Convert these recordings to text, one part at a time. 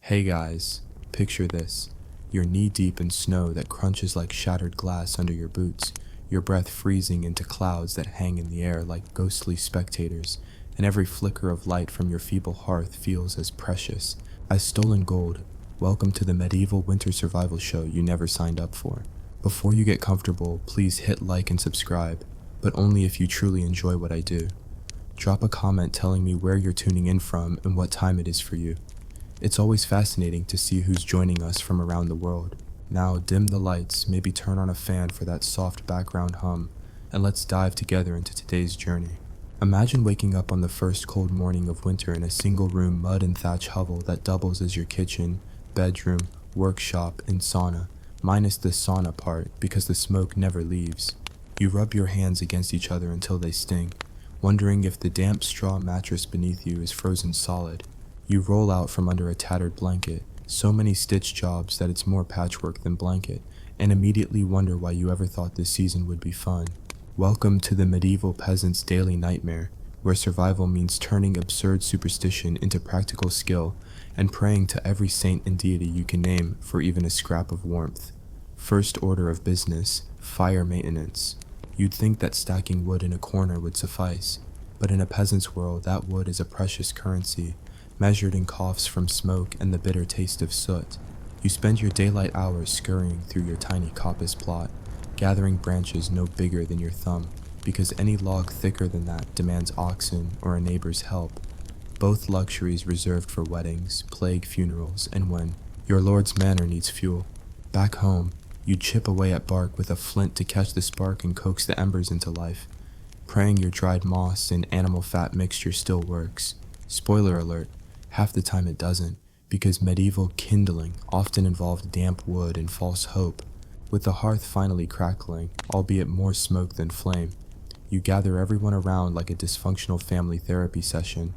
Hey guys, picture this. You're knee-deep in snow that crunches like shattered glass under your boots, your breath freezing into clouds that hang in the air like ghostly spectators, and every flicker of light from your feeble hearth feels as precious as stolen gold. Welcome to the medieval winter survival show you never signed up for. Before you get comfortable, please hit like and subscribe, but only if you truly enjoy what I do. Drop a comment telling me where you're tuning in from and what time it is for you. It's always fascinating to see who's joining us from around the world. Now dim the lights, maybe turn on a fan for that soft background hum, and let's dive together into today's journey. Imagine waking up on the first cold morning of winter in a single-room mud and thatch hovel that doubles as your kitchen, bedroom, workshop, and sauna, minus the sauna part because the smoke never leaves. You rub your hands against each other until they sting, wondering if the damp straw mattress beneath you is frozen solid. You roll out from under a tattered blanket, so many stitch jobs that it's more patchwork than blanket, and immediately wonder why you ever thought this season would be fun. Welcome to the medieval peasant's daily nightmare, where survival means turning absurd superstition into practical skill and praying to every saint and deity you can name for even a scrap of warmth. First order of business, fire maintenance. You'd think that stacking wood in a corner would suffice, but in a peasant's world that wood is a precious currency, measured in coughs from smoke and the bitter taste of soot. You spend your daylight hours scurrying through your tiny coppice plot, gathering branches no bigger than your thumb, because any log thicker than that demands oxen or a neighbor's help, both luxuries reserved for weddings, plague funerals, and when your lord's manor needs fuel. Back home, you chip away at bark with a flint to catch the spark and coax the embers into life, praying your dried moss and animal fat mixture still works. Spoiler alert, half the time it doesn't, because medieval kindling often involved damp wood and false hope. With the hearth finally crackling, albeit more smoke than flame, you gather everyone around like a dysfunctional family therapy session,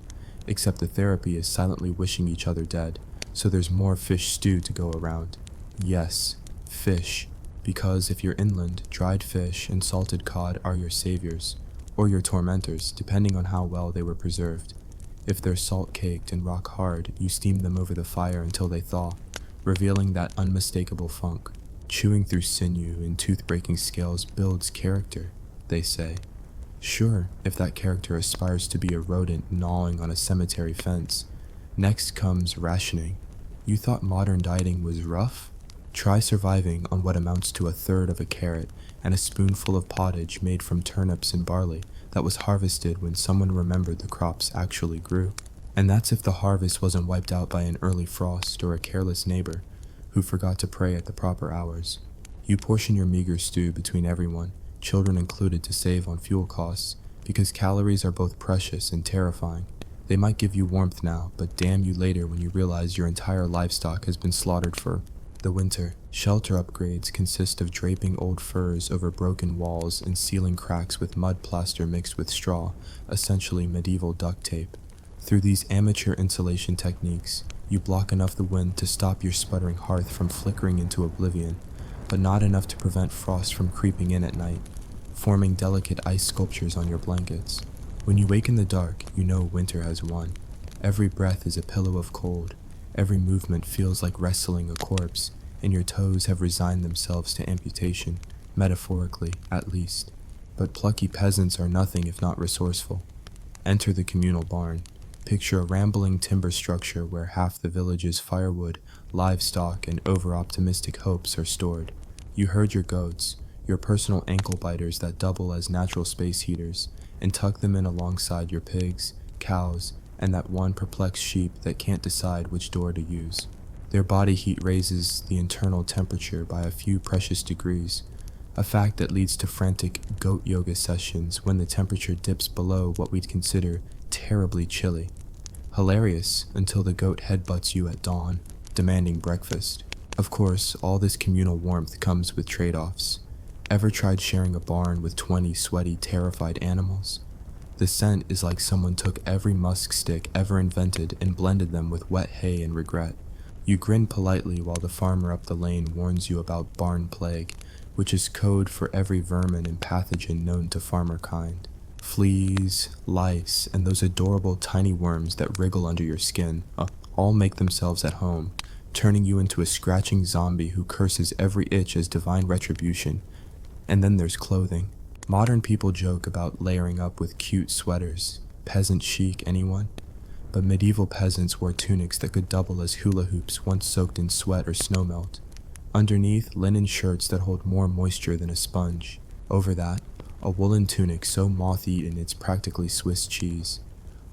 except the therapy is silently wishing each other dead, so there's more fish stew to go around. Yes, fish, because if you're inland, dried fish and salted cod are your saviors, or your tormentors, depending on how well they were preserved. If they're salt-caked and rock-hard, you steam them over the fire until they thaw, revealing that unmistakable funk. Chewing through sinew and tooth-breaking scales builds character, they say. Sure, if that character aspires to be a rodent gnawing on a cemetery fence. Next comes rationing. You thought modern dieting was rough? Try surviving on what amounts to a third of a carrot and a spoonful of pottage made from turnips and barley that was harvested when someone remembered the crops actually grew. And that's if the harvest wasn't wiped out by an early frost or a careless neighbor who forgot to pray at the proper hours. You portion your meager stew between everyone, children included, to save on fuel costs, because calories are both precious and terrifying. They might give you warmth now, but damn you later when you realize your entire livestock has been slaughtered for the winter. Shelter upgrades consist of draping old furs over broken walls and sealing cracks with mud plaster mixed with straw, essentially medieval duct tape. Through these amateur insulation techniques, you block enough the wind to stop your sputtering hearth from flickering into oblivion, but not enough to prevent frost from creeping in at night, forming delicate ice sculptures on your blankets. When you wake in the dark, you know winter has won. Every breath is a pillow of cold. Every movement feels like wrestling a corpse, and your toes have resigned themselves to amputation, metaphorically, at least. But plucky peasants are nothing if not resourceful. Enter the communal barn. Picture a rambling timber structure where half the village's firewood, livestock, and over-optimistic hopes are stored. You herd your goats, your personal ankle-biters that double as natural space heaters, and tuck them in alongside your pigs, cows, and that one perplexed sheep that can't decide which door to use. Their body heat raises the internal temperature by a few precious degrees, a fact that leads to frantic goat yoga sessions when the temperature dips below what we'd consider terribly chilly. Hilarious until the goat headbutts you at dawn, demanding breakfast. Of course, all this communal warmth comes with trade-offs. Ever tried sharing a barn with 20 sweaty, terrified animals? The scent is like someone took every musk stick ever invented and blended them with wet hay and regret. You grin politely while the farmer up the lane warns you about barn plague, which is code for every vermin and pathogen known to farmer kind. Fleas, lice, and those adorable tiny worms that wriggle under your skin, all make themselves at home, turning you into a scratching zombie who curses every itch as divine retribution. And then there's clothing. Modern people joke about layering up with cute sweaters. Peasant chic, anyone? But medieval peasants wore tunics that could double as hula hoops once soaked in sweat or snowmelt. Underneath, linen shirts that hold more moisture than a sponge. Over that, a woolen tunic so moth-eaten it's practically Swiss cheese.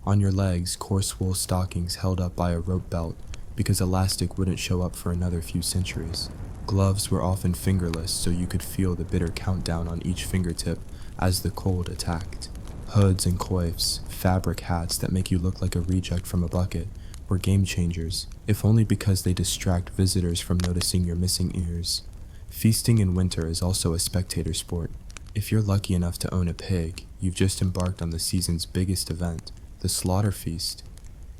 On your legs, coarse wool stockings held up by a rope belt because elastic wouldn't show up for another few centuries. Gloves were often fingerless so you could feel the bitter countdown on each fingertip as the cold attacked. Hoods and coifs, fabric hats that make you look like a reject from a bucket, were game changers, if only because they distract visitors from noticing your missing ears. Feasting in winter is also a spectator sport. If you're lucky enough to own a pig, you've just embarked on the season's biggest event, the slaughter feast.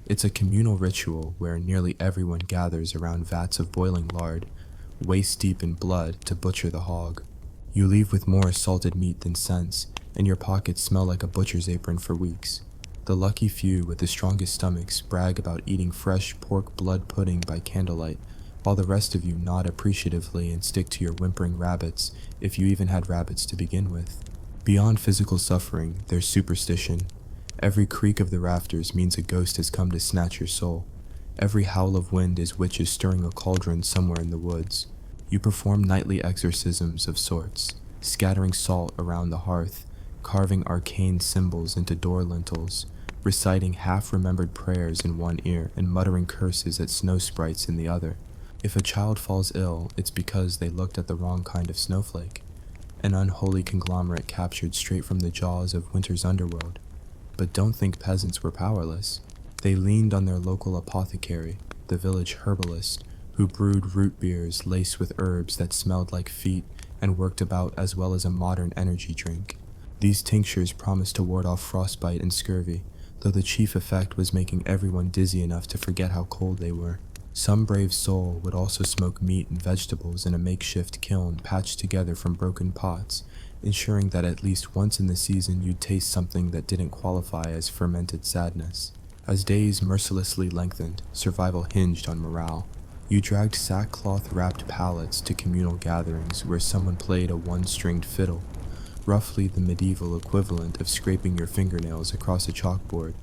It's a communal ritual where nearly everyone gathers around vats of boiling lard, waist deep in blood, to butcher the hog. You leave with more salted meat than sense, and your pockets smell like a butcher's apron for weeks. The lucky few with the strongest stomachs brag about eating fresh pork blood pudding by candlelight, while the rest of you nod appreciatively and stick to your whimpering rabbits, if you even had rabbits to begin with. Beyond physical suffering, there's superstition. Every creak of the rafters means a ghost has come to snatch your soul. Every howl of wind is witches stirring a cauldron somewhere in the woods. You perform nightly exorcisms of sorts, scattering salt around the hearth, carving arcane symbols into door lintels, reciting half-remembered prayers in one ear and muttering curses at snow sprites in the other. If a child falls ill, it's because they looked at the wrong kind of snowflake, an unholy conglomerate captured straight from the jaws of winter's underworld. But don't think peasants were powerless. They leaned on their local apothecary, the village herbalist, who brewed root beers laced with herbs that smelled like feet and worked about as well as a modern energy drink. These tinctures promised to ward off frostbite and scurvy, though the chief effect was making everyone dizzy enough to forget how cold they were. Some brave soul would also smoke meat and vegetables in a makeshift kiln patched together from broken pots, ensuring that at least once in the season you'd taste something that didn't qualify as fermented sadness. As days mercilessly lengthened, survival hinged on morale. You dragged sackcloth-wrapped pallets to communal gatherings where someone played a one-stringed fiddle, roughly the medieval equivalent of scraping your fingernails across a chalkboard,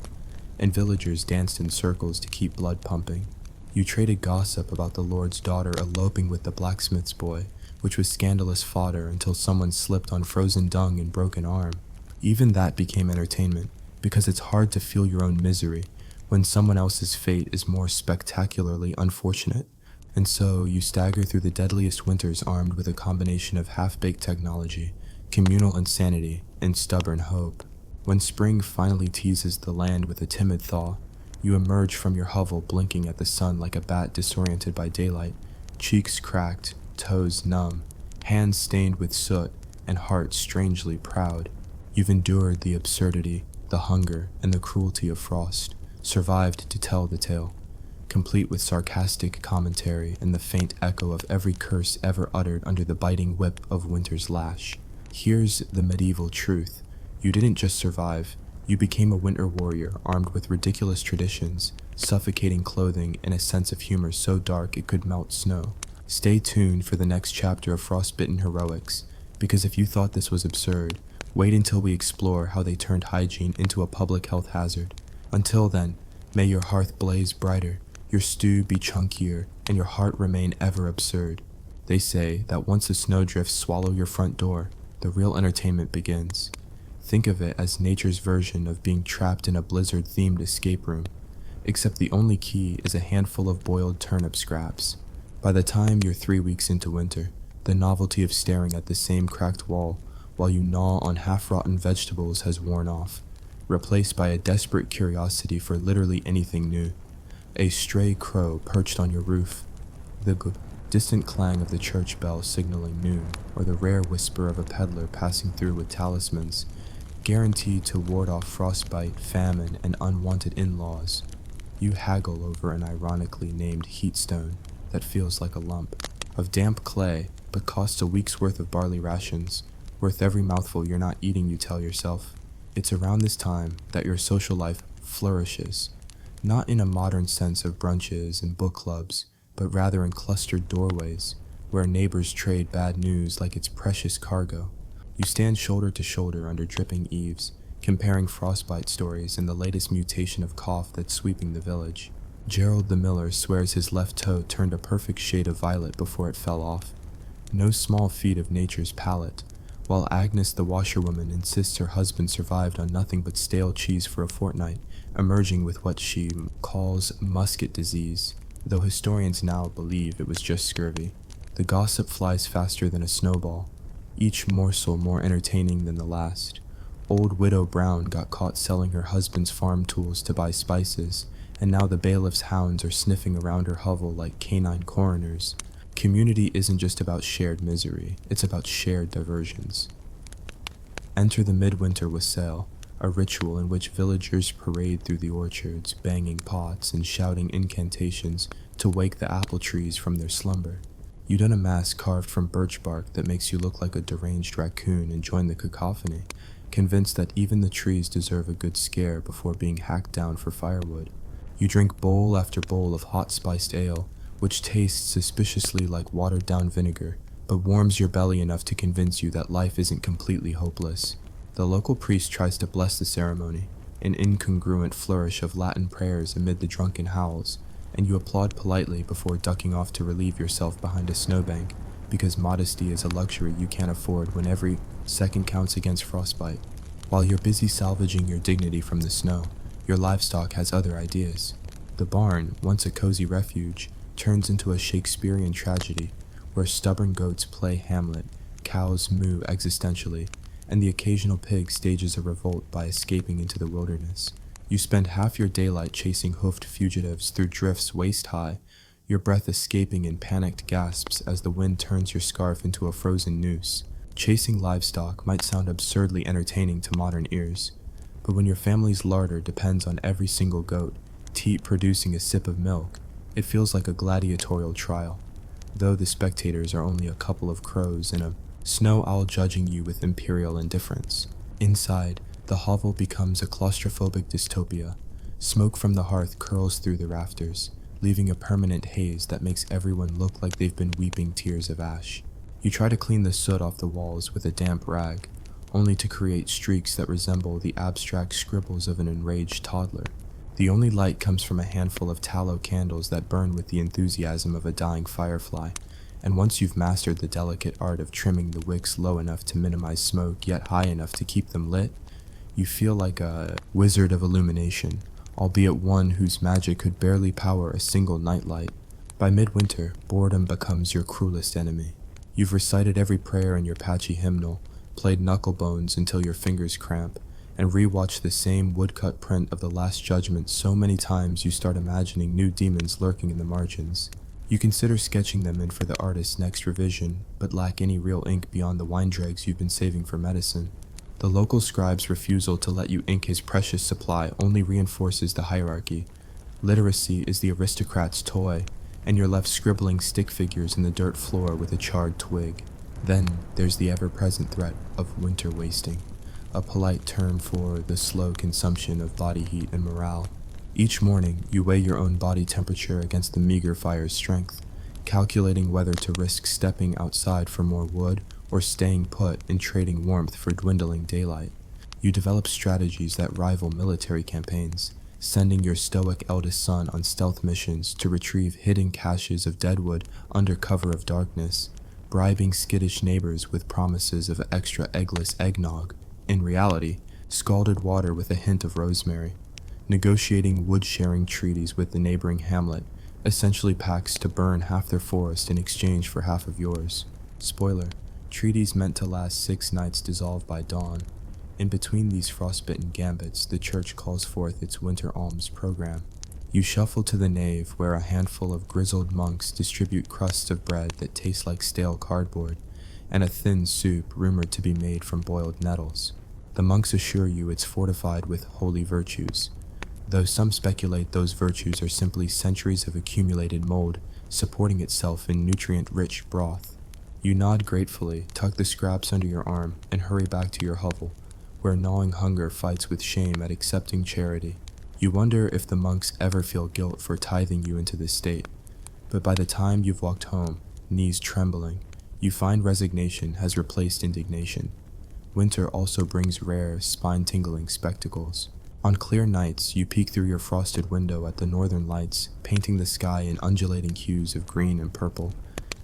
and villagers danced in circles to keep blood pumping. You traded gossip about the lord's daughter eloping with the blacksmith's boy, which was scandalous fodder until someone slipped on frozen dung and broke an arm. Even that became entertainment, because it's hard to feel your own misery when someone else's fate is more spectacularly unfortunate. And so you stagger through the deadliest winters armed with a combination of half-baked technology, communal insanity, and stubborn hope. When spring finally teases the land with a timid thaw, you emerge from your hovel blinking at the sun like a bat disoriented by daylight, cheeks cracked, toes numb, hands stained with soot, and heart strangely proud. You've endured the absurdity, the hunger, and the cruelty of frost, survived to tell the tale, complete with sarcastic commentary and the faint echo of every curse ever uttered under the biting whip of winter's lash. Here's the medieval truth. You didn't just survive. You became a winter warrior armed with ridiculous traditions, suffocating clothing, and a sense of humor so dark it could melt snow. Stay tuned for the next chapter of Frostbitten Heroics, because if you thought this was absurd, wait until we explore how they turned hygiene into a public health hazard. Until then, may your hearth blaze brighter, your stew be chunkier, and your heart remain ever absurd. They say that once the snowdrifts swallow your front door, the real entertainment begins. Think of it as nature's version of being trapped in a blizzard-themed escape room, except the only key is a handful of boiled turnip scraps. By the time you're 3 weeks into winter, the novelty of staring at the same cracked wall while you gnaw on half-rotten vegetables has worn off, replaced by a desperate curiosity for literally anything new. A stray crow perched on your roof, the distant clang of the church bell signaling noon, or the rare whisper of a peddler passing through with talismans, guaranteed to ward off frostbite, famine, and unwanted in-laws. You haggle over an ironically named heatstone that feels like a lump of damp clay but costs a week's worth of barley rations, worth every mouthful you're not eating, you tell yourself. It's around this time that your social life flourishes. not in a modern sense of brunches and book clubs, but rather in clustered doorways, where neighbors trade bad news like it's precious cargo. You stand shoulder to shoulder under dripping eaves, comparing frostbite stories and the latest mutation of cough that's sweeping the village. Gerald the miller swears his left toe turned a perfect shade of violet before it fell off. No small feat of nature's palate, while Agnes the washerwoman insists her husband survived on nothing but stale cheese for a fortnight, emerging with what she calls musket disease, though historians now believe it was just scurvy. The gossip flies faster than a snowball, each morsel more entertaining than the last. Old Widow Brown got caught selling her husband's farm tools to buy spices, and now the bailiff's hounds are sniffing around her hovel like canine coroners. Community isn't just about shared misery, it's about shared diversions. Enter the midwinter wassail, a ritual in which villagers parade through the orchards, banging pots and shouting incantations to wake the apple trees from their slumber. You don a mask carved from birch bark that makes you look like a deranged raccoon and join the cacophony, convinced that even the trees deserve a good scare before being hacked down for firewood. You drink bowl after bowl of hot spiced ale, which tastes suspiciously like watered-down vinegar, but warms your belly enough to convince you that life isn't completely hopeless. The local priest tries to bless the ceremony, an incongruent flourish of Latin prayers amid the drunken howls, and you applaud politely before ducking off to relieve yourself behind a snowbank, because modesty is a luxury you can't afford when every second counts against frostbite. While you're busy salvaging your dignity from the snow, your livestock has other ideas. The barn, once a cozy refuge, turns into a Shakespearean tragedy, where stubborn goats play Hamlet, cows moo existentially, and the occasional pig stages a revolt by escaping into the wilderness. You spend half your daylight chasing hoofed fugitives through drifts waist-high, your breath escaping in panicked gasps as the wind turns your scarf into a frozen noose. Chasing livestock might sound absurdly entertaining to modern ears, but when your family's larder depends on every single goat, teat producing a sip of milk, it feels like a gladiatorial trial, though the spectators are only a couple of crows and a snow owl judging you with imperial indifference. Inside, the hovel becomes a claustrophobic dystopia. Smoke from the hearth curls through the rafters, leaving a permanent haze that makes everyone look like they've been weeping tears of ash. You try to clean the soot off the walls with a damp rag, only to create streaks that resemble the abstract scribbles of an enraged toddler. The only light comes from a handful of tallow candles that burn with the enthusiasm of a dying firefly, and once you've mastered the delicate art of trimming the wicks low enough to minimize smoke yet high enough to keep them lit, you feel like a wizard of illumination, albeit one whose magic could barely power a single nightlight. By midwinter, boredom becomes your cruelest enemy. You've recited every prayer in your patchy hymnal, played knucklebones until your fingers cramp, and rewatched the same woodcut print of the Last Judgment so many times you start imagining new demons lurking in the margins. You consider sketching them in for the artist's next revision, but lack any real ink beyond the wine dregs you've been saving for medicine. The local scribe's refusal to let you ink his precious supply only reinforces the hierarchy. Literacy is the aristocrat's toy, and you're left scribbling stick figures in the dirt floor with a charred twig. Then there's the ever-present threat of winter wasting, a polite term for the slow consumption of body heat and morale. Each morning, you weigh your own body temperature against the meager fire's strength, calculating whether to risk stepping outside for more wood or staying put and trading warmth for dwindling daylight. You develop strategies that rival military campaigns, sending your stoic eldest son on stealth missions to retrieve hidden caches of deadwood under cover of darkness, bribing skittish neighbors with promises of extra eggless eggnog, in reality, scalded water with a hint of rosemary, negotiating wood-sharing treaties with the neighboring hamlet, essentially pacts to burn half their forest in exchange for half of yours. Spoiler, treaties meant to last 6 nights dissolve by dawn. In between these frostbitten gambits, the church calls forth its winter alms program. You shuffle to the nave where a handful of grizzled monks distribute crusts of bread that taste like stale cardboard, and a thin soup rumored to be made from boiled nettles. The monks assure you it's fortified with holy virtues, though some speculate those virtues are simply centuries of accumulated mold supporting itself in nutrient-rich broth. You nod gratefully, tuck the scraps under your arm, and hurry back to your hovel, where gnawing hunger fights with shame at accepting charity. You wonder if the monks ever feel guilt for tithing you into this state. But by the time you've walked home, knees trembling, you find resignation has replaced indignation. Winter also brings rare, spine-tingling spectacles. On clear nights, you peek through your frosted window at the northern lights, painting the sky in undulating hues of green and purple,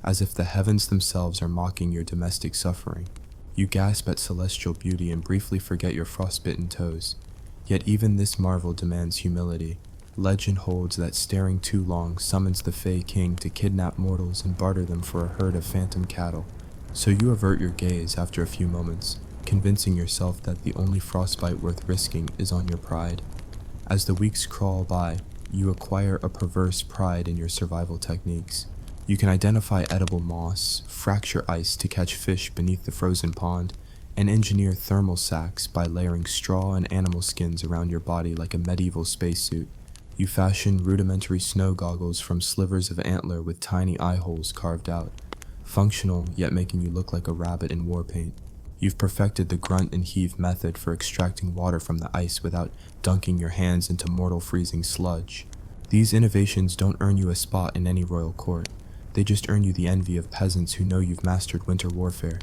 as if the heavens themselves are mocking your domestic suffering. You gasp at celestial beauty and briefly forget your frostbitten toes. Yet even this marvel demands humility. Legend holds that staring too long summons the Fey King to kidnap mortals and barter them for a herd of phantom cattle. So you avert your gaze after a few moments, convincing yourself that the only frostbite worth risking is on your pride. As the weeks crawl by, you acquire a perverse pride in your survival techniques. You can identify edible moss, fracture ice to catch fish beneath the frozen pond, and engineer thermal sacks by layering straw and animal skins around your body like a medieval spacesuit. You fashion rudimentary snow goggles from slivers of antler with tiny eye holes carved out, functional yet making you look like a rabbit in war paint. You've perfected the grunt and heave method for extracting water from the ice without dunking your hands into mortal freezing sludge. These innovations don't earn you a spot in any royal court. They just earn you the envy of peasants who know you've mastered winter warfare.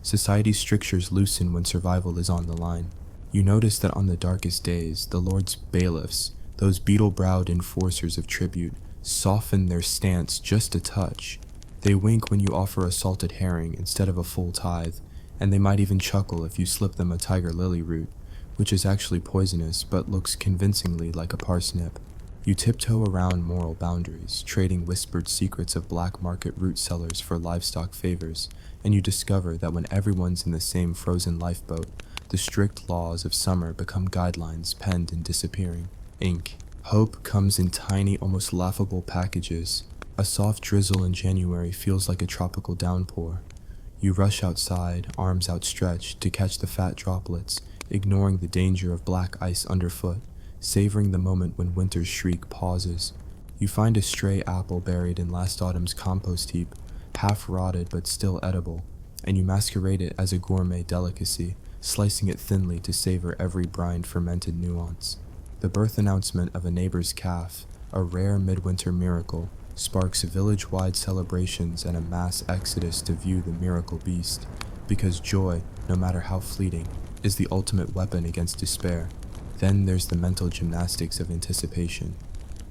Society's strictures loosen when survival is on the line. You notice that on the darkest days, the Lord's bailiffs, those beetle-browed enforcers of tribute, soften their stance just a touch. They wink when you offer a salted herring instead of a full tithe, and they might even chuckle if you slip them a tiger lily root, which is actually poisonous but looks convincingly like a parsnip. You tiptoe around moral boundaries, trading whispered secrets of black market root sellers for livestock favors, and you discover that when everyone's in the same frozen lifeboat, the strict laws of summer become guidelines penned in disappearing ink. Hope comes in tiny, almost laughable packages. A soft drizzle in January feels like a tropical downpour. You rush outside, arms outstretched, to catch the fat droplets, ignoring the danger of black ice underfoot, savoring the moment when winter's shriek pauses. You find a stray apple buried in last autumn's compost heap, half rotted but still edible, and you masquerade it as a gourmet delicacy, slicing it thinly to savor every brined fermented nuance. The birth announcement of a neighbor's calf, a rare midwinter miracle, sparks village-wide celebrations and a mass exodus to view the miracle beast, because joy, no matter how fleeting, is the ultimate weapon against despair. Then there's the mental gymnastics of anticipation.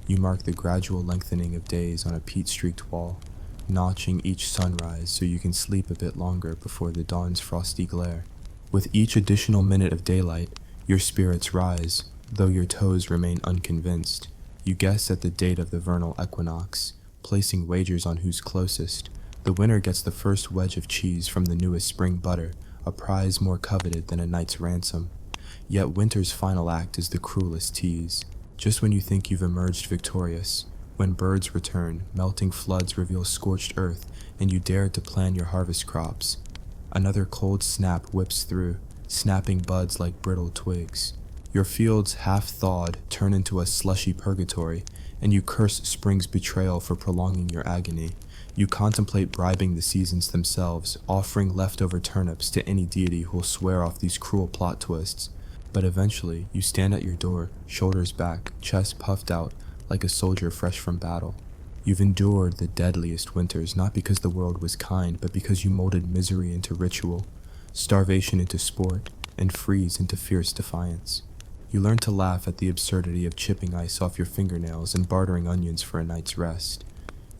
You mark the gradual lengthening of days on a peat-streaked wall, notching each sunrise so you can sleep a bit longer before the dawn's frosty glare. With each additional minute of daylight, your spirits rise, though your toes remain unconvinced. You guess at the date of the vernal equinox, placing wagers on who's closest. The winner gets the first wedge of cheese from the newest spring butter, a prize more coveted than a knight's ransom. Yet winter's final act is the cruelest tease. Just when you think you've emerged victorious, when birds return, melting floods reveal scorched earth, and you dare to plan your harvest crops, another cold snap whips through, snapping buds like brittle twigs. Your fields, half-thawed, turn into a slushy purgatory, and you curse spring's betrayal for prolonging your agony. You contemplate bribing the seasons themselves, offering leftover turnips to any deity who'll swear off these cruel plot twists. But eventually, you stand at your door, shoulders back, chest puffed out, like a soldier fresh from battle. You've endured the deadliest winters not because the world was kind, but because you molded misery into ritual, starvation into sport, and freeze into fierce defiance. You learn to laugh at the absurdity of chipping ice off your fingernails and bartering onions for a night's rest.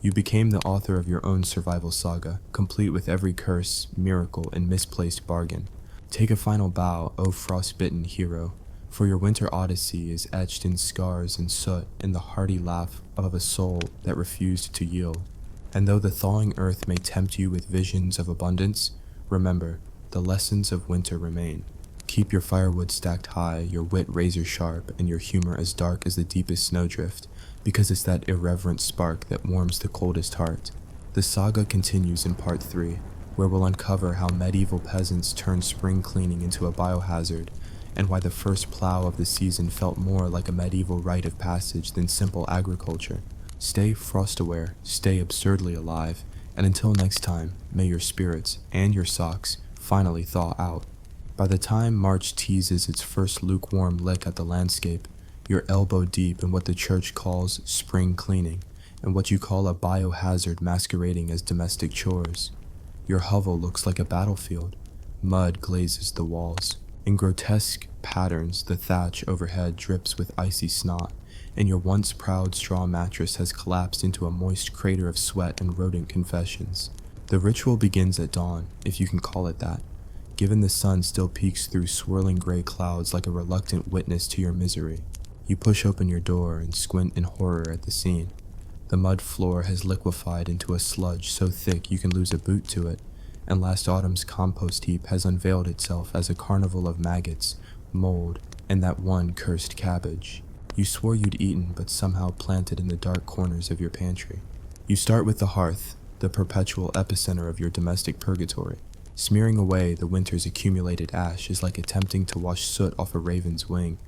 You became the author of your own survival saga, complete with every curse, miracle, and misplaced bargain. Take a final bow, O frostbitten hero, for your winter odyssey is etched in scars and soot in the hearty laugh of a soul that refused to yield. And though the thawing earth may tempt you with visions of abundance, remember, the lessons of winter remain. Keep your firewood stacked high, your wit razor sharp, and your humor as dark as the deepest snowdrift, because it's that irreverent spark that warms the coldest heart. The saga continues in part 3, where we'll uncover how medieval peasants turned spring cleaning into a biohazard, and why the first plow of the season felt more like a medieval rite of passage than simple agriculture. Stay frost-aware, stay absurdly alive, and until next time, may your spirits and your socks finally thaw out. By the time March teases its first lukewarm lick at the landscape, You're elbow deep in what the church calls spring cleaning, and what you call a biohazard masquerading as domestic chores. Your hovel looks like a battlefield. Mud glazes the walls. In grotesque patterns, the thatch overhead drips with icy snot, and your once proud straw mattress has collapsed into a moist crater of sweat and rodent confessions. The ritual begins at dawn, if you can call it that, given the sun still peeks through swirling gray clouds like a reluctant witness to your misery. You push open your door and squint in horror at the scene. The mud floor has liquefied into a sludge so thick you can lose a boot to it, and last autumn's compost heap has unveiled itself as a carnival of maggots, mold, and that one cursed cabbage you swore you'd eaten but somehow planted in the dark corners of your pantry. You start with the hearth, the perpetual epicenter of your domestic purgatory. Smearing away the winter's accumulated ash is like attempting to wash soot off a raven's wing.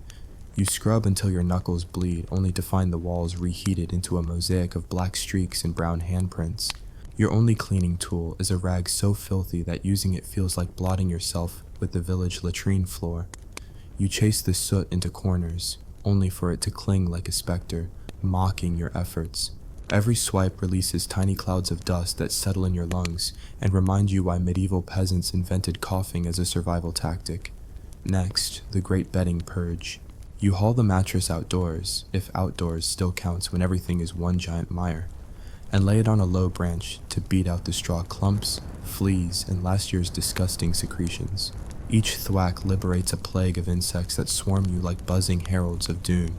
You scrub until your knuckles bleed, only to find the walls reheated into a mosaic of black streaks and brown handprints. Your only cleaning tool is a rag so filthy that using it feels like blotting yourself with the village latrine floor. You chase the soot into corners, only for it to cling like a specter, mocking your efforts. Every swipe releases tiny clouds of dust that settle in your lungs and remind you why medieval peasants invented coughing as a survival tactic. Next, the great bedding purge. You haul the mattress outdoors, if outdoors still counts when everything is one giant mire, and lay it on a low branch to beat out the straw clumps, fleas, and last year's disgusting secretions. Each thwack liberates a plague of insects that swarm you like buzzing heralds of doom.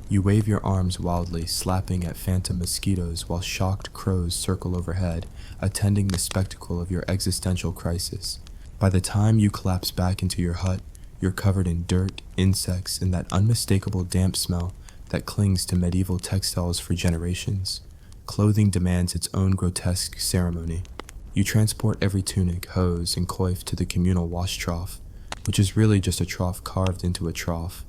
You wave your arms wildly, slapping at phantom mosquitoes while shocked crows circle overhead, attending the spectacle of your existential crisis. By the time you collapse back into your hut, you're covered in dirt, insects, and that unmistakable damp smell that clings to medieval textiles for generations. Clothing demands its own grotesque ceremony. You transport every tunic, hose, and coif to the communal wash trough, which is really just a trough carved into a trough.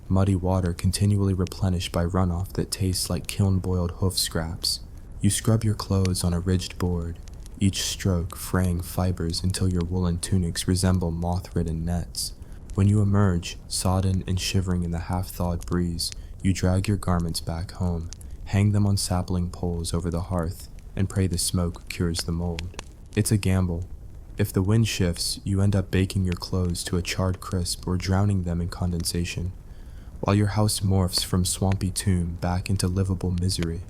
Muddy water continually replenished by runoff that tastes like kiln-boiled hoof scraps. You scrub your clothes on a ridged board, each stroke fraying fibers until your woolen tunics resemble moth-ridden nets. When you emerge, sodden and shivering in the half-thawed breeze, you drag your garments back home, hang them on sapling poles over the hearth, and pray the smoke cures the mold. It's a gamble. If the wind shifts, you end up baking your clothes to a charred crisp or drowning them in condensation, while your house morphs from swampy tomb back into livable misery.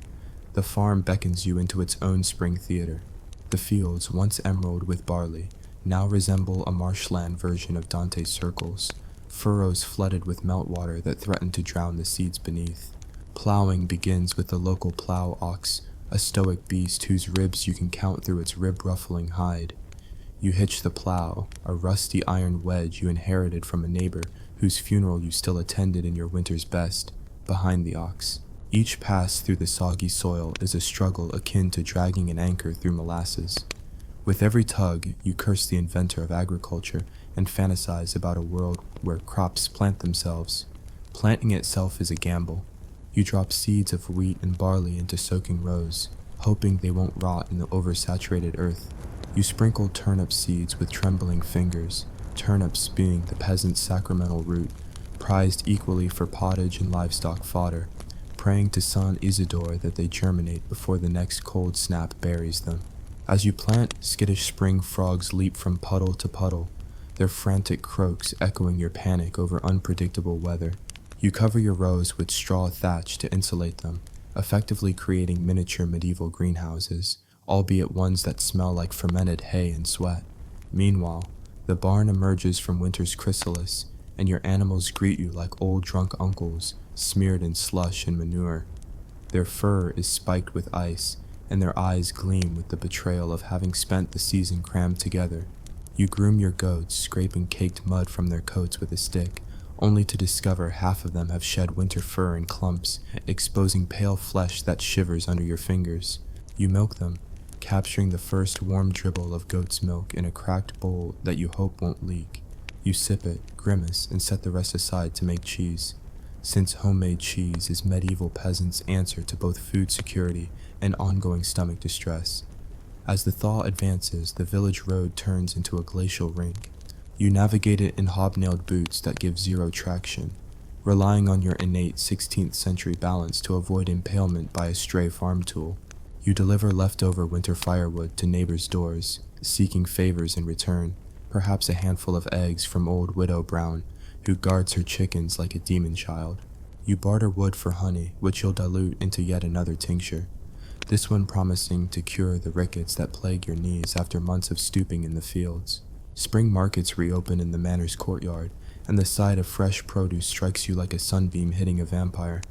The farm beckons you into its own spring theater. The fields, once emerald with barley, now resemble a marshland version of Dante's circles, furrows flooded with meltwater that threaten to drown the seeds beneath. Plowing begins with the local plow ox, a stoic beast whose ribs you can count through its rib-ruffling hide. You hitch the plow, a rusty iron wedge you inherited from a neighbor whose funeral you still attended in your winter's best, behind the ox. Each pass through the soggy soil is a struggle akin to dragging an anchor through molasses. With every tug, you curse the inventor of agriculture and fantasize about a world where crops plant themselves. Planting itself is a gamble. You drop seeds of wheat and barley into soaking rows, hoping they won't rot in the oversaturated earth. You sprinkle turnip seeds with trembling fingers, turnips being the peasant's sacramental root, prized equally for pottage and livestock fodder, praying to San Isidore that they germinate before the next cold snap buries them. As you plant, skittish spring frogs leap from puddle to puddle, their frantic croaks echoing your panic over unpredictable weather. You cover your rows with straw thatch to insulate them, effectively creating miniature medieval greenhouses, albeit ones that smell like fermented hay and sweat. Meanwhile, the barn emerges from winter's chrysalis, and your animals greet you like old drunk uncles, smeared in slush and manure. Their fur is spiked with ice, and their eyes gleam with the betrayal of having spent the season crammed together. You groom your goats, scraping caked mud from their coats with a stick, only to discover half of them have shed winter fur in clumps, exposing pale flesh that shivers under your fingers. You milk them, capturing the first warm dribble of goat's milk in a cracked bowl that you hope won't leak. You sip it, grimace, and set the rest aside to make cheese, since homemade cheese is medieval peasants' answer to both food security and ongoing stomach distress. As the thaw advances, the village road turns into a glacial rink. You navigate it in hobnailed boots that give zero traction. relying on your innate 16th century balance to avoid impalement by a stray farm tool. You deliver leftover winter firewood to neighbors' doors, seeking favors in return, perhaps a handful of eggs from old Widow Brown, who guards her chickens like a demon child. You barter wood for honey, which you'll dilute into yet another tincture, this one promising to cure the rickets that plague your knees after months of stooping in the fields. Spring markets reopen in the manor's courtyard, and the sight of fresh produce strikes you like a sunbeam hitting a vampire.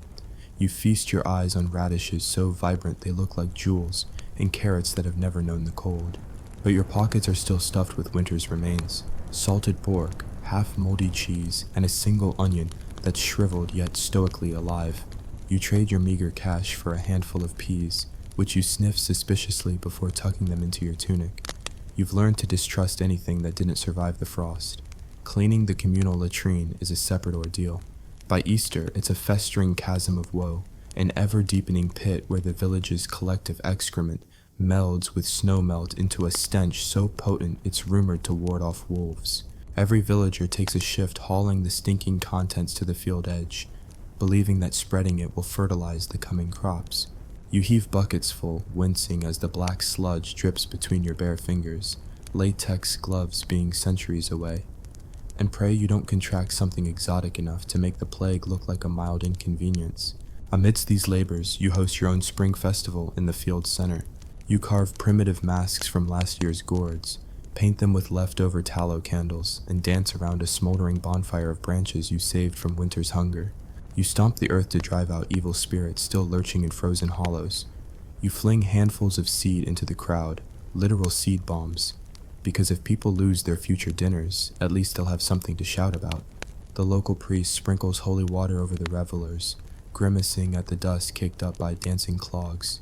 You feast your eyes on radishes so vibrant they look like jewels, and carrots that have never known the cold. But your pockets are still stuffed with winter's remains: salted pork, half-moldy cheese, and a single onion that's shriveled yet stoically alive. You trade your meager cash for a handful of peas, which you sniff suspiciously before tucking them into your tunic. You've learned to distrust anything that didn't survive the frost. Cleaning the communal latrine is a separate ordeal. By Easter, it's a festering chasm of woe, an ever-deepening pit where the village's collective excrement melds with snowmelt into a stench so potent it's rumored to ward off wolves. Every villager takes a shift hauling the stinking contents to the field edge, believing that spreading it will fertilize the coming crops. You heave buckets full, wincing as the black sludge drips between your bare fingers, latex gloves being centuries away, and pray you don't contract something exotic enough to make the plague look like a mild inconvenience. Amidst these labors, you host your own spring festival in the field's center. You carve primitive masks from last year's gourds, paint them with leftover tallow candles, and dance around a smoldering bonfire of branches you saved from winter's hunger. You stomp the earth to drive out evil spirits still lurching in frozen hollows. You fling handfuls of seed into the crowd, literal seed bombs, because if people lose their future dinners, at least they'll have something to shout about. The local priest sprinkles holy water over the revelers, grimacing at the dust kicked up by dancing clogs.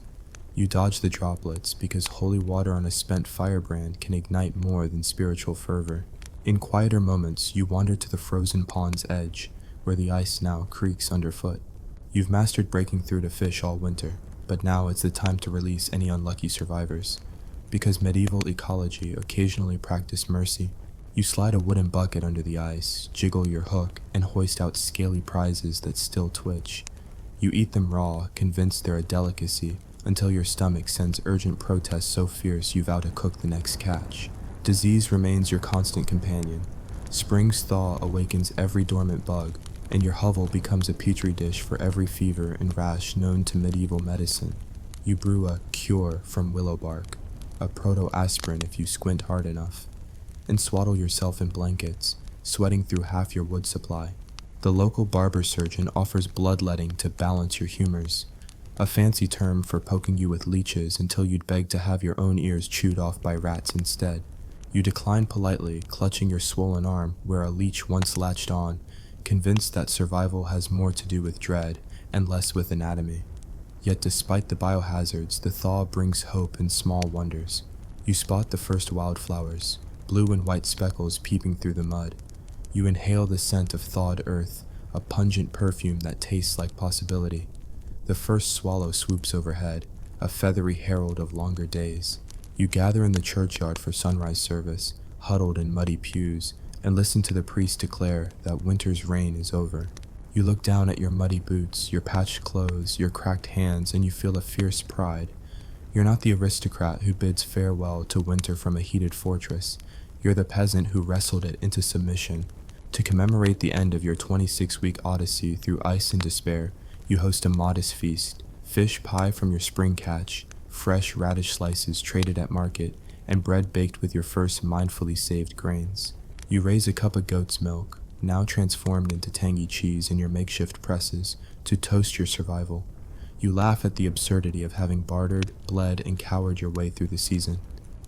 You dodge the droplets because holy water on a spent firebrand can ignite more than spiritual fervor. In quieter moments, you wander to the frozen pond's edge, where the ice now creaks underfoot. You've mastered breaking through to fish all winter, but now it's the time to release any unlucky survivors. Because medieval ecology occasionally practiced mercy, you slide a wooden bucket under the ice, jiggle your hook, and hoist out scaly prizes that still twitch. You eat them raw, convinced they're a delicacy, until your stomach sends urgent protests so fierce you vow to cook the next catch. Disease remains your constant companion. Spring's thaw awakens every dormant bug, and your hovel becomes a petri dish for every fever and rash known to medieval medicine. You brew a cure from willow bark, a proto-aspirin if you squint hard enough, and swaddle yourself in blankets, sweating through half your wood supply. The local barber surgeon offers bloodletting to balance your humors, a fancy term for poking you with leeches until you'd beg to have your own ears chewed off by rats instead. You decline politely, clutching your swollen arm where a leech once latched on, convinced that survival has more to do with dread and less with anatomy. Yet despite the biohazards, the thaw brings hope in small wonders. You spot the first wildflowers, blue and white speckles peeping through the mud. You inhale the scent of thawed earth, a pungent perfume that tastes like possibility. The first swallow swoops overhead, a feathery herald of longer days. You gather in the churchyard for sunrise service, huddled in muddy pews, and listen to the priest declare that winter's reign is over. You look down at your muddy boots, your patched clothes, your cracked hands, and you feel a fierce pride. You're not the aristocrat who bids farewell to winter from a heated fortress. You're the peasant who wrestled it into submission. To commemorate the end of your 26-week odyssey through ice and despair, you host a modest feast: fish pie from your spring catch, fresh radish slices traded at market, and bread baked with your first mindfully saved grains. You raise a cup of goat's milk, now transformed into tangy cheese in your makeshift presses, to toast your survival. You laugh at the absurdity of having bartered, bled, and cowered your way through the season.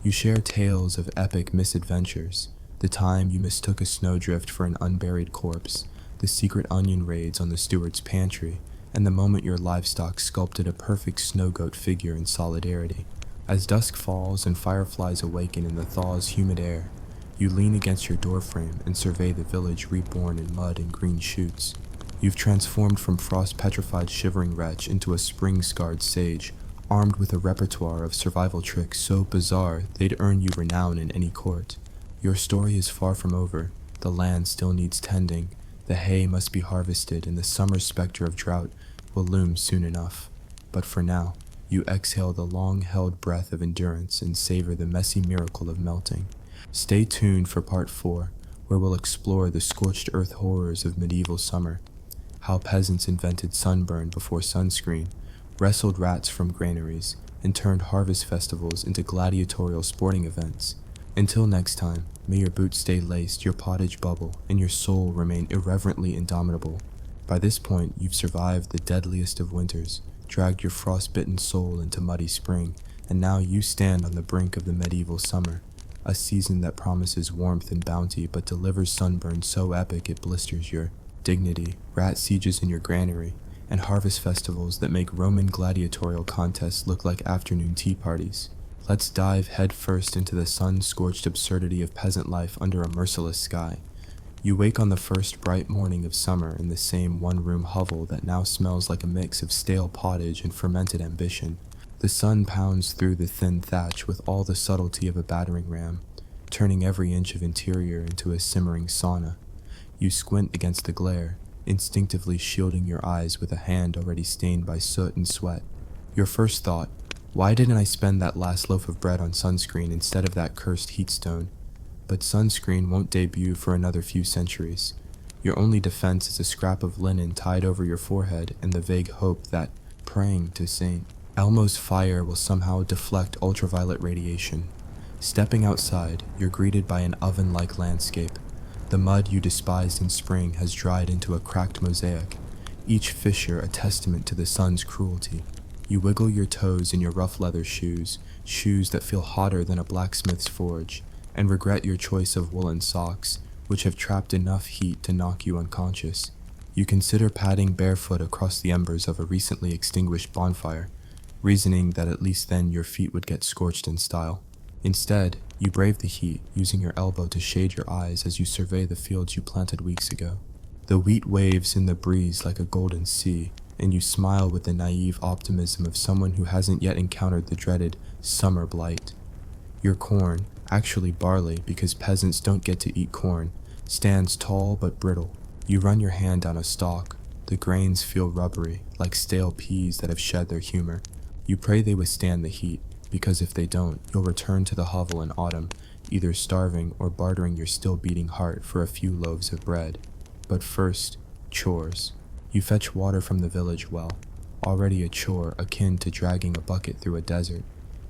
You share tales of epic misadventures: the time you mistook a snowdrift for an unburied corpse, the secret onion raids on the steward's pantry, and the moment your livestock sculpted a perfect snow goat figure in solidarity. As dusk falls and fireflies awaken in the thaw's humid air, you lean against your doorframe and survey the village reborn in mud and green shoots. You've transformed from frost-petrified shivering wretch into a spring-scarred sage, armed with a repertoire of survival tricks so bizarre they'd earn you renown in any court. Your story is far from over. The land still needs tending, The hay must be harvested and the summer specter of drought will loom soon enough. But for now, you exhale the long-held breath of endurance and savor the messy miracle of melting. Stay tuned for part 4, where we'll explore the scorched earth horrors of medieval summer, how peasants invented sunburn before sunscreen, wrestled rats from granaries, and turned harvest festivals into gladiatorial sporting events. Until next time, may your boots stay laced, your pottage bubble, and your soul remain irreverently indomitable. By this point, you've survived the deadliest of winters, dragged your frostbitten soul into muddy spring, and now you stand on the brink of the medieval summer, a season that promises warmth and bounty but delivers sunburn so epic it blisters your dignity, rat sieges in your granary, and harvest festivals that make Roman gladiatorial contests look like afternoon tea parties. Let's dive headfirst into the sun-scorched absurdity of peasant life under a merciless sky. You wake on the first bright morning of summer in the same one-room hovel that now smells like a mix of stale pottage and fermented ambition. The sun pounds through the thin thatch with all the subtlety of a battering ram, turning every inch of interior into a simmering sauna. You squint against the glare, instinctively shielding your eyes with a hand already stained by soot and sweat. Your first thought, why didn't I spend that last loaf of bread on sunscreen instead of that cursed heat stone? But sunscreen won't debut for another few centuries. Your only defense is a scrap of linen tied over your forehead and the vague hope that, praying to Saint Elmo's fire will somehow deflect ultraviolet radiation. Stepping outside, you're greeted by an oven-like landscape. The mud you despised in spring has dried into a cracked mosaic, each fissure a testament to the sun's cruelty. You wiggle your toes in your rough leather shoes, shoes that feel hotter than a blacksmith's forge, and regret your choice of woolen socks, which have trapped enough heat to knock you unconscious. You consider padding barefoot across the embers of a recently extinguished bonfire, reasoning that at least then your feet would get scorched in style. Instead, you brave the heat, using your elbow to shade your eyes as you survey the fields you planted weeks ago. The wheat waves in the breeze like a golden sea, and you smile with the naive optimism of someone who hasn't yet encountered the dreaded summer blight. Your corn, actually barley because peasants don't get to eat corn, stands tall but brittle. You run your hand down a stalk. The grains feel rubbery, like stale peas that have shed their humor. You pray they withstand the heat, because if they don't, you'll return to the hovel in autumn, either starving or bartering your still-beating heart for a few loaves of bread. But first, chores. You fetch water from the village well, already a chore akin to dragging a bucket through a desert.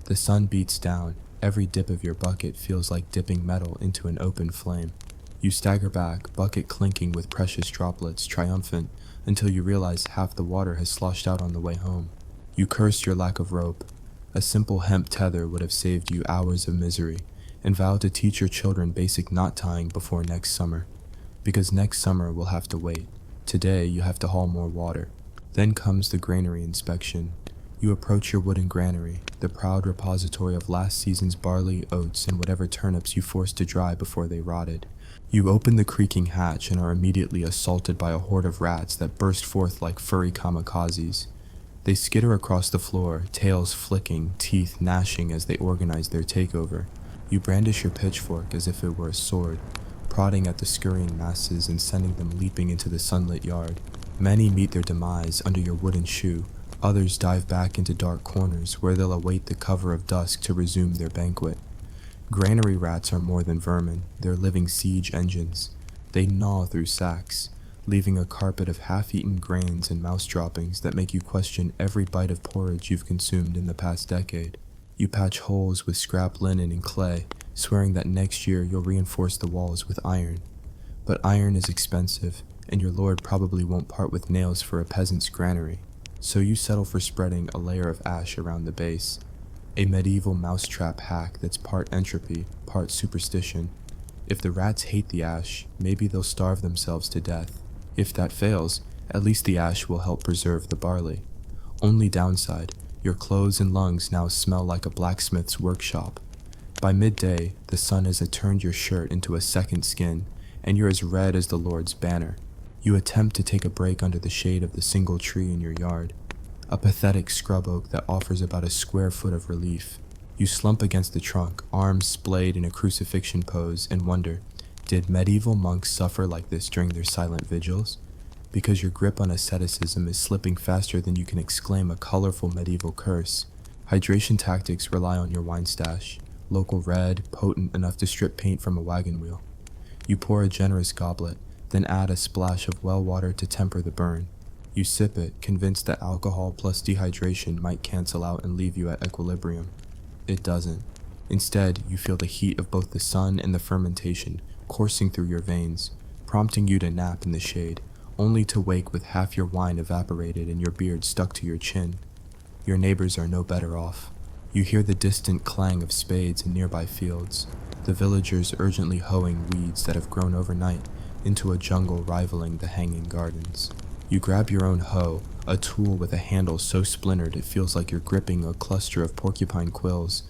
The sun beats down. Every dip of your bucket feels like dipping metal into an open flame. You stagger back, bucket clinking with precious droplets, triumphant, until you realize half the water has sloshed out on the way home. You curse your lack of rope. A simple hemp tether would have saved you hours of misery, and vow to teach your children basic knot tying before next summer. Because next summer will have to wait. Today you have to haul more water. Then comes the granary inspection. You approach your wooden granary, the proud repository of last season's barley, oats, and whatever turnips you forced to dry before they rotted. You open the creaking hatch and are immediately assaulted by a horde of rats that burst forth like furry kamikazes. They skitter across the floor, tails flicking, teeth gnashing as they organize their takeover. You brandish your pitchfork as if it were a sword, prodding at the scurrying masses and sending them leaping into the sunlit yard. Many meet their demise under your wooden shoe. Others dive back into dark corners where they'll await the cover of dusk to resume their banquet. Granary rats are more than vermin, they're living siege engines. They gnaw through sacks, leaving a carpet of half-eaten grains and mouse droppings that make you question every bite of porridge you've consumed in the past decade. You patch holes with scrap linen and clay, swearing that next year you'll reinforce the walls with iron. But iron is expensive, and your lord probably won't part with nails for a peasant's granary. So you settle for spreading a layer of ash around the base, a medieval mousetrap hack that's part entropy, part superstition. If the rats hate the ash, maybe they'll starve themselves to death. If that fails, at least the ash will help preserve the barley. Only downside, your clothes and lungs now smell like a blacksmith's workshop. By midday, the sun has turned your shirt into a second skin, and you're as red as the Lord's banner. You attempt to take a break under the shade of the single tree in your yard, a pathetic scrub oak that offers about a square foot of relief. You slump against the trunk, arms splayed in a crucifixion pose, and wonder, Did medieval monks suffer like this during their silent vigils? Because your grip on asceticism is slipping faster than you can exclaim a colorful medieval curse. Hydration tactics rely on your wine stash, local red, potent enough to strip paint from a wagon wheel. You pour a generous goblet, then add a splash of well water to temper the burn. You sip it, convinced that alcohol plus dehydration might cancel out and leave you at equilibrium. It doesn't. Instead, you feel the heat of both the sun and the fermentation coursing through your veins, prompting you to nap in the shade, only to wake with half your wine evaporated and your beard stuck to your chin. Your neighbors are no better off. You hear the distant clang of spades in nearby fields, the villagers urgently hoeing weeds that have grown overnight into a jungle rivaling the hanging gardens. You grab your own hoe, a tool with a handle so splintered it feels like you're gripping a cluster of porcupine quills,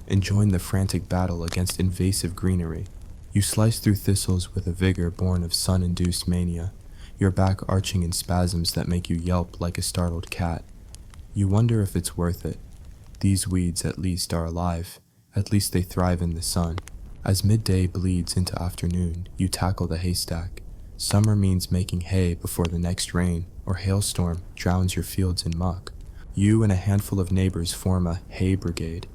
and join the frantic battle against invasive greenery. You slice through thistles with a vigor born of sun-induced mania, your back arching in spasms that make you yelp like a startled cat. You wonder if it's worth it. These weeds at least are alive, at least they thrive in the sun. As midday bleeds into afternoon, you tackle the haystack. Summer means making hay before the next rain or hailstorm drowns your fields in muck. You and a handful of neighbors form a hay brigade,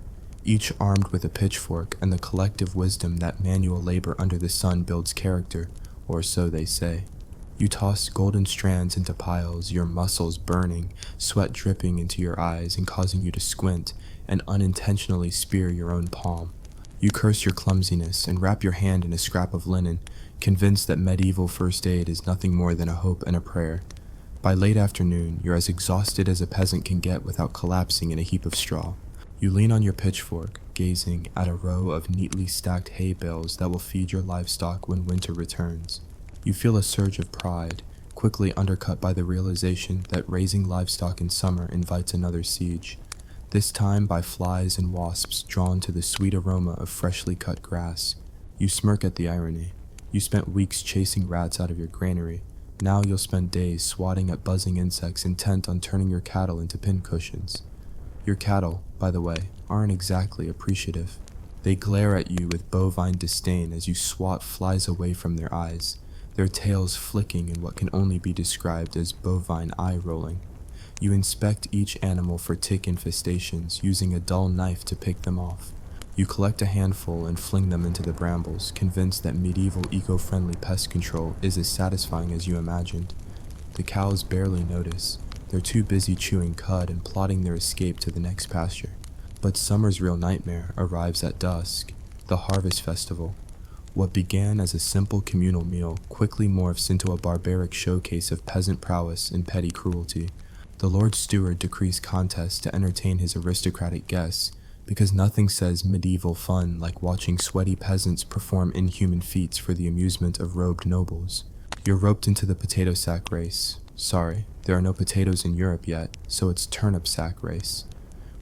each armed with a pitchfork and the collective wisdom that manual labor under the sun builds character, or so they say. You toss golden strands into piles, your muscles burning, sweat dripping into your eyes and causing you to squint and unintentionally spear your own palm. You curse your clumsiness and wrap your hand in a scrap of linen, convinced that medieval first aid is nothing more than a hope and a prayer. By late afternoon, you're as exhausted as a peasant can get without collapsing in a heap of straw. You lean on your pitchfork, gazing at a row of neatly stacked hay bales that will feed your livestock when winter returns. You feel a surge of pride, quickly undercut by the realization that raising livestock in summer invites another siege, this time by flies and wasps drawn to the sweet aroma of freshly cut grass. You smirk at the irony. You spent weeks chasing rats out of your granary. Now you'll spend days swatting at buzzing insects intent on turning your cattle into pincushions. Your cattle, by the way, aren't exactly appreciative. They glare at you with bovine disdain as you swat flies away from their eyes, their tails flicking in what can only be described as bovine eye rolling. You inspect each animal for tick infestations, using a dull knife to pick them off. You collect a handful and fling them into the brambles, convinced that medieval eco-friendly pest control is as satisfying as you imagined. The cows barely notice. They're too busy chewing cud and plotting their escape to the next pasture. But summer's real nightmare arrives at dusk, the harvest festival. What began as a simple communal meal quickly morphs into a barbaric showcase of peasant prowess and petty cruelty. The Lord Steward decrees contests to entertain his aristocratic guests, because nothing says medieval fun like watching sweaty peasants perform inhuman feats for the amusement of robed nobles. You're roped into the potato sack race. Sorry, there are no potatoes in Europe yet, so it's turnip sack race,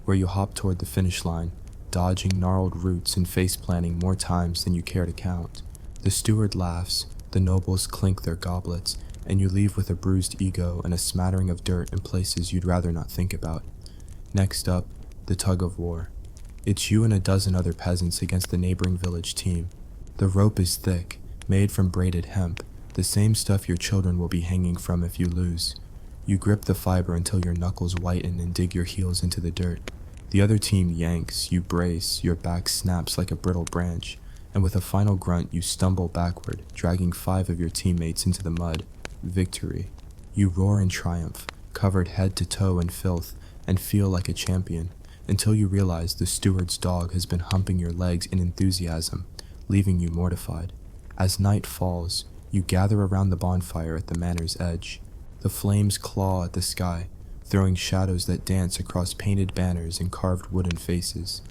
where you hop toward the finish line, dodging gnarled roots and face-planting more times than you care to count. The steward laughs, the nobles clink their goblets, and you leave with a bruised ego and a smattering of dirt in places you'd rather not think about. Next up, the tug of war. It's you and a dozen other peasants against the neighboring village team. The rope is thick, made from braided hemp, the same stuff your children will be hanging from if you lose. You grip the fiber until your knuckles whiten and dig your heels into the dirt. The other team yanks, you brace, your back snaps like a brittle branch, and with a final grunt you stumble backward, dragging 5 of your teammates into the mud. Victory. You roar in triumph, covered head to toe in filth, and feel like a champion, until you realize the steward's dog has been humping your legs in enthusiasm, leaving you mortified. As night falls, you gather around the bonfire at the manor's edge. The flames claw at the sky, throwing shadows that dance across painted banners and carved wooden faces.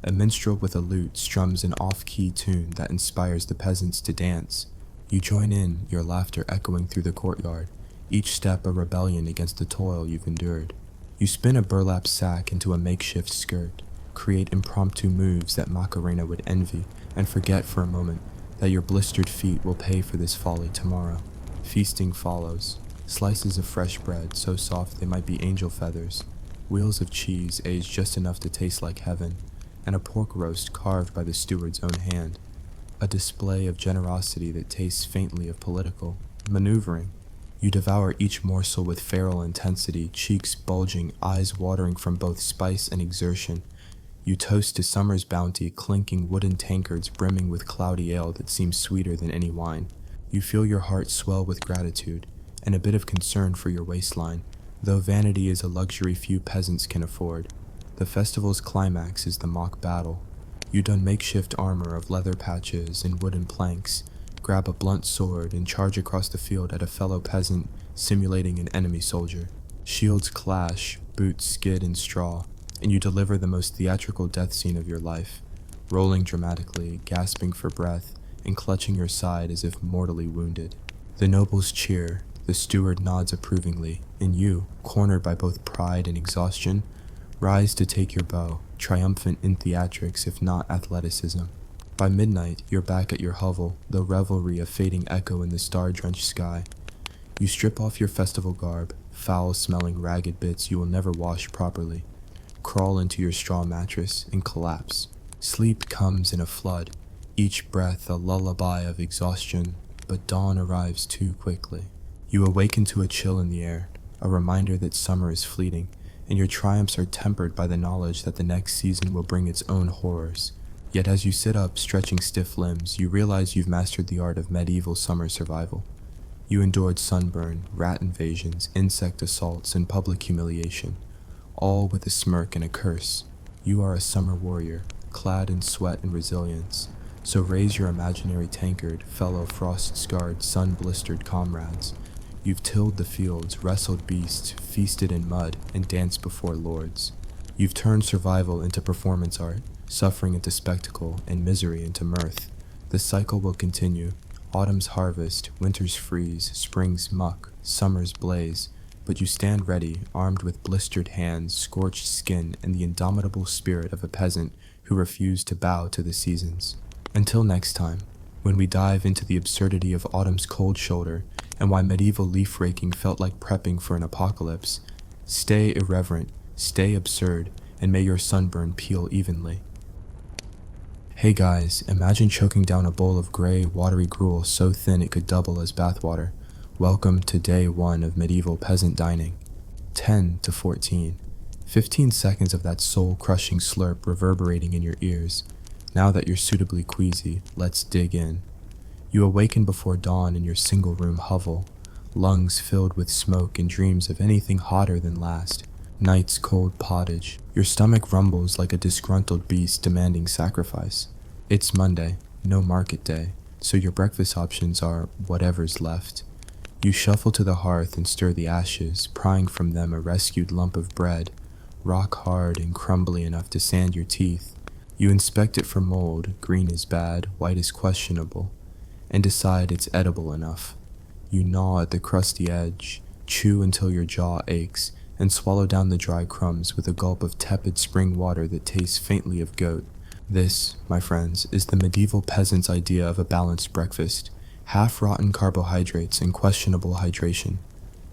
A minstrel with a lute strums an off-key tune that inspires the peasants to dance. You join in, your laughter echoing through the courtyard, each step a rebellion against the toil you've endured. You spin a burlap sack into a makeshift skirt, create impromptu moves that Macarena would envy, and forget for a moment that your blistered feet will pay for this folly tomorrow. Feasting follows. Slices of fresh bread, so soft they might be angel feathers, wheels of cheese aged just enough to taste like heaven, and a pork roast carved by the steward's own hand. a display of generosity that tastes faintly of political maneuvering. You devour each morsel with feral intensity, cheeks bulging, eyes watering from both spice and exertion. You toast to summer's bounty, clinking wooden tankards brimming with cloudy ale that seems sweeter than any wine. You feel your heart swell with gratitude, and a bit of concern for your waistline, though vanity is a luxury few peasants can afford. The festival's climax is the mock battle. You don makeshift armor of leather patches and wooden planks, grab a blunt sword, and charge across the field at a fellow peasant simulating an enemy soldier. Shields clash, boots skid in straw, and you deliver the most theatrical death scene of your life, rolling dramatically, gasping for breath, and clutching your side as if mortally wounded. The nobles cheer, the steward nods approvingly, and you, cornered by both pride and exhaustion, rise to take your bow, triumphant in theatrics if not athleticism. By midnight, you're back at your hovel, the revelry a fading echo in the star-drenched sky. You strip off your festival garb, foul-smelling ragged bits you will never wash properly, crawl into your straw mattress, and collapse. Sleep comes in a flood, each breath a lullaby of exhaustion, but dawn arrives too quickly. You awaken to a chill in the air, a reminder that summer is fleeting, and your triumphs are tempered by the knowledge that the next season will bring its own horrors. Yet as you sit up, stretching stiff limbs, you realize you've mastered the art of medieval summer survival. You endured sunburn, rat invasions, insect assaults, and public humiliation, all with a smirk and a curse. You are a summer warrior, clad in sweat and resilience, so raise your imaginary tankard, fellow frost-scarred, sun-blistered comrades. You've tilled the fields, wrestled beasts, feasted in mud, and danced before lords. You've turned survival into performance art, suffering into spectacle, and misery into mirth. The cycle will continue. Autumn's harvest, winter's freeze, spring's muck, summer's blaze, but you stand ready, armed with blistered hands, scorched skin, and the indomitable spirit of a peasant who refused to bow to the seasons. Until next time, when we dive into the absurdity of autumn's cold shoulder and why medieval leaf raking felt like prepping for an apocalypse, stay irreverent, stay absurd, and may your sunburn peel evenly. Hey guys, imagine choking down a bowl of gray, watery gruel so thin it could double as bathwater. Welcome to day 1 of medieval peasant dining. 10 to 14. 15 seconds of that soul-crushing slurp reverberating in your ears. Now that you're suitably queasy, let's dig in. You awaken before dawn in your single-room hovel, lungs filled with smoke and dreams of anything hotter than last. Night's cold pottage. Your stomach rumbles like a disgruntled beast demanding sacrifice. It's Monday, no market day, so your breakfast options are whatever's left. You shuffle to the hearth and stir the ashes, prying from them a rescued lump of bread, rock hard and crumbly enough to sand your teeth. You inspect it for mold, green is bad, white is questionable, and decide it's edible enough. You gnaw at the crusty edge, chew until your jaw aches, and swallow down the dry crumbs with a gulp of tepid spring water that tastes faintly of goat. This, my friends, is the medieval peasant's idea of a balanced breakfast, half-rotten carbohydrates and questionable hydration.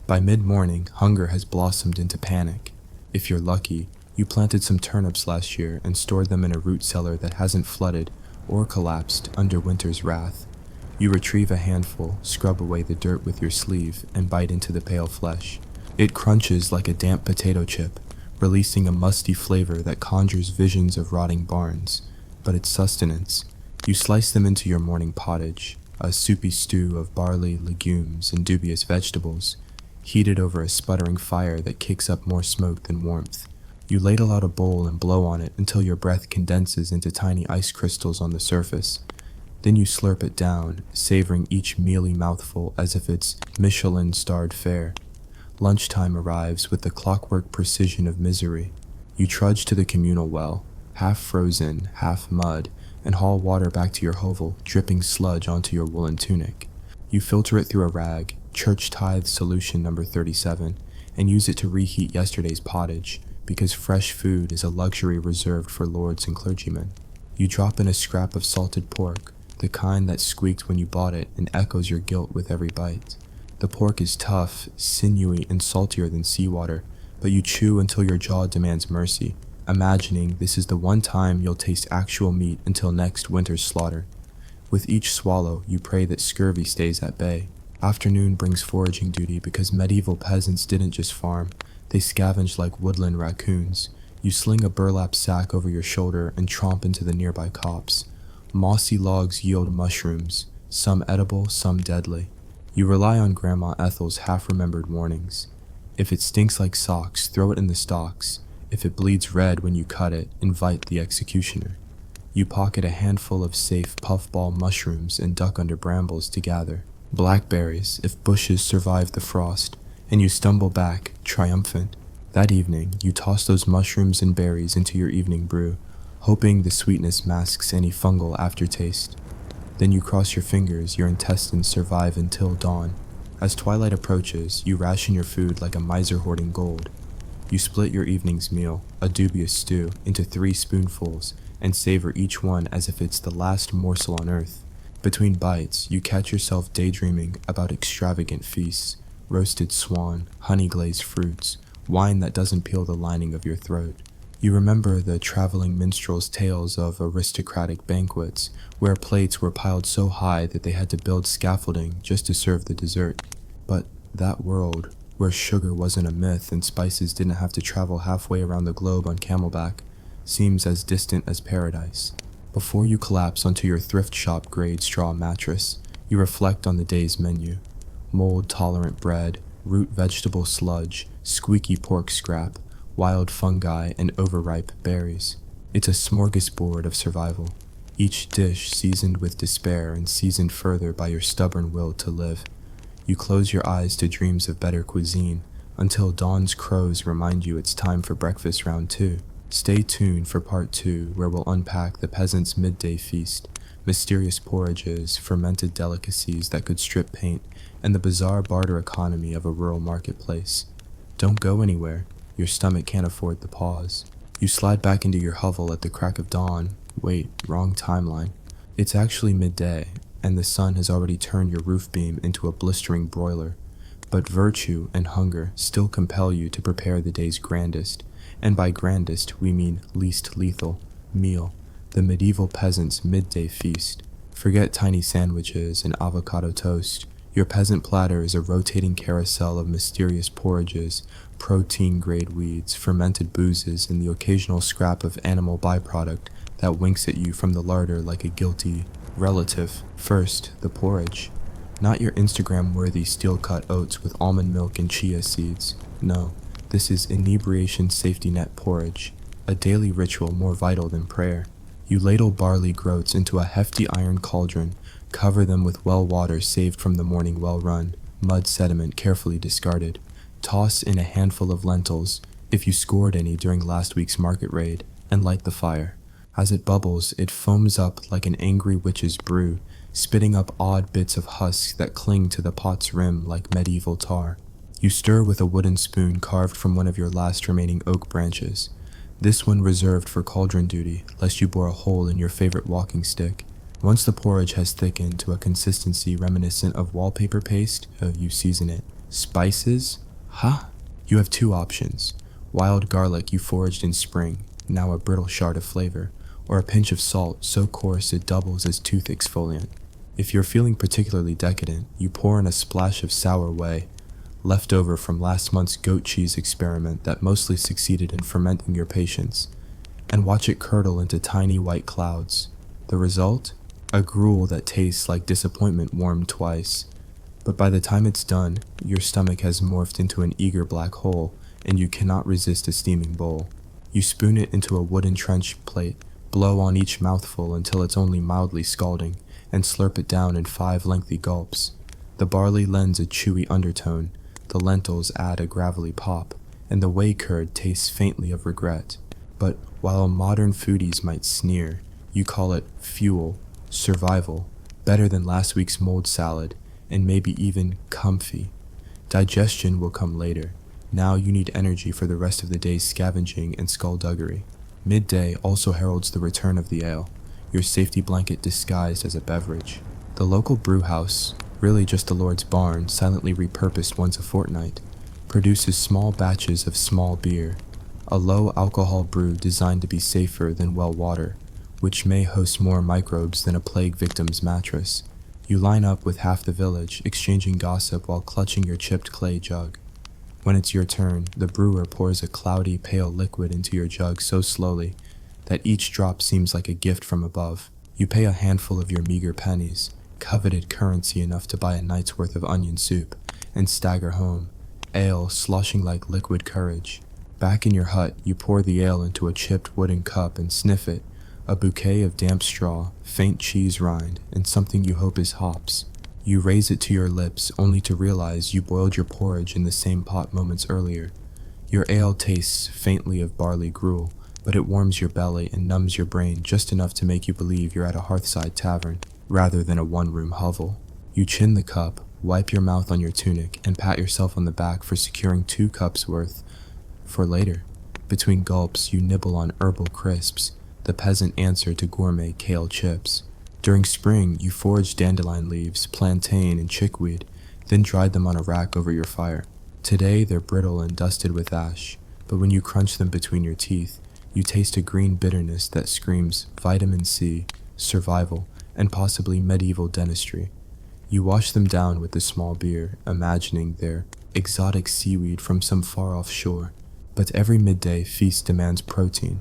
By mid-morning, hunger has blossomed into panic. If you're lucky, you planted some turnips last year and stored them in a root cellar that hasn't flooded or collapsed under winter's wrath. You retrieve a handful, scrub away the dirt with your sleeve, and bite into the pale flesh. It crunches like a damp potato chip, releasing a musty flavor that conjures visions of rotting barns, but it's sustenance. You slice them into your morning pottage, a soupy stew of barley, legumes, and dubious vegetables, heated over a sputtering fire that kicks up more smoke than warmth. You ladle out a bowl and blow on it until your breath condenses into tiny ice crystals on the surface. Then you slurp it down, savoring each mealy mouthful as if it's Michelin-starred fare. Lunchtime arrives with the clockwork precision of misery. You trudge to the communal well, half frozen, half mud, and haul water back to your hovel, dripping sludge onto your woolen tunic. You filter it through a rag, church tithe solution number 37, and use it to reheat yesterday's pottage, because fresh food is a luxury reserved for lords and clergymen. You drop in a scrap of salted pork, the kind that squeaked when you bought it and echoes your guilt with every bite. The pork is tough, sinewy, and saltier than seawater, but you chew until your jaw demands mercy, imagining this is the one time you'll taste actual meat until next winter's slaughter. With each swallow, you pray that scurvy stays at bay. Afternoon brings foraging duty because medieval peasants didn't just farm, they scavenged like woodland raccoons. You sling a burlap sack over your shoulder and tromp into the nearby copse. Mossy logs yield mushrooms, some edible, some deadly. You rely on Grandma Ethel's half-remembered warnings. If it stinks like socks, throw it in the stalks. If it bleeds red when you cut it, invite the executioner. You pocket a handful of safe puffball mushrooms and duck under brambles to gather. Blackberries, if bushes survive the frost, and you stumble back, triumphant. That evening, you toss those mushrooms and berries into your evening brew, hoping the sweetness masks any fungal aftertaste. Then you cross your fingers, your intestines survive until dawn. As twilight approaches, you ration your food like a miser hoarding gold. You split your evening's meal, a dubious stew, into 3 spoonfuls, and savor each one as if it's the last morsel on earth. Between bites, you catch yourself daydreaming about extravagant feasts, roasted swan, honey-glazed fruits, wine that doesn't peel the lining of your throat. You remember the traveling minstrels' tales of aristocratic banquets, where plates were piled so high that they had to build scaffolding just to serve the dessert. But that world, where sugar wasn't a myth and spices didn't have to travel halfway around the globe on camelback, seems as distant as paradise. Before you collapse onto your thrift shop grade straw mattress, you reflect on the day's menu. Mold-tolerant bread, root vegetable sludge, squeaky pork scrap, wild fungi, and overripe berries. It's a smorgasbord of survival, each dish seasoned with despair and seasoned further by your stubborn will to live. You close your eyes to dreams of better cuisine, until dawn's crows remind you it's time for breakfast round 2. Stay tuned for part 2, where we'll unpack the peasant's midday feast, mysterious porridges, fermented delicacies that could strip paint, and the bizarre barter economy of a rural marketplace. Don't go anywhere. Your stomach can't afford the pause. You slide back into your hovel at the crack of dawn. Wait, wrong timeline. It's actually midday, and the sun has already turned your roof beam into a blistering broiler. But virtue and hunger still compel you to prepare the day's grandest, and by grandest we mean least lethal, meal, the medieval peasant's midday feast. Forget tiny sandwiches and avocado toast. Your peasant platter is a rotating carousel of mysterious porridges, protein-grade weeds, fermented boozes, and the occasional scrap of animal byproduct that winks at you from the larder like a guilty relative. First, the porridge. Not your Instagram-worthy steel-cut oats with almond milk and chia seeds. No, this is inebriation safety net porridge, a daily ritual more vital than prayer. You ladle barley groats into a hefty iron cauldron, cover them with well water saved from the morning well run, mud sediment carefully discarded. Toss in a handful of lentils, if you scored any during last week's market raid, and light the fire. As it bubbles, it foams up like an angry witch's brew, spitting up odd bits of husks that cling to the pot's rim like medieval tar. You stir with a wooden spoon carved from one of your last remaining oak branches, this one reserved for cauldron duty, lest you bore a hole in your favorite walking stick. Once the porridge has thickened to a consistency reminiscent of wallpaper paste, you season it. Spices? Huh? You have 2 options. Wild garlic you foraged in spring, now a brittle shard of flavor, or a pinch of salt so coarse it doubles as tooth exfoliant. If you're feeling particularly decadent, you pour in a splash of sour whey, left over from last month's goat cheese experiment that mostly succeeded in fermenting your patience, and watch it curdle into tiny white clouds. The result? A gruel that tastes like disappointment warmed twice. But by the time it's done, your stomach has morphed into an eager black hole, and you cannot resist a steaming bowl. You spoon it into a wooden trench plate, blow on each mouthful until it's only mildly scalding, and slurp it down in 5 lengthy gulps. The barley lends a chewy undertone, the lentils add a gravelly pop, and the whey curd tastes faintly of regret. But while modern foodies might sneer, you call it fuel, survival, better than last week's mold salad, and maybe even comfy. Digestion will come later. Now you need energy for the rest of the day's scavenging and skullduggery. Midday also heralds the return of the ale, your safety blanket disguised as a beverage. The local brewhouse, really just the Lord's barn silently repurposed once a fortnight, produces small batches of small beer, a low alcohol brew designed to be safer than well water, which may host more microbes than a plague victim's mattress. You line up with half the village, exchanging gossip while clutching your chipped clay jug. When it's your turn, the brewer pours a cloudy, pale liquid into your jug so slowly that each drop seems like a gift from above. You pay a handful of your meager pennies, coveted currency enough to buy a night's worth of onion soup, and stagger home, ale sloshing like liquid courage. Back in your hut, you pour the ale into a chipped wooden cup and sniff it, a bouquet of damp straw, faint cheese rind, and something you hope is hops. You raise it to your lips, only to realize you boiled your porridge in the same pot moments earlier. Your ale tastes faintly of barley gruel, but it warms your belly and numbs your brain just enough to make you believe you're at a hearthside tavern, rather than a one-room hovel. You chin the cup, wipe your mouth on your tunic, and pat yourself on the back for securing 2 cups worth for later. Between gulps, you nibble on herbal crisps, the peasant answer to gourmet kale chips. During spring, you forage dandelion leaves, plantain, and chickweed, then dried them on a rack over your fire. Today, they're brittle and dusted with ash, but when you crunch them between your teeth, you taste a green bitterness that screams vitamin C, survival, and possibly medieval dentistry. You wash them down with a small beer, imagining they're exotic seaweed from some far-off shore. But every midday feast demands protein.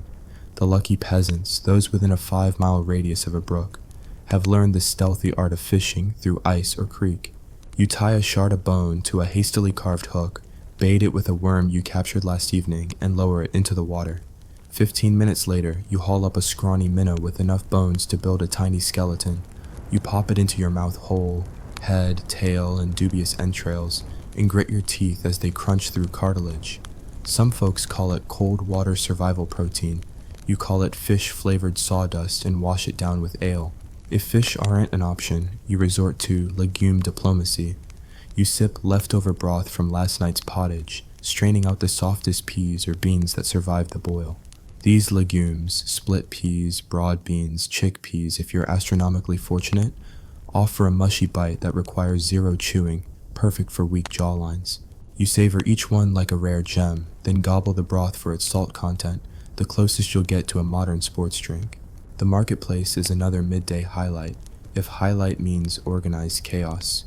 The lucky peasants, those within a 5-mile radius of a brook, have learned the stealthy art of fishing through ice or creek. You tie a shard of bone to a hastily carved hook, bait it with a worm you captured last evening, and lower it into the water. 15 minutes later, you haul up a scrawny minnow with enough bones to build a tiny skeleton. You pop it into your mouth whole, head, tail, and dubious entrails, and grit your teeth as they crunch through cartilage. Some folks call it cold water survival protein. You call it fish-flavored sawdust and wash it down with ale. If fish aren't an option, you resort to legume diplomacy. You sip leftover broth from last night's pottage, straining out the softest peas or beans that survived the boil. These legumes, split peas, broad beans, chickpeas if you're astronomically fortunate, offer a mushy bite that requires 0 chewing, perfect for weak jawlines. You savor each one like a rare gem, then gobble the broth for its salt content, the closest you'll get to a modern sports drink. The marketplace is another midday highlight, if highlight means organized chaos.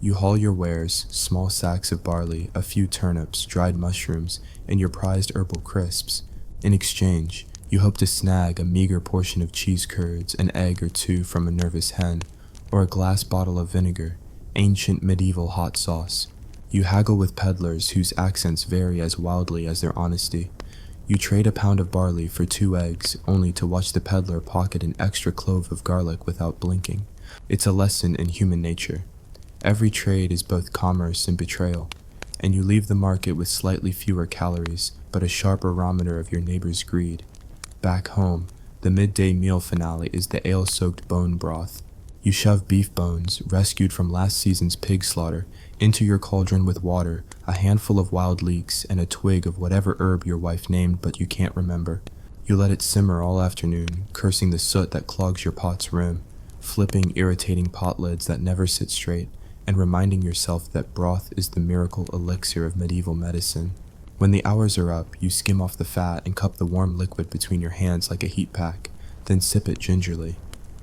You haul your wares, small sacks of barley, a few turnips, dried mushrooms, and your prized herbal crisps. In exchange, you hope to snag a meager portion of cheese curds, an egg or 2 from a nervous hen, or a glass bottle of vinegar, ancient medieval hot sauce. You haggle with peddlers whose accents vary as wildly as their honesty. You trade a pound of barley for 2 eggs, only to watch the peddler pocket an extra clove of garlic without blinking. It's a lesson in human nature. Every trade is both commerce and betrayal, and you leave the market with slightly fewer calories, but a sharp barometer of your neighbor's greed. Back home, the midday meal finale is the ale-soaked bone broth. You shove beef bones, rescued from last season's pig slaughter, into your cauldron with water, a handful of wild leeks, and a twig of whatever herb your wife named but you can't remember. You let it simmer all afternoon, cursing the soot that clogs your pot's rim, flipping irritating pot lids that never sit straight, and reminding yourself that broth is the miracle elixir of medieval medicine. When the hours are up, you skim off the fat and cup the warm liquid between your hands like a heat pack, then sip it gingerly.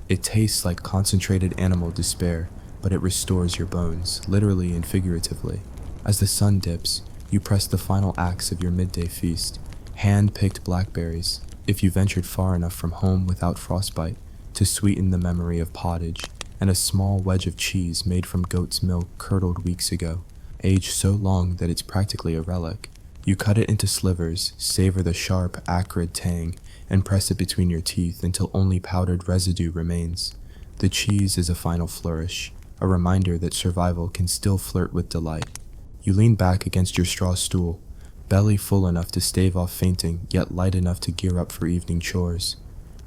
It tastes like concentrated animal despair, but it restores your bones, literally and figuratively. As the sun dips, you press the final axe of your midday feast, hand-picked blackberries, if you ventured far enough from home without frostbite, to sweeten the memory of pottage, and a small wedge of cheese made from goat's milk curdled weeks ago, aged so long that it's practically a relic. You cut it into slivers, savor the sharp, acrid tang, and press it between your teeth until only powdered residue remains. The cheese is a final flourish, a reminder that survival can still flirt with delight. You lean back against your straw stool, belly full enough to stave off fainting, yet light enough to gear up for evening chores.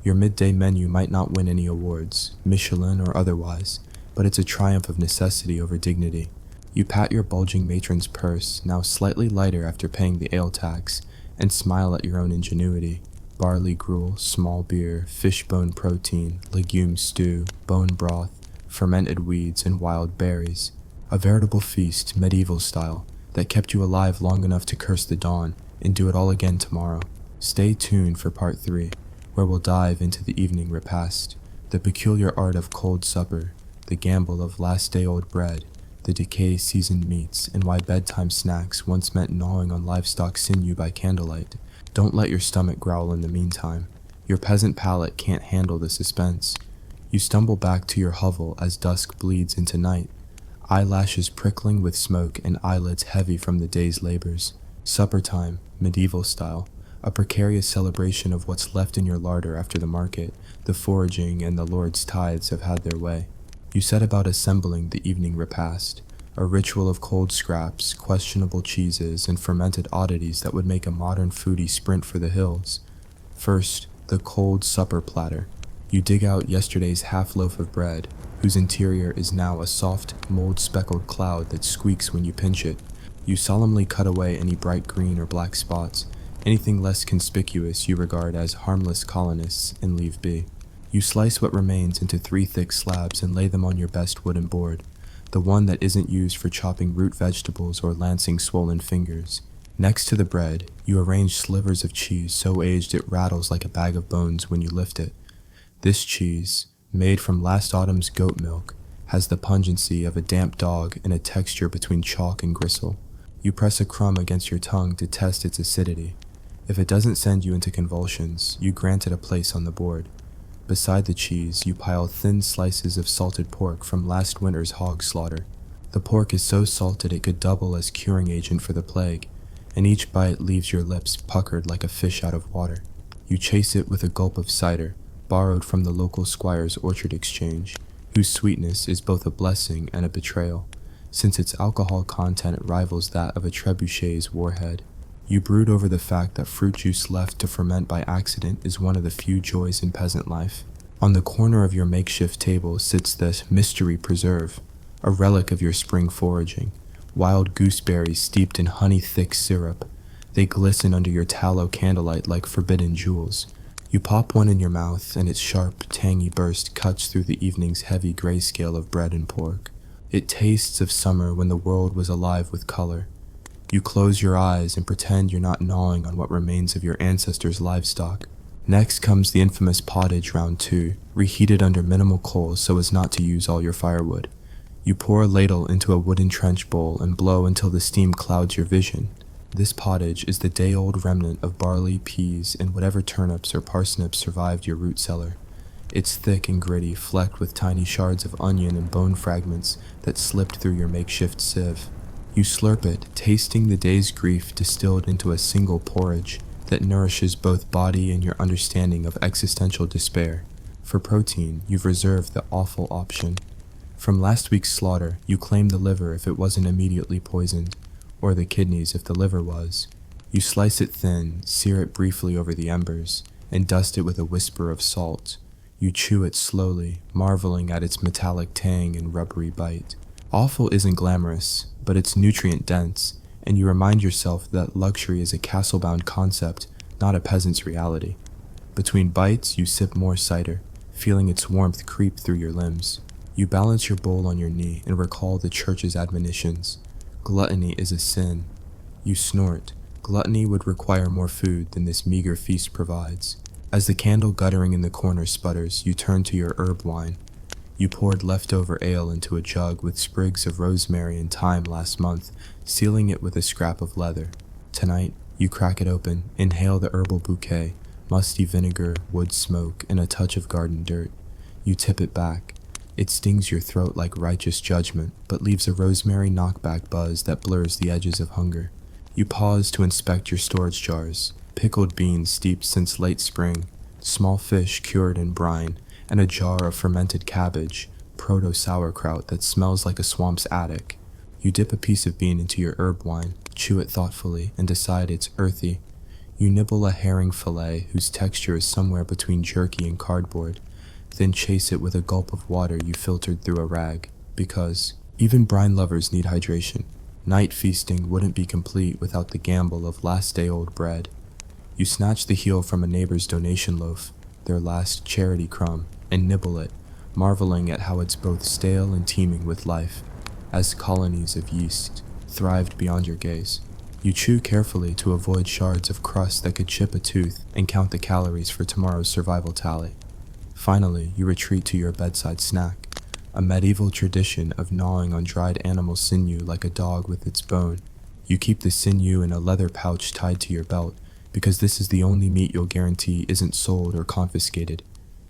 Your midday menu might not win any awards, Michelin or otherwise, but it's a triumph of necessity over dignity. You pat your bulging matron's purse, now slightly lighter after paying the ale tax, and smile at your own ingenuity. Barley gruel, small beer, fishbone protein, legume stew, bone broth, fermented weeds, and wild berries. A veritable feast, medieval style, that kept you alive long enough to curse the dawn and do it all again tomorrow. Stay tuned for part 3, where we'll dive into the evening repast, the peculiar art of cold supper, the gamble of last-day-old bread, the decay-seasoned meats, and why bedtime snacks once meant gnawing on livestock sinew by candlelight. Don't let your stomach growl in the meantime. Your peasant palate can't handle the suspense. You stumble back to your hovel as dusk bleeds into night, eyelashes prickling with smoke and eyelids heavy from the day's labors. Supper time, medieval style, a precarious celebration of what's left in your larder after the market, the foraging, and the Lord's tithes have had their way. You set about assembling the evening repast, a ritual of cold scraps, questionable cheeses, and fermented oddities that would make a modern foodie sprint for the hills. First, the cold supper platter. You dig out yesterday's half loaf of bread, whose interior is now a soft, mold-speckled cloud that squeaks when you pinch it. You solemnly cut away any bright green or black spots. Anything less conspicuous you regard as harmless colonists and leave be. You slice what remains into 3 thick slabs and lay them on your best wooden board, the one that isn't used for chopping root vegetables or lancing swollen fingers. Next to the bread, you arrange slivers of cheese so aged it rattles like a bag of bones when you lift it. This cheese, made from last autumn's goat milk, has the pungency of a damp dog and a texture between chalk and gristle. You press a crumb against your tongue to test its acidity. If it doesn't send you into convulsions, you grant it a place on the board. Beside the cheese, you pile thin slices of salted pork from last winter's hog slaughter. The pork is so salted it could double as curing agent for the plague, and each bite leaves your lips puckered like a fish out of water. You chase it with a gulp of cider, borrowed from the local squire's orchard exchange, whose sweetness is both a blessing and a betrayal, since its alcohol content rivals that of a trebuchet's warhead. You brood over the fact that fruit juice left to ferment by accident is one of the few joys in peasant life. On the corner of your makeshift table sits this mystery preserve, a relic of your spring foraging, wild gooseberries steeped in honey-thick syrup. They glisten under your tallow candlelight like forbidden jewels. You pop one in your mouth, and its sharp, tangy burst cuts through the evening's heavy grayscale of bread and pork. It tastes of summer when the world was alive with color. You close your eyes and pretend you're not gnawing on what remains of your ancestors' livestock. Next comes the infamous pottage round 2, reheated under minimal coals so as not to use all your firewood. You pour a ladle into a wooden trench bowl and blow until the steam clouds your vision. This pottage is the day-old remnant of barley, peas, and whatever turnips or parsnips survived your root cellar. It's thick and gritty, flecked with tiny shards of onion and bone fragments that slipped through your makeshift sieve. You slurp it, tasting the day's grief distilled into a single porridge that nourishes both body and your understanding of existential despair. For protein, you've reserved the awful option. From last week's slaughter, you claim the liver if it wasn't immediately poisoned, or the kidneys if the liver was. You slice it thin, sear it briefly over the embers, and dust it with a whisper of salt. You chew it slowly, marveling at its metallic tang and rubbery bite. Offal isn't glamorous, but it's nutrient-dense, and you remind yourself that luxury is a castle-bound concept, not a peasant's reality. Between bites, you sip more cider, feeling its warmth creep through your limbs. You balance your bowl on your knee and recall the church's admonitions. Gluttony is a sin. You snort. Gluttony would require more food than this meager feast provides. As the candle guttering in the corner sputters, you turn to your herb wine. You poured leftover ale into a jug with sprigs of rosemary and thyme last month, sealing it with a scrap of leather. Tonight, you crack it open, inhale the herbal bouquet, musty vinegar, wood smoke, and a touch of garden dirt. You tip it back. It stings your throat like righteous judgment, but leaves a rosemary knockback buzz that blurs the edges of hunger. You pause to inspect your storage jars, pickled beans steeped since late spring, small fish cured in brine, and a jar of fermented cabbage, proto-sauerkraut that smells like a swamp's attic. You dip a piece of bean into your herb wine, chew it thoughtfully, and decide it's earthy. You nibble a herring fillet whose texture is somewhere between jerky and cardboard, then chase it with a gulp of water you filtered through a rag, because even brine lovers need hydration. Night feasting wouldn't be complete without the gamble of last-day-old bread. You snatch the heel from a neighbor's donation loaf, their last charity crumb, and nibble it, marveling at how it's both stale and teeming with life, as colonies of yeast thrived beyond your gaze. You chew carefully to avoid shards of crust that could chip a tooth and count the calories for tomorrow's survival tally. Finally, you retreat to your bedside snack, a medieval tradition of gnawing on dried animal sinew like a dog with its bone. You keep the sinew in a leather pouch tied to your belt, because this is the only meat you'll guarantee isn't sold or confiscated.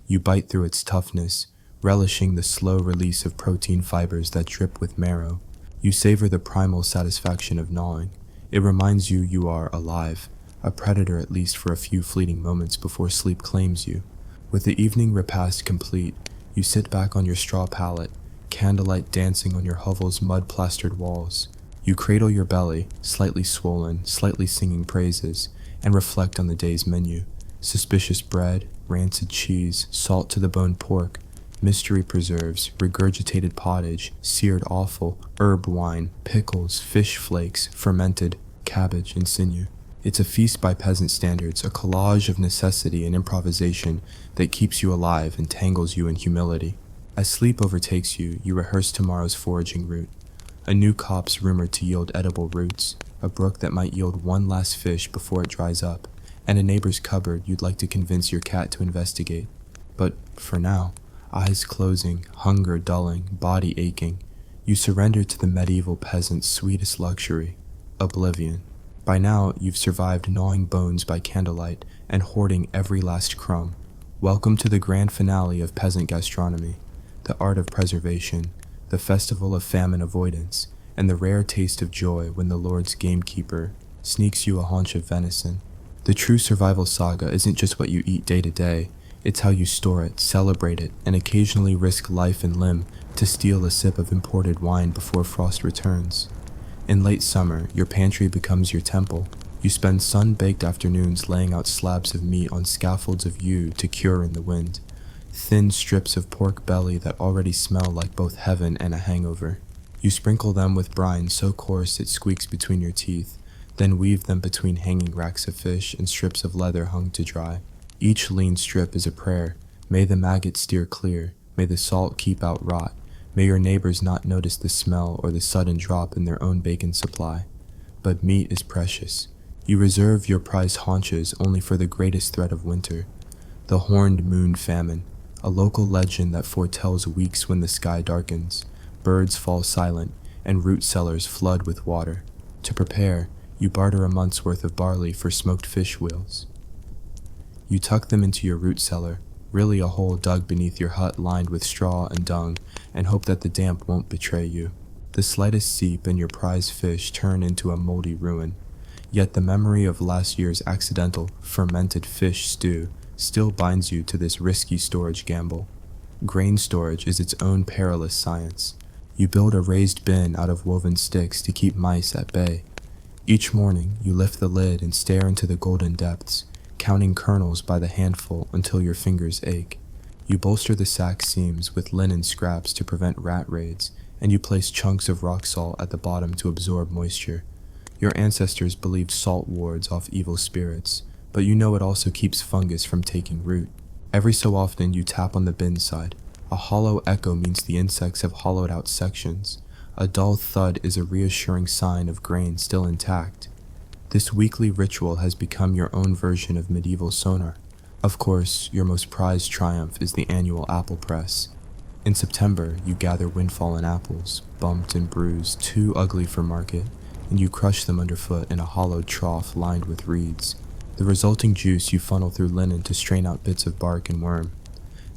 You bite through its toughness, relishing the slow release of protein fibers that drip with marrow. You savor the primal satisfaction of gnawing. It reminds you you are alive, a predator at least for a few fleeting moments before sleep claims you. With the evening repast complete, you sit back on your straw pallet, candlelight dancing on your hovel's mud-plastered walls. You cradle your belly, slightly swollen, slightly singing praises, and reflect on the day's menu. Suspicious bread, rancid cheese, salt-to-the-bone pork, mystery preserves, regurgitated pottage, seared offal, herb wine, pickles, fish flakes, fermented, cabbage, and sinew. It's a feast by peasant standards, a collage of necessity and improvisation that keeps you alive and tangles you in humility. As sleep overtakes you, you rehearse tomorrow's foraging route. A new copse rumored to yield edible roots, a brook that might yield one last fish before it dries up, and a neighbor's cupboard you'd like to convince your cat to investigate. But for now, eyes closing, hunger dulling, body aching, you surrender to the medieval peasant's sweetest luxury, oblivion. By now, you've survived gnawing bones by candlelight and hoarding every last crumb. Welcome to the grand finale of peasant gastronomy, the art of preservation, the festival of famine avoidance, and the rare taste of joy when the Lord's gamekeeper sneaks you a haunch of venison. The true survival saga isn't just what you eat day to day, it's how you store it, celebrate it, and occasionally risk life and limb to steal a sip of imported wine before frost returns. In late summer, your pantry becomes your temple. You spend sun-baked afternoons laying out slabs of meat on scaffolds of yew to cure in the wind, thin strips of pork belly that already smell like both heaven and a hangover. You sprinkle them with brine so coarse it squeaks between your teeth, then weave them between hanging racks of fish and strips of leather hung to dry. Each lean strip is a prayer. May the maggots steer clear. May the salt keep out rot. May your neighbors not notice the smell or the sudden drop in their own bacon supply. But meat is precious. You reserve your prized haunches only for the greatest threat of winter, the horned moon famine, a local legend that foretells weeks when the sky darkens, birds fall silent, and root cellars flood with water. To prepare, you barter a month's worth of barley for smoked fish wheels. You tuck them into your root cellar, really a hole dug beneath your hut lined with straw and dung, and hope that the damp won't betray you. The slightest seep and your prized fish turn into a moldy ruin. Yet the memory of last year's accidental, fermented fish stew still binds you to this risky storage gamble. Grain storage is its own perilous science. You build a raised bin out of woven sticks to keep mice at bay. Each morning, you lift the lid and stare into the golden depths, counting kernels by the handful until your fingers ache. You bolster the sack seams with linen scraps to prevent rat raids, and you place chunks of rock salt at the bottom to absorb moisture. Your ancestors believed salt wards off evil spirits, but you know it also keeps fungus from taking root. Every so often you tap on the bin side. A hollow echo means the insects have hollowed out sections. A dull thud is a reassuring sign of grain still intact. This weekly ritual has become your own version of medieval sonar. Of course, your most prized triumph is the annual apple press. In September, you gather windfallen apples, bumped and bruised, too ugly for market, and you crush them underfoot in a hollowed trough lined with reeds. The resulting juice you funnel through linen to strain out bits of bark and worm.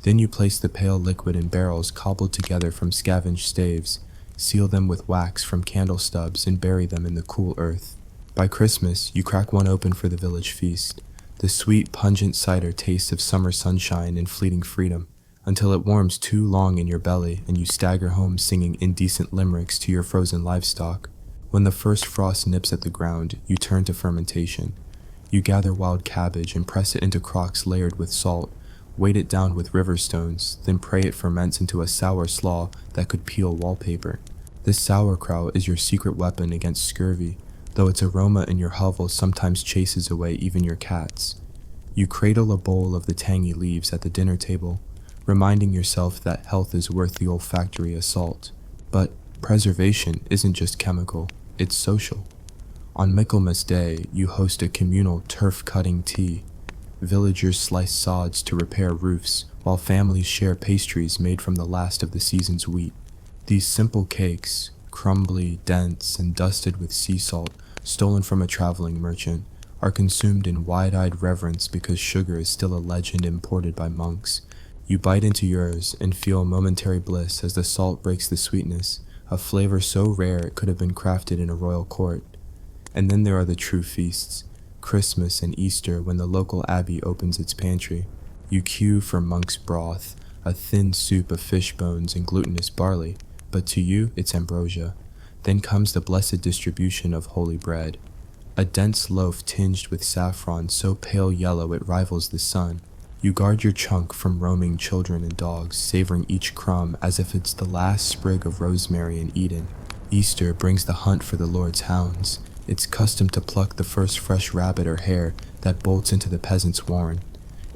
Then you place the pale liquid in barrels cobbled together from scavenged staves, seal them with wax from candle stubs, and bury them in the cool earth. By Christmas, you crack one open for the village feast. The sweet, pungent cider tastes of summer sunshine and fleeting freedom, until it warms too long in your belly and you stagger home singing indecent limericks to your frozen livestock. When the first frost nips at the ground, you turn to fermentation. You gather wild cabbage and press it into crocks layered with salt, weight it down with river stones, then pray it ferments into a sour slaw that could peel wallpaper. This sauerkraut is your secret weapon against scurvy, though its aroma in your hovel sometimes chases away even your cats. You cradle a bowl of the tangy leaves at the dinner table, reminding yourself that health is worth the olfactory assault. But preservation isn't just chemical, it's social. On Michaelmas Day, you host a communal turf-cutting tea. Villagers slice sods to repair roofs, while families share pastries made from the last of the season's wheat. These simple cakes, crumbly, dense, and dusted with sea salt, stolen from a traveling merchant, are consumed in wide-eyed reverence because sugar is still a legend imported by monks. You bite into yours and feel momentary bliss as the salt breaks the sweetness, a flavor so rare it could have been crafted in a royal court. And then there are the true feasts, Christmas and Easter, when the local abbey opens its pantry. You queue for monk's broth, a thin soup of fish bones and glutinous barley, but to you it's ambrosia. Then comes the blessed distribution of holy bread, a dense loaf tinged with saffron so pale yellow it rivals the sun. You guard your chunk from roaming children and dogs, savoring each crumb as if it's the last sprig of rosemary in Eden. Easter brings the hunt for the Lord's hounds. It's custom to pluck the first fresh rabbit or hare that bolts into the peasant's warren.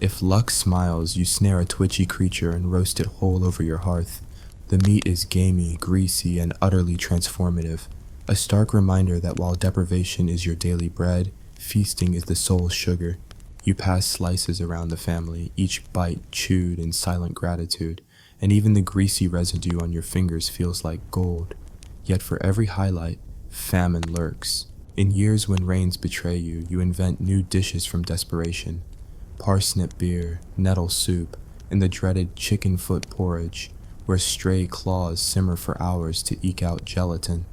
If luck smiles, you snare a twitchy creature and roast it whole over your hearth. The meat is gamey, greasy, and utterly transformative, a stark reminder that while deprivation is your daily bread, feasting is the soul's sugar. You pass slices around the family, each bite chewed in silent gratitude, and even the greasy residue on your fingers feels like gold. Yet for every highlight, famine lurks. In years when rains betray you, you invent new dishes from desperation. Parsnip beer, nettle soup, and the dreaded chicken foot porridge, where stray claws simmer for hours to eke out gelatin.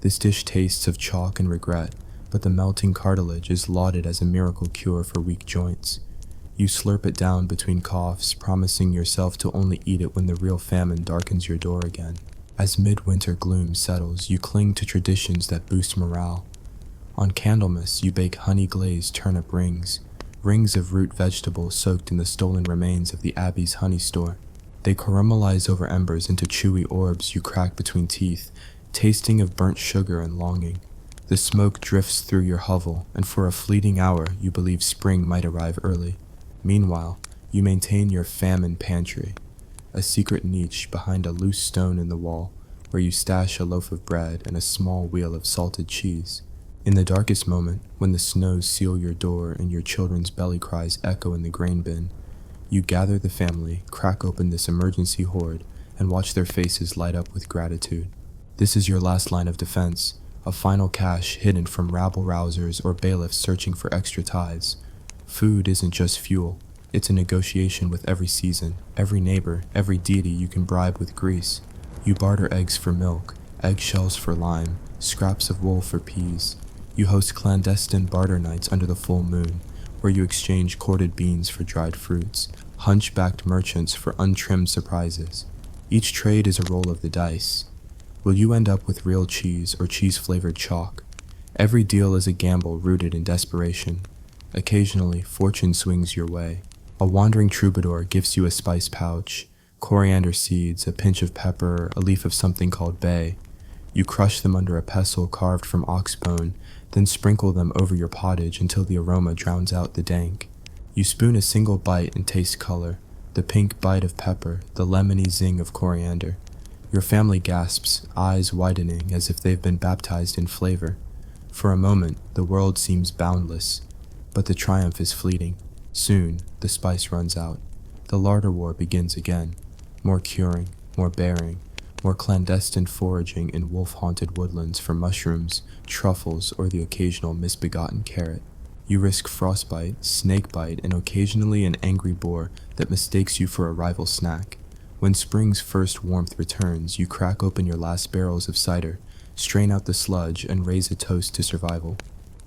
This dish tastes of chalk and regret, but the melting cartilage is lauded as a miracle cure for weak joints. You slurp it down between coughs, promising yourself to only eat it when the real famine darkens your door again. As midwinter gloom settles, you cling to traditions that boost morale. On Candlemas, you bake honey-glazed turnip rings of root vegetables soaked in the stolen remains of the Abbey's honey store. They caramelize over embers into chewy orbs you crack between teeth, tasting of burnt sugar and longing. The smoke drifts through your hovel, and for a fleeting hour you believe spring might arrive early. Meanwhile, you maintain your famine pantry, a secret niche behind a loose stone in the wall, where you stash a loaf of bread and a small wheel of salted cheese. In the darkest moment, when the snows seal your door and your children's belly cries echo in the grain bin, you gather the family, crack open this emergency hoard, and watch their faces light up with gratitude. This is your last line of defense, a final cache hidden from rabble-rousers or bailiffs searching for extra tithes. Food isn't just fuel, it's a negotiation with every season, every neighbor, every deity you can bribe with grease. You barter eggs for milk, eggshells for lime, scraps of wool for peas. You host clandestine barter nights under the full moon, where you exchange corded beans for dried fruits, hunchbacked merchants for untrimmed surprises. Each trade is a roll of the dice. Will you end up with real cheese or cheese-flavored chalk? Every deal is a gamble rooted in desperation. Occasionally, fortune swings your way. A wandering troubadour gives you a spice pouch, coriander seeds, a pinch of pepper, a leaf of something called bay. You crush them under a pestle carved from ox bone, then sprinkle them over your pottage until the aroma drowns out the dank. You spoon a single bite and taste color, the pink bite of pepper, the lemony zing of coriander. Your family gasps, eyes widening as if they've been baptized in flavor. For a moment, the world seems boundless, but the triumph is fleeting. Soon, the spice runs out. The larder war begins again. More curing, more bearing, more clandestine foraging in wolf-haunted woodlands for mushrooms, truffles, or the occasional misbegotten carrot. You risk frostbite, snakebite, and occasionally an angry boar that mistakes you for a rival snack. When spring's first warmth returns, you crack open your last barrels of cider, strain out the sludge, and raise a toast to survival.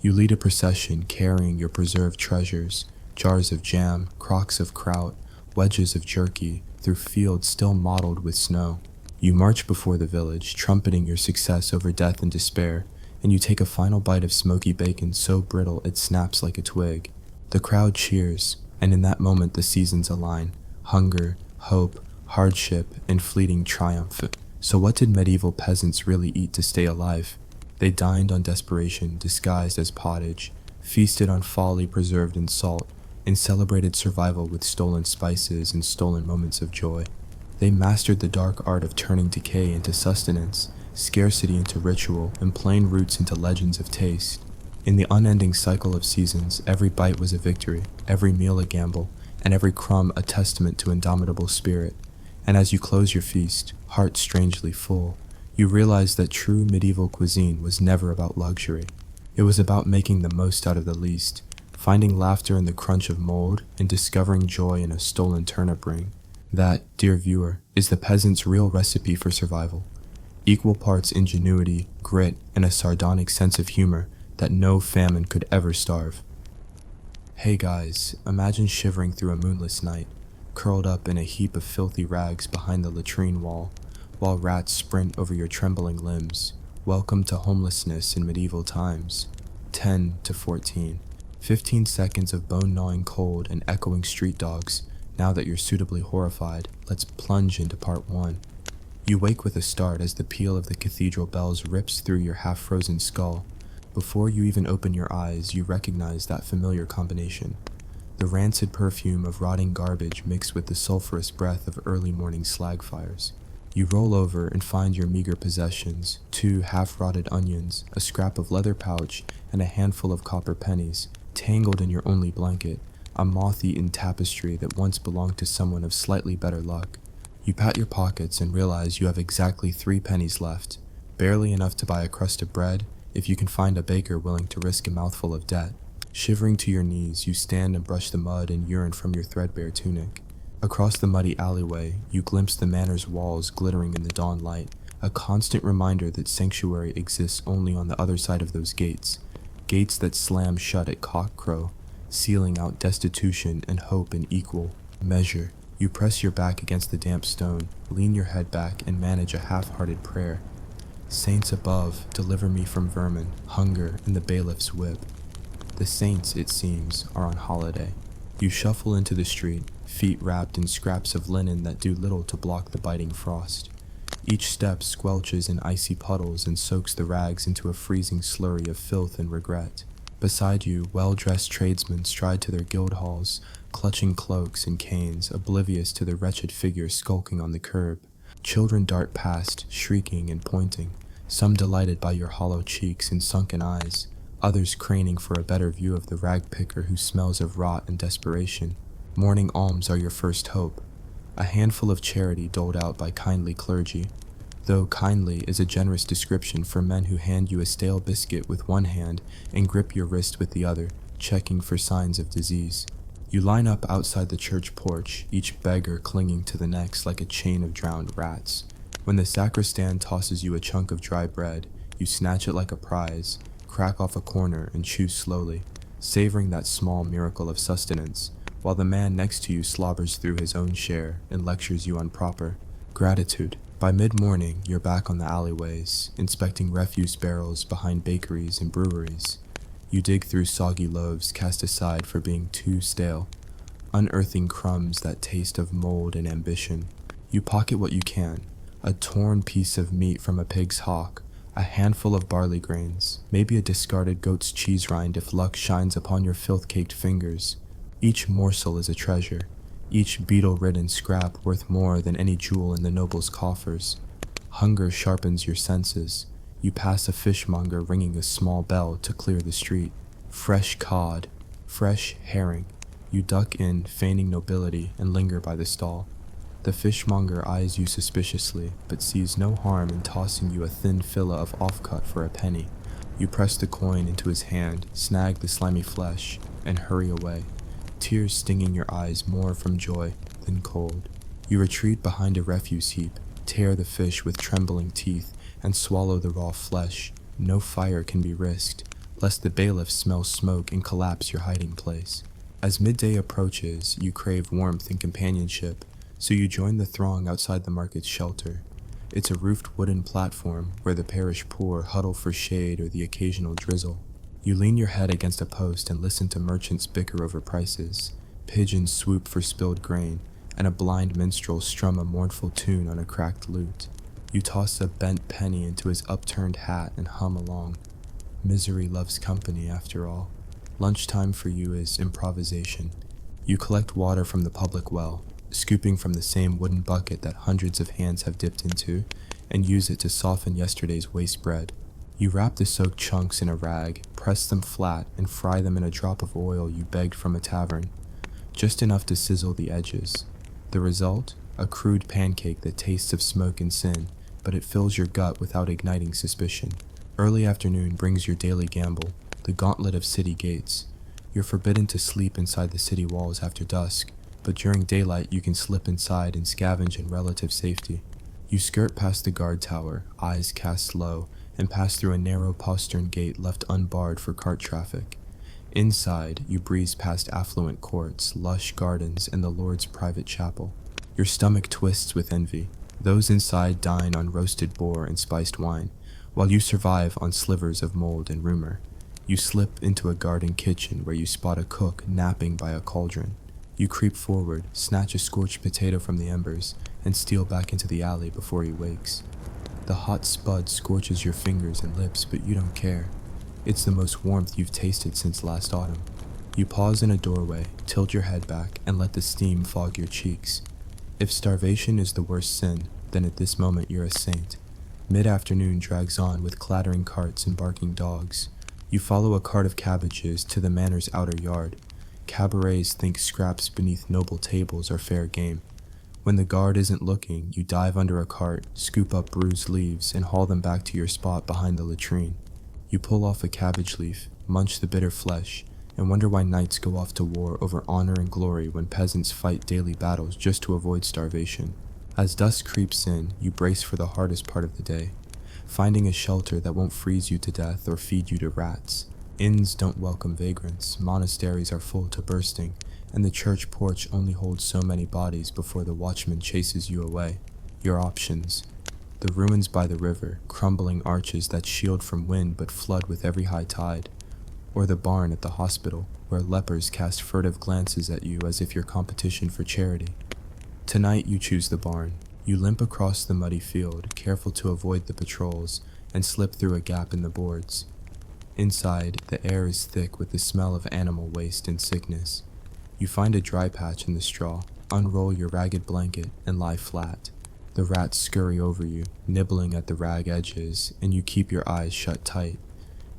You lead a procession carrying your preserved treasures, jars of jam, crocks of kraut, wedges of jerky, through fields still mottled with snow. You march before the village, trumpeting your success over death and despair, and you take a final bite of smoky bacon so brittle it snaps like a twig. The crowd cheers, and in that moment the seasons align. Hunger, hope, hardship, and fleeting triumph. So what did medieval peasants really eat to stay alive? They dined on desperation disguised as pottage, feasted on folly preserved in salt, and celebrated survival with stolen spices and stolen moments of joy. They mastered the dark art of turning decay into sustenance, scarcity into ritual, and plain roots into legends of taste. In the unending cycle of seasons, every bite was a victory, every meal a gamble, and every crumb a testament to indomitable spirit. And as you close your feast, heart strangely full, you realize that true medieval cuisine was never about luxury. It was about making the most out of the least, finding laughter in the crunch of mold, and discovering joy in a stolen turnip ring. That, dear viewer, is the peasant's real recipe for survival. Equal parts ingenuity, grit, and a sardonic sense of humor that no famine could ever starve. Hey guys, imagine shivering through a moonless night, curled up in a heap of filthy rags behind the latrine wall, while rats sprint over your trembling limbs. Welcome to homelessness in medieval times. 10 to 14. 15 seconds of bone-gnawing cold and echoing street dogs. Now that you're suitably horrified, let's plunge into part 1. You wake with a start as the peal of the cathedral bells rips through your half-frozen skull. Before you even open your eyes, you recognize that familiar combination. The rancid perfume of rotting garbage mixed with the sulfurous breath of early morning slag fires. You roll over and find your meager possessions, 2 half-rotted onions, a scrap of leather pouch, and a handful of copper pennies, tangled in your only blanket, a moth-eaten tapestry that once belonged to someone of slightly better luck. You pat your pockets and realize you have exactly 3 pennies left, barely enough to buy a crust of bread, if you can find a baker willing to risk a mouthful of debt. Shivering to your knees, you stand and brush the mud and urine from your threadbare tunic. Across the muddy alleyway, you glimpse the manor's walls glittering in the dawn light, a constant reminder that sanctuary exists only on the other side of those gates. Gates that slam shut at cockcrow, sealing out destitution and hope in equal measure. You press your back against the damp stone, lean your head back, and manage a half-hearted prayer. Saints above, deliver me from vermin, hunger, and the bailiff's whip. The saints, it seems, are on holiday. You shuffle into the street, feet wrapped in scraps of linen that do little to block the biting frost. Each step squelches in icy puddles and soaks the rags into a freezing slurry of filth and regret. Beside you, well-dressed tradesmen stride to their guild halls, clutching cloaks and canes, oblivious to the wretched figure skulking on the curb. Children dart past, shrieking and pointing, some delighted by your hollow cheeks and sunken eyes, others craning for a better view of the rag picker who smells of rot and desperation. Morning alms are your first hope, a handful of charity doled out by kindly clergy, though kindly is a generous description for men who hand you a stale biscuit with one hand and grip your wrist with the other, checking for signs of disease. You line up outside the church porch, each beggar clinging to the next like a chain of drowned rats. When the sacristan tosses you a chunk of dry bread, you snatch it like a prize, crack off a corner and chew slowly, savoring that small miracle of sustenance, while the man next to you slobbers through his own share and lectures you on proper gratitude. By mid-morning, you're back on the alleyways, inspecting refuse barrels behind bakeries and breweries. You dig through soggy loaves cast aside for being too stale, unearthing crumbs that taste of mold and ambition. You pocket what you can, a torn piece of meat from a pig's hock, a handful of barley grains, maybe a discarded goat's cheese rind if luck shines upon your filth-caked fingers. Each morsel is a treasure, each beetle-ridden scrap worth more than any jewel in the noble's coffers. Hunger sharpens your senses. You pass a fishmonger ringing a small bell to clear the street. Fresh cod, fresh herring. You duck in, feigning nobility, and linger by the stall. The fishmonger eyes you suspiciously, but sees no harm in tossing you a thin fillet of offcut for a penny. You press the coin into his hand, snag the slimy flesh, and hurry away, tears stinging your eyes more from joy than cold. You retreat behind a refuse heap, tear the fish with trembling teeth, and swallow the raw flesh. No fire can be risked, lest the bailiff smell smoke and collapse your hiding place. As midday approaches, you crave warmth and companionship, so you join the throng outside the market's shelter. It's a roofed wooden platform where the parish poor huddle for shade or the occasional drizzle. You lean your head against a post and listen to merchants bicker over prices, pigeons swoop for spilled grain, and a blind minstrel strum a mournful tune on a cracked lute. You toss a bent penny into his upturned hat and hum along. Misery loves company, after all. Lunchtime for you is improvisation. You collect water from the public well, scooping from the same wooden bucket that hundreds of hands have dipped into, and use it to soften yesterday's waste bread. You wrap the soaked chunks in a rag, press them flat, and fry them in a drop of oil you begged from a tavern, just enough to sizzle the edges. The result? A crude pancake that tastes of smoke and sin, but it fills your gut without igniting suspicion. Early afternoon brings your daily gamble, the gauntlet of city gates. You're forbidden to sleep inside the city walls after dusk, but during daylight you can slip inside and scavenge in relative safety. You skirt past the guard tower, eyes cast low, and pass through a narrow postern gate left unbarred for cart traffic. Inside, you breeze past affluent courts, lush gardens, and the Lord's private chapel. Your stomach twists with envy. Those inside dine on roasted boar and spiced wine, while you survive on slivers of mold and rumor. You slip into a garden kitchen where you spot a cook napping by a cauldron. You creep forward, snatch a scorched potato from the embers, and steal back into the alley before he wakes. The hot spud scorches your fingers and lips, but you don't care. It's the most warmth you've tasted since last autumn. You pause in a doorway, tilt your head back, and let the steam fog your cheeks. If starvation is the worst sin, then at this moment you're a saint. Mid-afternoon drags on with clattering carts and barking dogs. You follow a cart of cabbages to the manor's outer yard. Cabarets think scraps beneath noble tables are fair game. When the guard isn't looking, you dive under a cart, scoop up bruised leaves, and haul them back to your spot behind the latrine. You pull off a cabbage leaf, munch the bitter flesh, and wonder why knights go off to war over honor and glory when peasants fight daily battles just to avoid starvation. As dusk creeps in, you brace for the hardest part of the day, finding a shelter that won't freeze you to death or feed you to rats. Inns don't welcome vagrants, monasteries are full to bursting, and the church porch only holds so many bodies before the watchman chases you away. Your options: the ruins by the river, crumbling arches that shield from wind but flood with every high tide, or the barn at the hospital, where lepers cast furtive glances at you as if you're competition for charity. Tonight you choose the barn. You limp across the muddy field, careful to avoid the patrols, and slip through a gap in the boards. Inside, the air is thick with the smell of animal waste and sickness. You find a dry patch in the straw, unroll your ragged blanket, and lie flat. The rats scurry over you, nibbling at the rag edges, and you keep your eyes shut tight.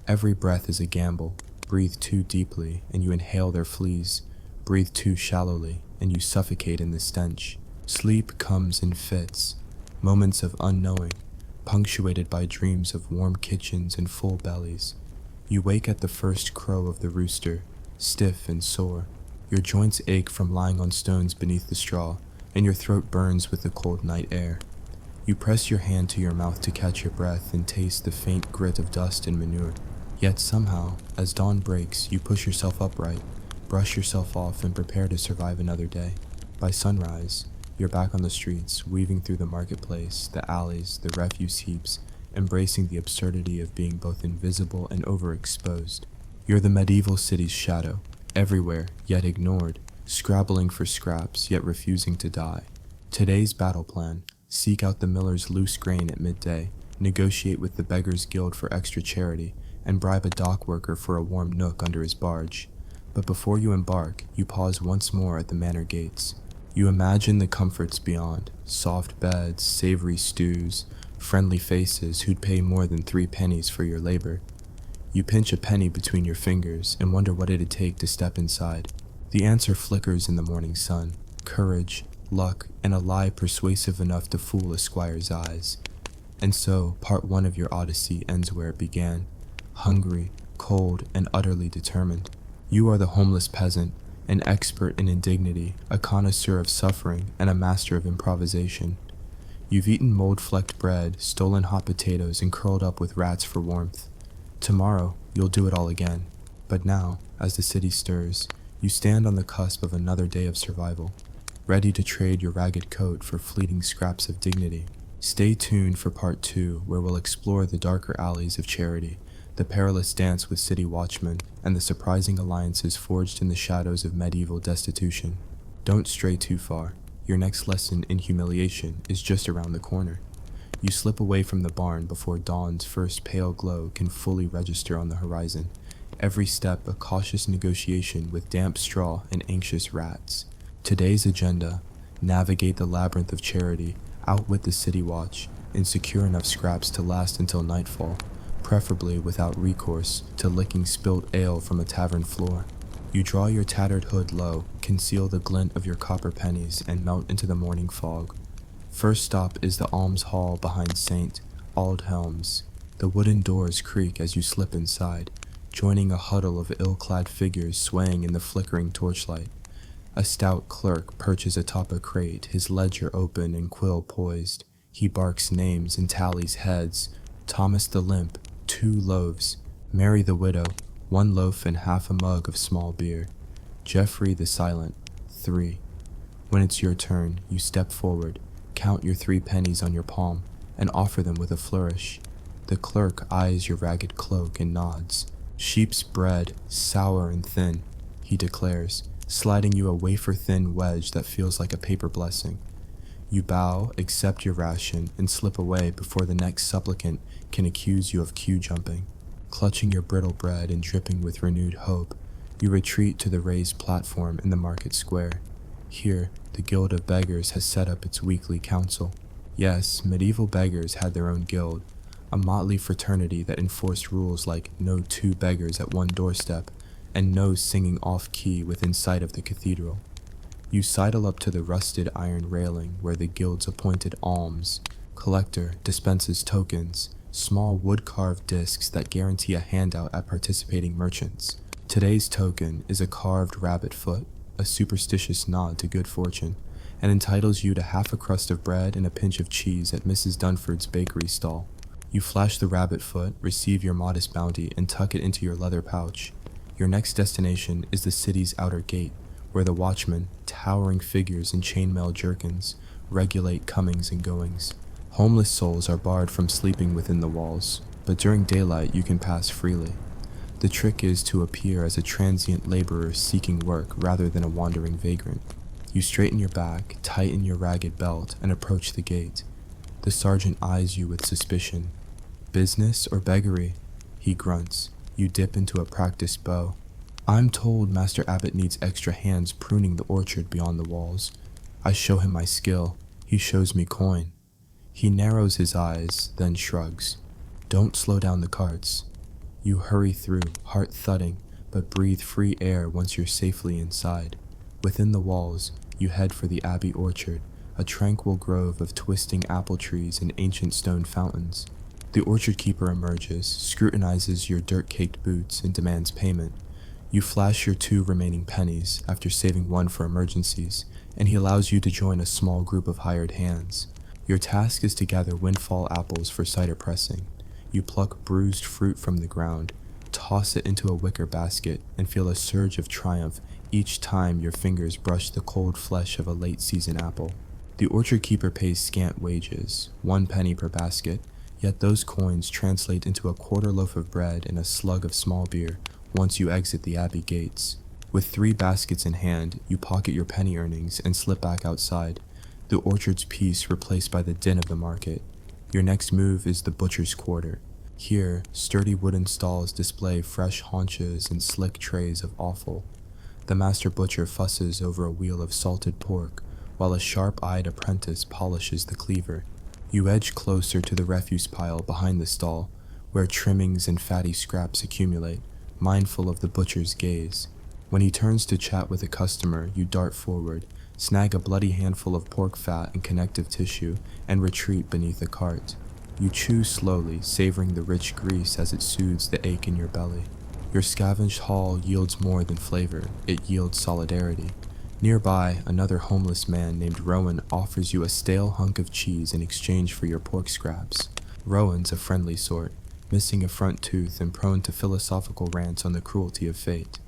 Every breath is a gamble. Breathe too deeply, and you inhale their fleas. Breathe too shallowly, and you suffocate in the stench. Sleep comes in fits, moments of unknowing, punctuated by dreams of warm kitchens and full bellies. You wake at the first crow of the rooster, stiff and sore. Your joints ache from lying on stones beneath the straw, and your throat burns with the cold night air. You press your hand to your mouth to catch your breath and taste the faint grit of dust and manure. Yet somehow, as dawn breaks, you push yourself upright, brush yourself off, and prepare to survive another day. By sunrise, you're back on the streets, weaving through the marketplace, the alleys, the refuse heaps, embracing the absurdity of being both invisible and overexposed. You're the medieval city's shadow, everywhere, yet ignored, scrabbling for scraps, yet refusing to die. Today's battle plan: seek out the miller's loose grain at midday, negotiate with the Beggars Guild for extra charity, and bribe a dock worker for a warm nook under his barge. But before you embark, you pause once more at the manor gates. You imagine the comforts beyond: soft beds, savory stews, friendly faces who'd pay more than 3 pennies for your labor. You pinch a penny between your fingers and wonder what it'd take to step inside. The answer flickers in the morning sun: courage, luck, and a lie persuasive enough to fool a squire's eyes. And so, part 1 of your odyssey ends where it began: hungry, cold, and utterly determined. You are the homeless peasant, an expert in indignity, a connoisseur of suffering, and a master of improvisation. You've eaten mold-flecked bread, stolen hot potatoes, and curled up with rats for warmth. Tomorrow, you'll do it all again. But now, as the city stirs, you stand on the cusp of another day of survival, ready to trade your ragged coat for fleeting scraps of dignity. Stay tuned for part 2, where we'll explore the darker alleys of charity, the perilous dance with city watchmen, and the surprising alliances forged in the shadows of medieval destitution. Don't stray too far. Your next lesson in humiliation is just around the corner. You slip away from the barn before dawn's first pale glow can fully register on the horizon. Every step a cautious negotiation with damp straw and anxious rats. Today's agenda: navigate the labyrinth of charity, outwit the city watch, and secure enough scraps to last until nightfall. preferably without recourse to licking spilt ale from a tavern floor. You draw your tattered hood low, conceal the glint of your copper pennies, and melt into the morning fog. First stop is the alms hall behind St. Aldhelm's. The wooden doors creak as you slip inside, joining a huddle of ill-clad figures swaying in the flickering torchlight. A stout clerk perches atop a crate, his ledger open and quill poised. He barks names and tallies heads. Thomas the Limp, 2 loaves. Mary the Widow, 1 loaf and half a mug of small beer. Geoffrey the Silent, 3. When it's your turn, you step forward, count your 3 pennies on your palm, and offer them with a flourish. The clerk eyes your ragged cloak and nods. Sheep's bread, sour and thin, he declares, sliding you a wafer-thin wedge that feels like a paper blessing. You bow, accept your ration, and slip away before the next supplicant can accuse you of queue jumping. Clutching your brittle bread and dripping with renewed hope, you retreat to the raised platform in the market square. Here, the Guild of Beggars has set up its weekly council. Yes, medieval beggars had their own guild, a motley fraternity that enforced rules like no 2 beggars at one doorstep, and no singing off-key within sight of the cathedral. You sidle up to the rusted iron railing where the guild's appointed alms collector dispenses tokens, small wood-carved discs that guarantee a handout at participating merchants. Today's token is a carved rabbit foot, a superstitious nod to good fortune, and entitles you to half a crust of bread and a pinch of cheese at Mrs. Dunford's bakery stall. You flash the rabbit foot, receive your modest bounty, and tuck it into your leather pouch. Your next destination is the city's outer gate, where the watchmen, towering figures in chainmail jerkins, regulate comings and goings. Homeless souls are barred from sleeping within the walls, but during daylight you can pass freely. The trick is to appear as a transient laborer seeking work rather than a wandering vagrant. You straighten your back, tighten your ragged belt, and approach the gate. The sergeant eyes you with suspicion. "Business or beggary?" he grunts. You dip into a practiced bow. "I'm told Master Abbot needs extra hands pruning the orchard beyond the walls." I show him my skill. He shows me coin. He narrows his eyes, then shrugs. "Don't slow down the carts." You hurry through, heart thudding, but breathe free air once you're safely inside. Within the walls, you head for the Abbey orchard, a tranquil grove of twisting apple trees and ancient stone fountains. The orchard keeper emerges, scrutinizes your dirt-caked boots, and demands payment. You flash your 2 remaining pennies, after saving 1 for emergencies, and he allows you to join a small group of hired hands. Your task is to gather windfall apples for cider pressing. You pluck bruised fruit from the ground, toss it into a wicker basket, and feel a surge of triumph each time your fingers brush the cold flesh of a late-season apple. The orchard keeper pays scant wages, 1 penny per basket, yet those coins translate into a quarter loaf of bread and a slug of small beer once you exit the Abbey gates. With 3 baskets in hand, you pocket your penny earnings and slip back outside, the orchard's peace replaced by the din of the market. Your next move is the butcher's quarter. Here, sturdy wooden stalls display fresh haunches and slick trays of offal. The master butcher fusses over a wheel of salted pork, while a sharp-eyed apprentice polishes the cleaver. You edge closer to the refuse pile behind the stall, where trimmings and fatty scraps accumulate, mindful of the butcher's gaze. When he turns to chat with a customer, you dart forward, snag a bloody handful of pork fat and connective tissue, and retreat beneath a cart. You chew slowly, savoring the rich grease as it soothes the ache in your belly. Your scavenged haul yields more than flavor, it yields solidarity. Nearby, another homeless man named Rowan offers you a stale hunk of cheese in exchange for your pork scraps. Rowan's a friendly sort, missing a front tooth and prone to philosophical rants on the cruelty of fate.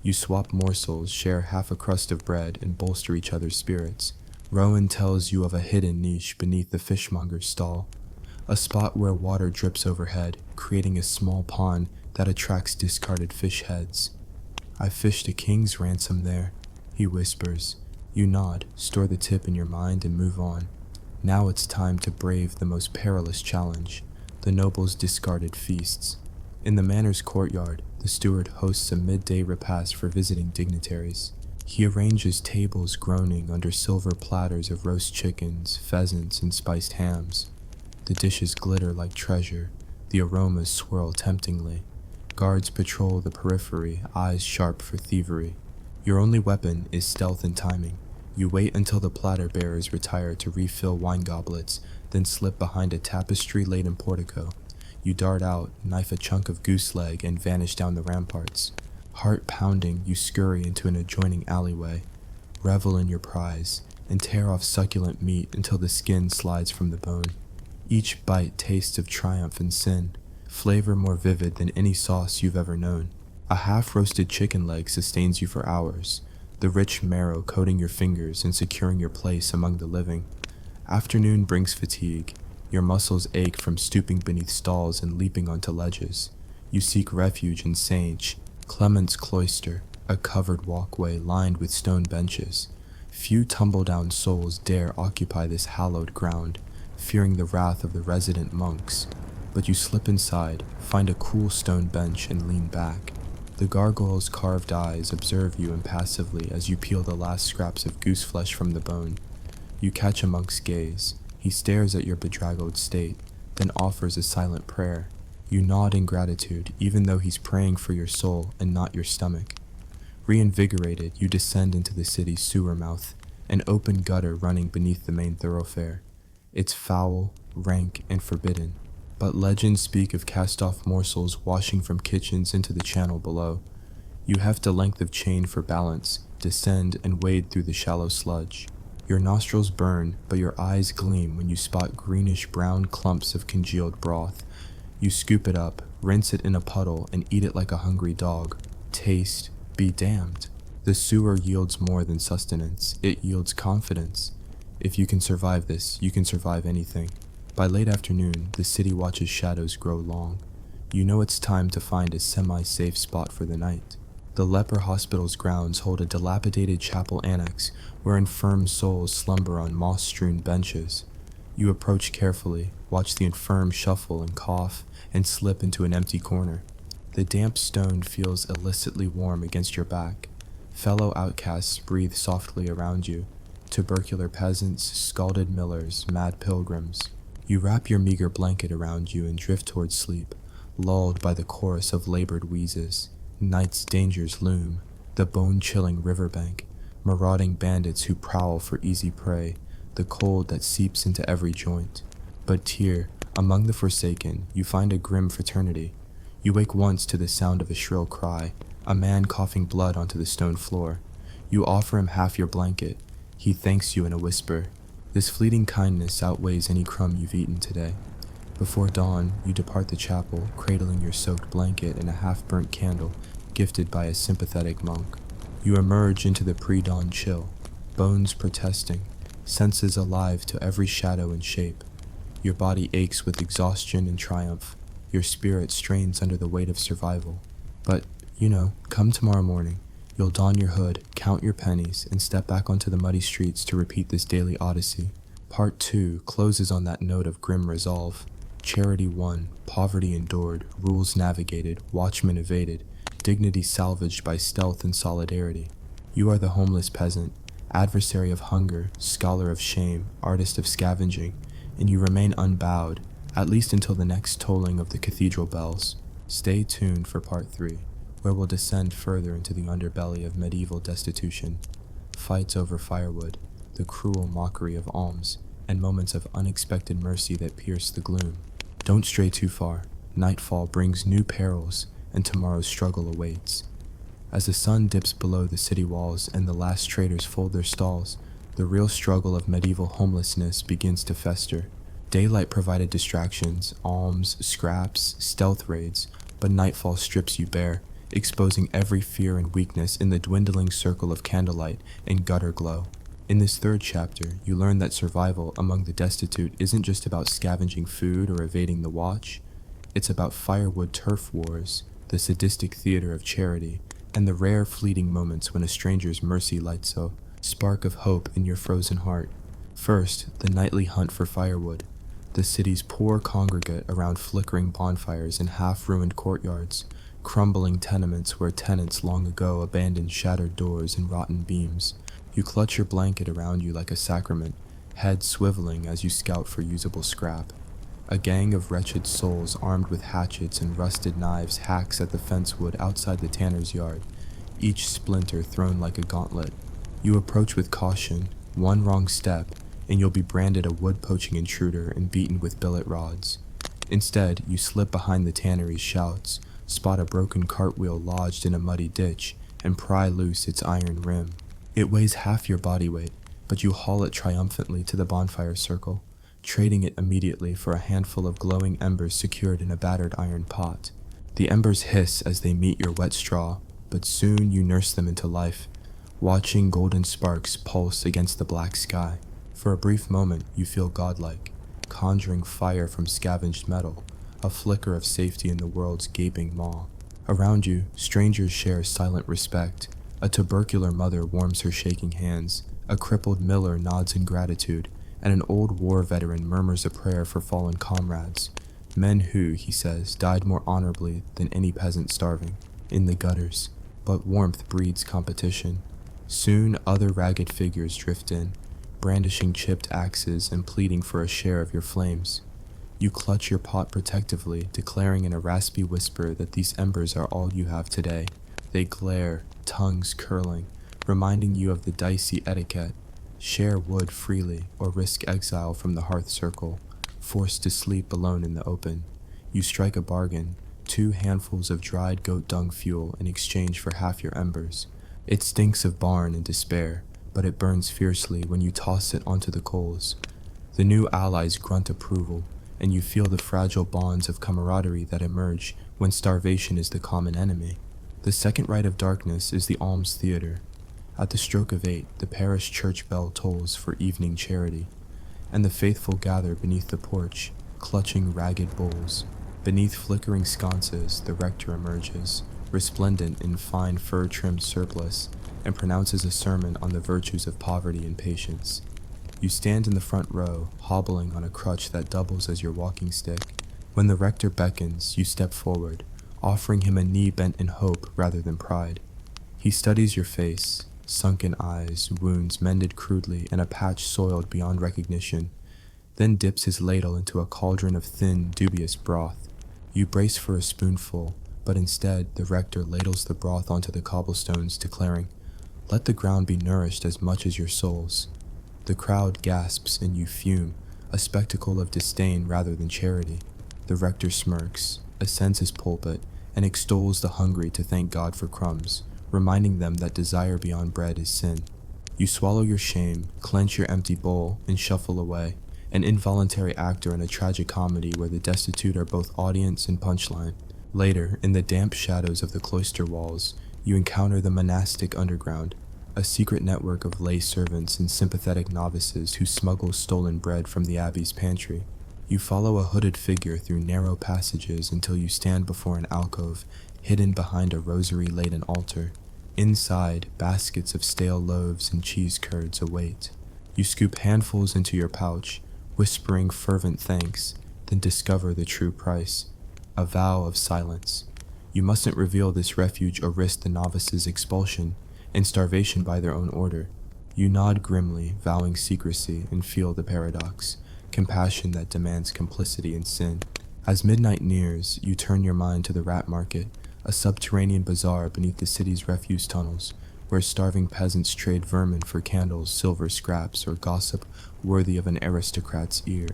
You swap morsels, share half a crust of bread, and bolster each other's spirits. Rowan tells you of a hidden niche beneath the fishmonger's stall, a spot where water drips overhead, creating a small pond that attracts discarded fish heads. "I fished a king's ransom there," he whispers. You nod, store the tip in your mind, and move on. Now it's time to brave the most perilous challenge, the noble's discarded feasts. In the manor's courtyard, the steward hosts a midday repast for visiting dignitaries. He arranges tables groaning under silver platters of roast chickens, pheasants, and spiced hams. The dishes glitter like treasure, The aromas swirl temptingly. Guards patrol the periphery, eyes sharp for thievery. Your only weapon is stealth and timing. You wait until the platter bearers retire to refill wine goblets, then slip behind a tapestry-laden portico. You dart out, knife a chunk of goose leg, and vanish down the ramparts. Heart pounding, you scurry into an adjoining alleyway. Revel in your prize, and tear off succulent meat until the skin slides from the bone. Each bite tastes of triumph and sin, flavor more vivid than any sauce you've ever known. A half-roasted chicken leg sustains you for hours, the rich marrow coating your fingers and securing your place among the living. Afternoon brings fatigue. Your muscles ache from stooping beneath stalls and leaping onto ledges. You seek refuge in Sage, Clement's Cloister, a covered walkway lined with stone benches. Few tumble-down souls dare occupy this hallowed ground, fearing the wrath of the resident monks. But you slip inside, find a cool stone bench, and lean back. The gargoyle's carved eyes observe you impassively as you peel the last scraps of goose flesh from the bone. You catch a monk's gaze. He stares at your bedraggled state, then offers a silent prayer. You nod in gratitude, even though he's praying for your soul and not your stomach. Reinvigorated, you descend into the city's sewer mouth, an open gutter running beneath the main thoroughfare. It's foul, rank, and forbidden, but legends speak of cast-off morsels washing from kitchens into the channel below. You heft a length of chain for balance, descend, and wade through the shallow sludge. Your nostrils burn, but your eyes gleam when you spot greenish-brown clumps of congealed broth. You scoop it up, rinse it in a puddle, and eat it like a hungry dog. Taste, be damned. The sewer yields more than sustenance. It yields confidence. If you can survive this, you can survive anything. By late afternoon, the city watches shadows grow long. You know it's time to find a semi-safe spot for the night. The leper hospital's grounds hold a dilapidated chapel annex where infirm souls slumber on moss-strewn benches. You approach carefully, watch the infirm shuffle and cough, and slip into an empty corner. The damp stone feels illicitly warm against your back. Fellow outcasts breathe softly around you. Tubercular peasants, scalded millers, mad pilgrims. You wrap your meager blanket around you and drift towards sleep, lulled by the chorus of labored wheezes. Night's dangers loom, the bone-chilling riverbank, marauding bandits who prowl for easy prey, the cold that seeps into every joint. But here, among the forsaken, you find a grim fraternity. You wake once to the sound of a shrill cry, a man coughing blood onto the stone floor. You offer him half your blanket. He thanks you in a whisper. This fleeting kindness outweighs any crumb you've eaten today. Before dawn, you depart the chapel, cradling your soaked blanket and a half-burnt candle gifted by a sympathetic monk. You emerge into the pre-dawn chill, bones protesting, senses alive to every shadow and shape. Your body aches with exhaustion and triumph. Your spirit strains under the weight of survival. But, come tomorrow morning, you'll don your hood, count your pennies, and step back onto the muddy streets to repeat this daily odyssey. Part 2 closes on that note of grim resolve. Charity won, poverty endured, rules navigated, watchmen evaded, dignity salvaged by stealth and solidarity. You are the homeless peasant, adversary of hunger, scholar of shame, artist of scavenging, and you remain unbowed, at least until the next tolling of the cathedral bells. Stay tuned for Part 3, where we'll descend further into the underbelly of medieval destitution, fights over firewood, the cruel mockery of alms, and moments of unexpected mercy that pierce the gloom. Don't stray too far. Nightfall brings new perils, and tomorrow's struggle awaits. As the sun dips below the city walls and the last traders fold their stalls, the real struggle of medieval homelessness begins to fester. Daylight provided distractions, alms, scraps, stealth raids, but nightfall strips you bare, exposing every fear and weakness in the dwindling circle of candlelight and gutter glow. In this third chapter, you learn that survival among the destitute isn't just about scavenging food or evading the watch. It's about firewood turf wars, the sadistic theater of charity, and the rare fleeting moments when a stranger's mercy lights a spark of hope in your frozen heart. First, the nightly hunt for firewood. The city's poor congregate around flickering bonfires in half-ruined courtyards, crumbling tenements where tenants long ago abandoned shattered doors and rotten beams. You clutch your blanket around you like a sacrament, head swiveling as you scout for usable scrap. A gang of wretched souls armed with hatchets and rusted knives hacks at the fence wood outside the tanner's yard, each splinter thrown like a gauntlet. You approach with caution, one wrong step, and you'll be branded a wood-poaching intruder and beaten with billet rods. Instead, you slip behind the tannery's shouts, spot a broken cartwheel lodged in a muddy ditch, and pry loose its iron rim. It weighs half your body weight, but you haul it triumphantly to the bonfire circle, trading it immediately for a handful of glowing embers secured in a battered iron pot. The embers hiss as they meet your wet straw, but soon you nurse them into life, watching golden sparks pulse against the black sky. For a brief moment, you feel godlike, conjuring fire from scavenged metal, a flicker of safety in the world's gaping maw. Around you, strangers share silent respect. A tubercular mother warms her shaking hands, a crippled miller nods in gratitude, and an old war veteran murmurs a prayer for fallen comrades. Men who, he says, died more honorably than any peasant starving, in the gutters. But warmth breeds competition. Soon other ragged figures drift in, brandishing chipped axes and pleading for a share of your flames. You clutch your pot protectively, declaring in a raspy whisper that these embers are all you have today. They glare, tongues curling, reminding you of the dicey etiquette. Share wood freely or risk exile from the hearth circle, forced to sleep alone in the open. You strike a bargain, 2 handfuls of dried goat dung fuel in exchange for half your embers. It stinks of barn and despair, but it burns fiercely when you toss it onto the coals. The new allies grunt approval, and you feel the fragile bonds of camaraderie that emerge when starvation is the common enemy. The second rite of darkness is the alms theater. At the stroke of 8, the parish church bell tolls for evening charity, and the faithful gather beneath the porch, clutching ragged bowls. Beneath flickering sconces, the rector emerges, resplendent in fine fur-trimmed surplice, and pronounces a sermon on the virtues of poverty and patience. You stand in the front row, hobbling on a crutch that doubles as your walking stick. When the rector beckons, you step forward, offering him a knee bent in hope rather than pride. He studies your face, sunken eyes, wounds mended crudely, and a patch soiled beyond recognition, then dips his ladle into a cauldron of thin, dubious broth. You brace for a spoonful, but instead the rector ladles the broth onto the cobblestones, declaring, "Let the ground be nourished as much as your souls." The crowd gasps and you fume, a spectacle of disdain rather than charity. The rector smirks, ascends his pulpit, and extols the hungry to thank God for crumbs, reminding them that desire beyond bread is sin. You swallow your shame, clench your empty bowl, and shuffle away, an involuntary actor in a tragic comedy where the destitute are both audience and punchline. Later, in the damp shadows of the cloister walls, you encounter the monastic underground, a secret network of lay servants and sympathetic novices who smuggle stolen bread from the abbey's pantry. You follow a hooded figure through narrow passages until you stand before an alcove hidden behind a rosary-laden altar. Inside, baskets of stale loaves and cheese curds await. You scoop handfuls into your pouch, whispering fervent thanks, then discover the true price, a vow of silence. You mustn't reveal this refuge or risk the novices' expulsion and starvation by their own order. You nod grimly, vowing secrecy, and feel the paradox, compassion that demands complicity in sin. As midnight nears, you turn your mind to the rat market, a subterranean bazaar beneath the city's refuse tunnels, where starving peasants trade vermin for candles, silver scraps, or gossip worthy of an aristocrat's ear.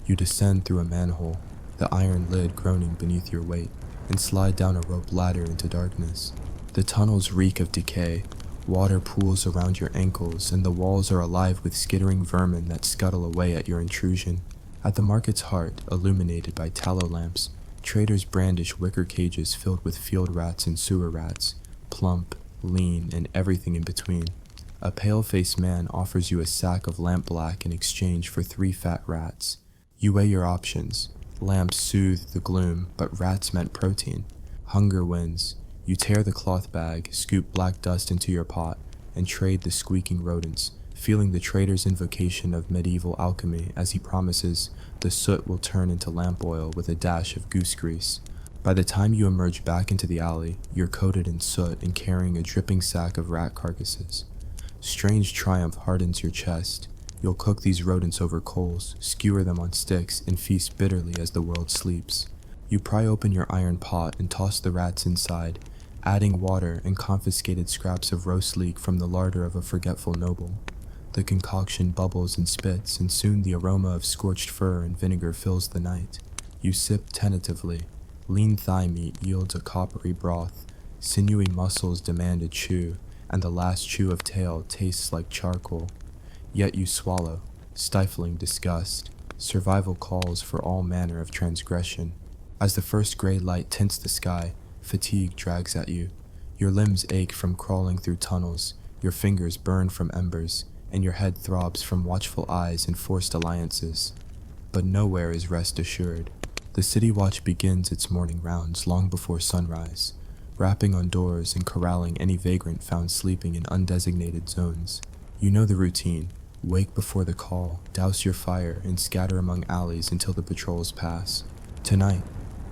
You descend through a manhole, the iron lid groaning beneath your weight, and slide down a rope ladder into darkness. The tunnels reek of decay, water pools around your ankles, and the walls are alive with skittering vermin that scuttle away at your intrusion. At the market's heart, illuminated by tallow lamps, traders brandish wicker cages filled with field rats and sewer rats, plump, lean, and everything in between. A pale-faced man offers you a sack of lampblack in exchange for 3 fat rats. You weigh your options. Lamps soothe the gloom, but rats meant protein. Hunger wins. You tear the cloth bag, scoop black dust into your pot, and trade the squeaking rodents, feeling the trader's invocation of medieval alchemy as he promises the soot will turn into lamp oil with a dash of goose grease. By the time you emerge back into the alley, you're coated in soot and carrying a dripping sack of rat carcasses. Strange triumph hardens your chest. You'll cook these rodents over coals, skewer them on sticks, and feast bitterly as the world sleeps. You pry open your iron pot and toss the rats inside, adding water and confiscated scraps of roast leek from the larder of a forgetful noble. The concoction bubbles and spits, and soon the aroma of scorched fur and vinegar fills the night. You sip tentatively. Lean thigh meat yields a coppery broth, sinewy muscles demand a chew, and the last chew of tail tastes like charcoal. Yet you swallow, stifling disgust. Survival calls for all manner of transgression. As the first gray light tints the sky, fatigue drags at you. Your limbs ache from crawling through tunnels, your fingers burn from embers, and your head throbs from watchful eyes and forced alliances. But nowhere is rest assured. The city watch begins its morning rounds long before sunrise, rapping on doors and corralling any vagrant found sleeping in undesignated zones. You know the routine. Wake before the call, douse your fire, and scatter among alleys until the patrols pass. Tonight,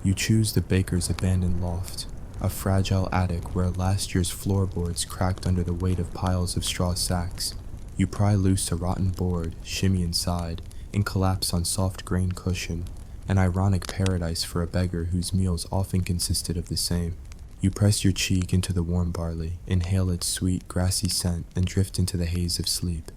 you choose the baker's abandoned loft, a fragile attic where last year's floorboards cracked under the weight of piles of straw sacks. You pry loose a rotten board, shimmy inside, and collapse on soft grain cushion, an ironic paradise for a beggar whose meals often consisted of the same. You press your cheek into the warm barley, inhale its sweet, grassy scent, and drift into the haze of sleep,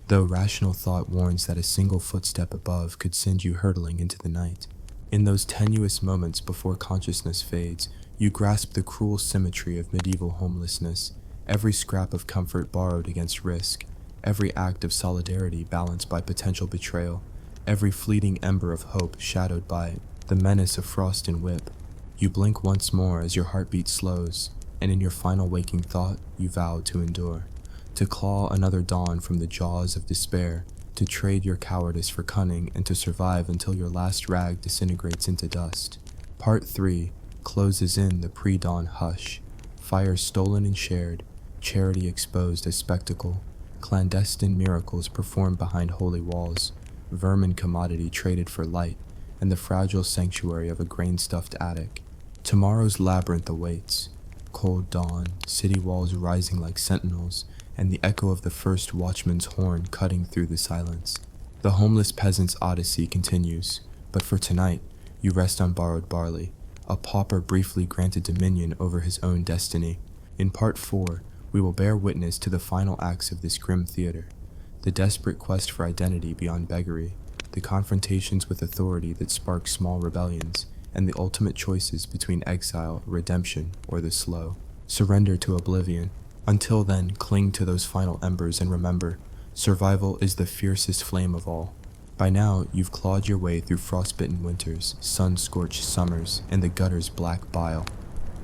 though rational thought warns that a single footstep above could send you hurtling into the night. In those tenuous moments before consciousness fades, you grasp the cruel symmetry of medieval homelessness, every scrap of comfort borrowed against risk, every act of solidarity balanced by potential betrayal, every fleeting ember of hope shadowed by the menace of frost and whip. You blink once more as your heartbeat slows, and in your final waking thought, you vow to endure, to claw another dawn from the jaws of despair, to trade your cowardice for cunning, and to survive until your last rag disintegrates into dust. Part 3 closes in the pre-dawn hush, fire stolen and shared, charity exposed as spectacle, clandestine miracles performed behind holy walls, vermin commodity traded for light, and the fragile sanctuary of a grain-stuffed attic. Tomorrow's labyrinth awaits. Cold dawn, city walls rising like sentinels, and the echo of the first watchman's horn cutting through the silence. The homeless peasant's odyssey continues, but for tonight, you rest on borrowed barley, a pauper briefly granted dominion over his own destiny. In Part 4, we will bear witness to the final acts of this grim theater, the desperate quest for identity beyond beggary, the confrontations with authority that spark small rebellions, and the ultimate choices between exile, redemption, or the slow surrender to oblivion. Until then, cling to those final embers and remember, survival is the fiercest flame of all. By now, you've clawed your way through frostbitten winters, sun-scorched summers, and the gutter's black bile.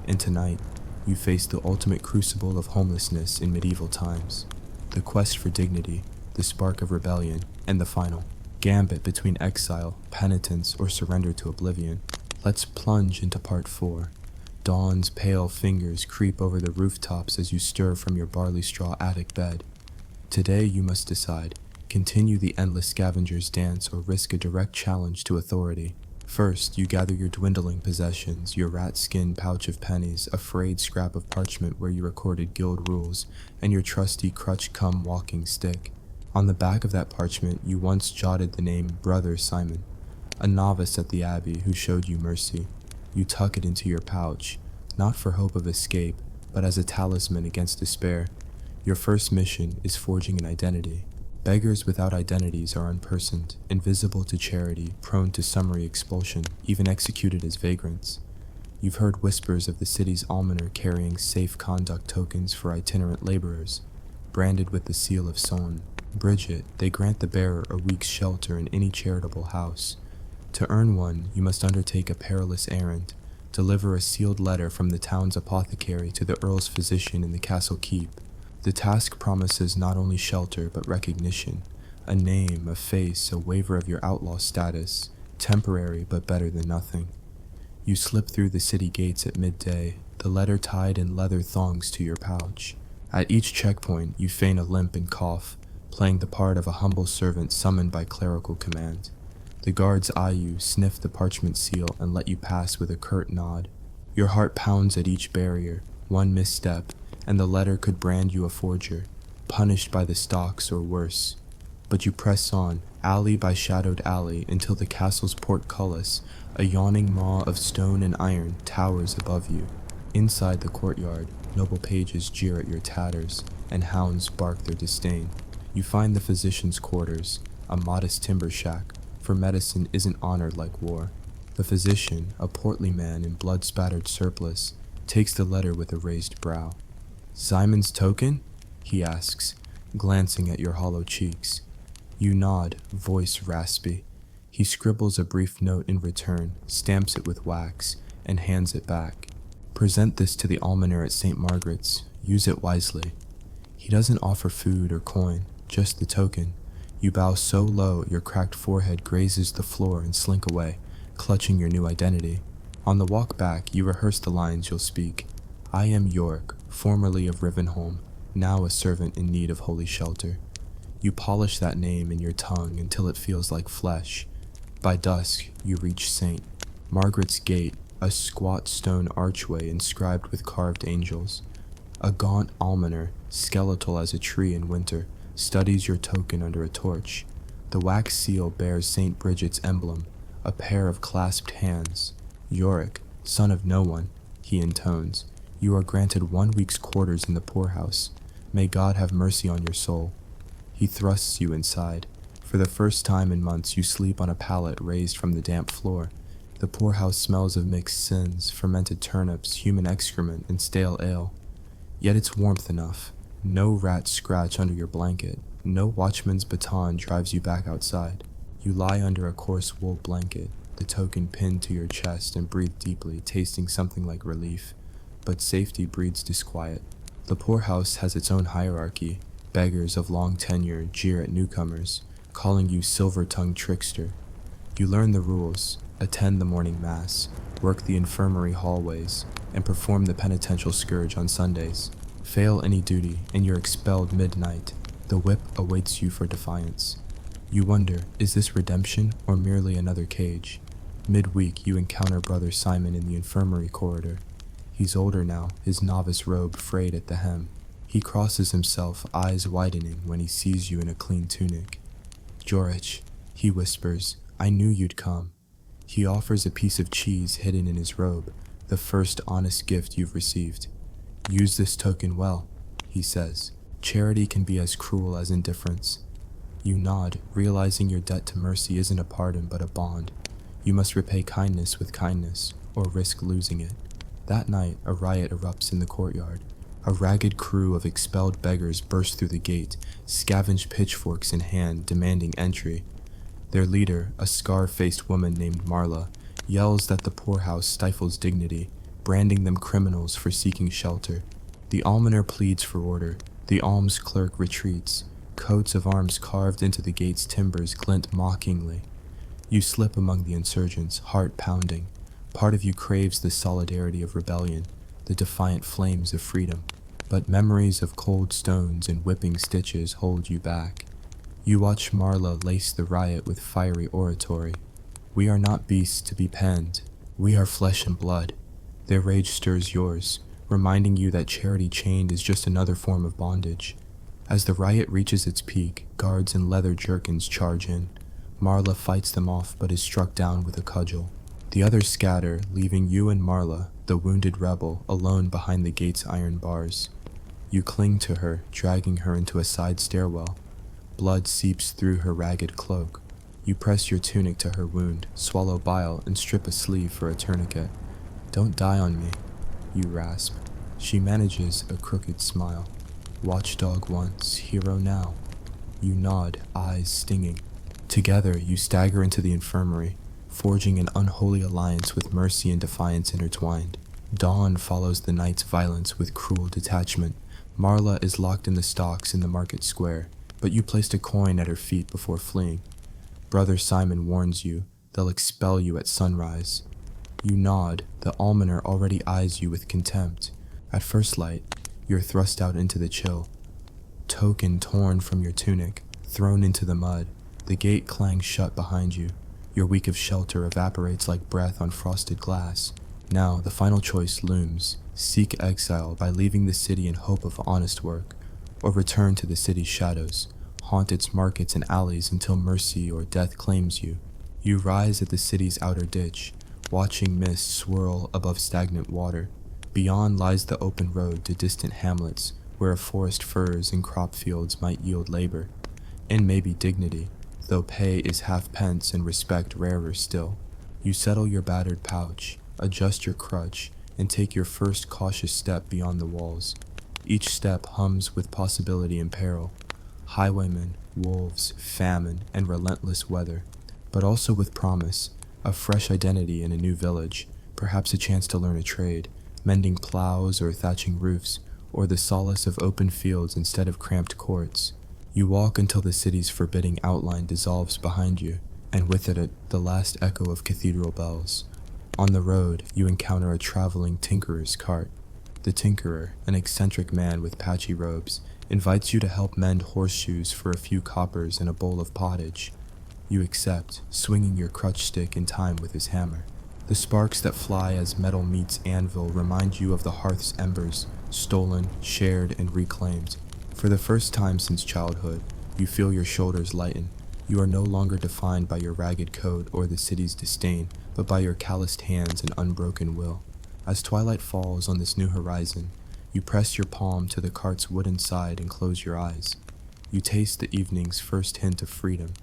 And tonight, you face the ultimate crucible of homelessness in medieval times, the quest for dignity, the spark of rebellion, and the final gambit between exile, penitence, or surrender to oblivion. Let's plunge into Part 4. Dawn's pale fingers creep over the rooftops as you stir from your barley straw attic bed. Today you must decide, continue the endless scavenger's dance or risk a direct challenge to authority. First, you gather your dwindling possessions, your rat skin pouch of pennies, a frayed scrap of parchment where you recorded guild rules, and your trusty crutch-cum walking stick. On the back of that parchment, you once jotted the name Brother Simon, a novice at the abbey who showed you mercy. You tuck it into your pouch, not for hope of escape, but as a talisman against despair. Your first mission is forging an identity. Beggars without identities are unpersoned, invisible to charity, prone to summary expulsion, even executed as vagrants. You've heard whispers of the city's almoner carrying safe conduct tokens for itinerant laborers, branded with the seal of Son. Bridget, they grant the bearer a week's shelter in any charitable house. To earn one, you must undertake a perilous errand, deliver a sealed letter from the town's apothecary to the Earl's physician in the castle keep. The task promises not only shelter but recognition, a name, a face, a waiver of your outlaw status, temporary but better than nothing. You slip through the city gates at midday, the letter tied in leather thongs to your pouch. At each checkpoint, you feign a limp and cough, playing the part of a humble servant summoned by clerical command. The guards eye you, sniff the parchment seal, and let you pass with a curt nod. Your heart pounds at each barrier, one misstep, and the letter could brand you a forger, punished by the stocks or worse. but you press on, alley by shadowed alley, until the castle's portcullis, a yawning maw of stone and iron, towers above you. Inside the courtyard, noble pages jeer at your tatters, and hounds bark their disdain. You find the physician's quarters, a modest timber shack, for medicine isn't honored like war. The physician, a portly man in blood-spattered surplice, takes the letter with a raised brow. "Simon's token?" he asks, glancing at your hollow cheeks. You nod, voice raspy. He scribbles a brief note in return, stamps it with wax, and hands it back. "Present this to the almoner at St. Margaret's. Use it wisely." He doesn't offer food or coin, just the token. You bow so low your cracked forehead grazes the floor and slink away, clutching your new identity. On the walk back, you rehearse the lines you'll speak. "I am Yorick, formerly of Rivenholm, now a servant in need of holy shelter." You polish that name in your tongue until it feels like flesh. By dusk, you reach St. Margaret's Gate, a squat stone archway inscribed with carved angels. A gaunt almoner, skeletal as a tree in winter, studies your token under a torch. The wax seal bears St. Bridget's emblem, a pair of clasped hands. "Yorick, son of no one," he intones, "you are granted 1 week's quarters in the poorhouse. May God have mercy on your soul." He thrusts you inside. For the first time in months, you sleep on a pallet raised from the damp floor. The poorhouse smells of mixed sins, fermented turnips, human excrement, and stale ale. Yet it's warmth enough. No rats scratch under your blanket. No watchman's baton drives you back outside. You lie under a coarse wool blanket, the token pinned to your chest, and breathe deeply, tasting something like relief. But safety breeds disquiet. The poorhouse has its own hierarchy. Beggars of long tenure jeer at newcomers, calling you silver-tongued trickster. You learn the rules, attend the morning mass, work the infirmary hallways, and perform the penitential scourge on Sundays. Fail any duty, and you're expelled midnight. The whip awaits you for defiance. You wonder, is this redemption or merely another cage? Midweek, you encounter Brother Simon in the infirmary corridor. He's older now, his novice robe frayed at the hem. He crosses himself, eyes widening when he sees you in a clean tunic. "Jorich," he whispers, "I knew you'd come." He offers a piece of cheese hidden in his robe, the first honest gift you've received. "Use this token well," he says. "Charity can be as cruel as indifference." You nod, realizing your debt to mercy isn't a pardon but a bond. You must repay kindness with kindness, or risk losing it. That night, a riot erupts in the courtyard. A ragged crew of expelled beggars burst through the gate, scavenged pitchforks in hand, demanding entry. Their leader, a scar-faced woman named Marla, yells that the poorhouse stifles dignity, branding them criminals for seeking shelter. The almoner pleads for order. The alms clerk retreats. Coats of arms carved into the gate's timbers glint mockingly. You slip among the insurgents, heart pounding. Part of you craves the solidarity of rebellion, the defiant flames of freedom. But memories of cold stones and whipping stitches hold you back. You watch Marla lace the riot with fiery oratory. "We are not beasts to be penned. We are flesh and blood." Their rage stirs yours, reminding you that charity chained is just another form of bondage. As the riot reaches its peak, guards in leather jerkins charge in. Marla fights them off but is struck down with a cudgel. The others scatter, leaving you and Marla, the wounded rebel, alone behind the gate's iron bars. You cling to her, dragging her into a side stairwell. Blood seeps through her ragged cloak. You press your tunic to her wound, swallow bile, and strip a sleeve for a tourniquet. "Don't die on me," you rasp. She manages a crooked smile. "Watchdog once, hero now." You nod, eyes stinging. Together, you stagger into the infirmary, forging an unholy alliance with mercy and defiance intertwined. Dawn follows the night's violence with cruel detachment. Marla is locked in the stocks in the market square, but you placed a coin at her feet before fleeing. Brother Simon warns you, they'll expel you at sunrise. You nod, the almoner already eyes you with contempt. At first light, you're thrust out into the chill. Token torn from your tunic, thrown into the mud. The gate clangs shut behind you. Your week of shelter evaporates like breath on frosted glass. Now, the final choice looms. Seek exile by leaving the city in hope of honest work, or return to the city's shadows, haunt its markets and alleys until mercy or death claims you. You rise at the city's outer ditch, watching mist swirl above stagnant water. Beyond lies the open road to distant hamlets, where a forest firs and crop fields might yield labor, and maybe dignity, though pay is halfpence and respect rarer still. You settle your battered pouch, adjust your crutch, and take your first cautious step beyond the walls. Each step hums with possibility and peril, highwaymen, wolves, famine, and relentless weather, but also with promise, a fresh identity in a new village, perhaps a chance to learn a trade, mending plows or thatching roofs, or the solace of open fields instead of cramped courts. You walk until the city's forbidding outline dissolves behind you, and with it the last echo of cathedral bells. On the road, you encounter a traveling tinkerer's cart. The tinkerer, an eccentric man with patchy robes, invites you to help mend horseshoes for a few coppers and a bowl of pottage. You accept, swinging your crutch stick in time with his hammer. The sparks that fly as metal meets anvil remind you of the hearth's embers, stolen, shared, and reclaimed. For the first time since childhood, you feel your shoulders lighten. You are no longer defined by your ragged coat or the city's disdain, but by your calloused hands and unbroken will. As twilight falls on this new horizon, you press your palm to the cart's wooden side and close your eyes. You taste the evening's first hint of freedom,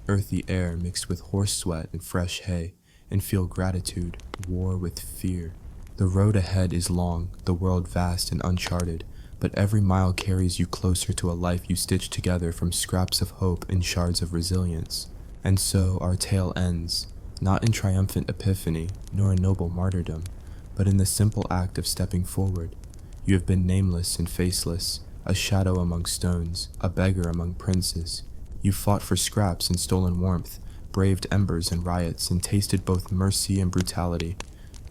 earthy air mixed with horse sweat and fresh hay, and feel gratitude war with fear. The road ahead is long, the world vast and uncharted, but every mile carries you closer to a life you stitched together from scraps of hope and shards of resilience. And so our tale ends, not in triumphant epiphany, nor a noble martyrdom, but in the simple act of stepping forward. You have been nameless and faceless, a shadow among stones, a beggar among princes. You fought for scraps and stolen warmth, braved embers and riots, and tasted both mercy and brutality.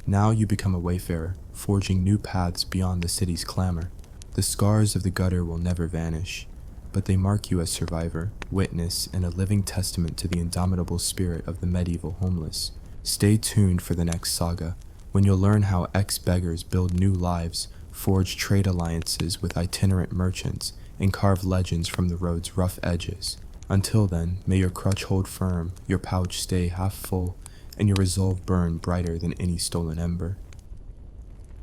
Now you become a wayfarer, forging new paths beyond the city's clamor. The scars of the gutter will never vanish, but they mark you as survivor, witness, and a living testament to the indomitable spirit of the medieval homeless. Stay tuned for the next saga, when you'll learn how ex-beggars build new lives, forge trade alliances with itinerant merchants, and carve legends from the road's rough edges. Until then, may your crutch hold firm, your pouch stay half full, and your resolve burn brighter than any stolen ember.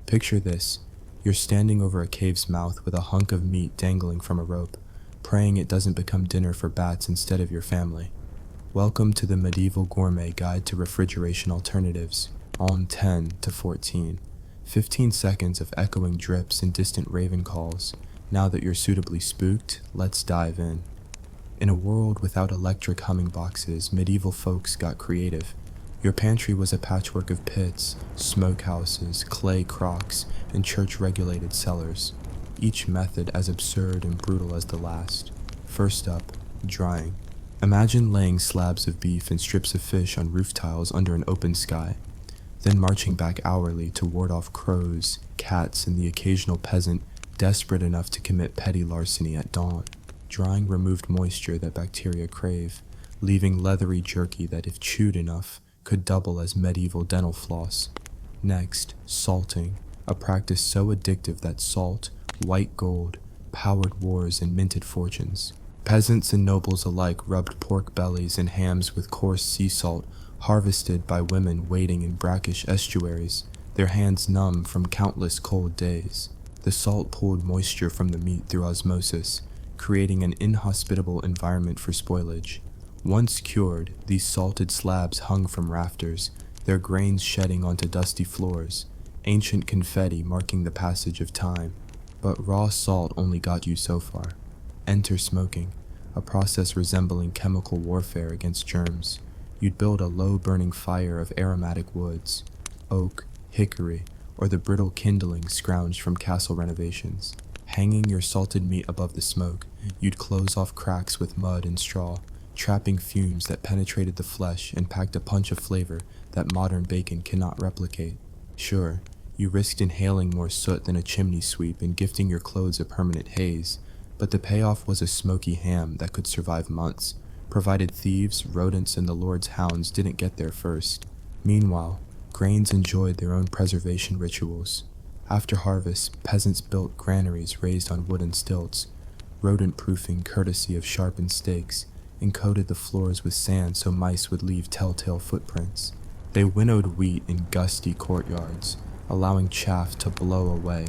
Picture this. You're standing over a cave's mouth with a hunk of meat dangling from a rope, praying it doesn't become dinner for bats instead of your family. Welcome to the Medieval Gourmet Guide to Refrigeration Alternatives, on 10 to 14. 15 seconds of echoing drips and distant raven calls. Now that you're suitably spooked, let's dive in. In a world without electric humming boxes, medieval folks got creative. Your pantry was a patchwork of pits, smokehouses, clay crocks, and church-regulated cellars, each method as absurd and brutal as the last. First up, drying. Imagine laying slabs of beef and strips of fish on roof tiles under an open sky, then marching back hourly to ward off crows, cats, and the occasional peasant desperate enough to commit petty larceny at dawn. Drying removed moisture that bacteria crave, leaving leathery jerky that, if chewed enough, could double as medieval dental floss. Next, salting, a practice so addictive that salt, white gold, powered wars and minted fortunes. Peasants and nobles alike rubbed pork bellies and hams with coarse sea salt, harvested by women wading in brackish estuaries, their hands numb from countless cold days. The salt pulled moisture from the meat through osmosis, creating an inhospitable environment for spoilage. Once cured, these salted slabs hung from rafters, their grains shedding onto dusty floors, ancient confetti marking the passage of time. But raw salt only got you so far. Enter smoking, a process resembling chemical warfare against germs. You'd build a low-burning fire of aromatic woods, oak, hickory, or the brittle kindling scrounged from castle renovations. Hanging your salted meat above the smoke, you'd close off cracks with mud and straw, trapping fumes that penetrated the flesh and packed a punch of flavor that modern bacon cannot replicate. Sure, you risked inhaling more soot than a chimney sweep and gifting your clothes a permanent haze, but the payoff was a smoky ham that could survive months, provided thieves, rodents, and the Lord's hounds didn't get there first. Meanwhile, grains enjoyed their own preservation rituals. After harvest, peasants built granaries raised on wooden stilts, rodent-proofing courtesy of sharpened stakes, and coated the floors with sand so mice would leave telltale footprints. They winnowed wheat in gusty courtyards, allowing chaff to blow away,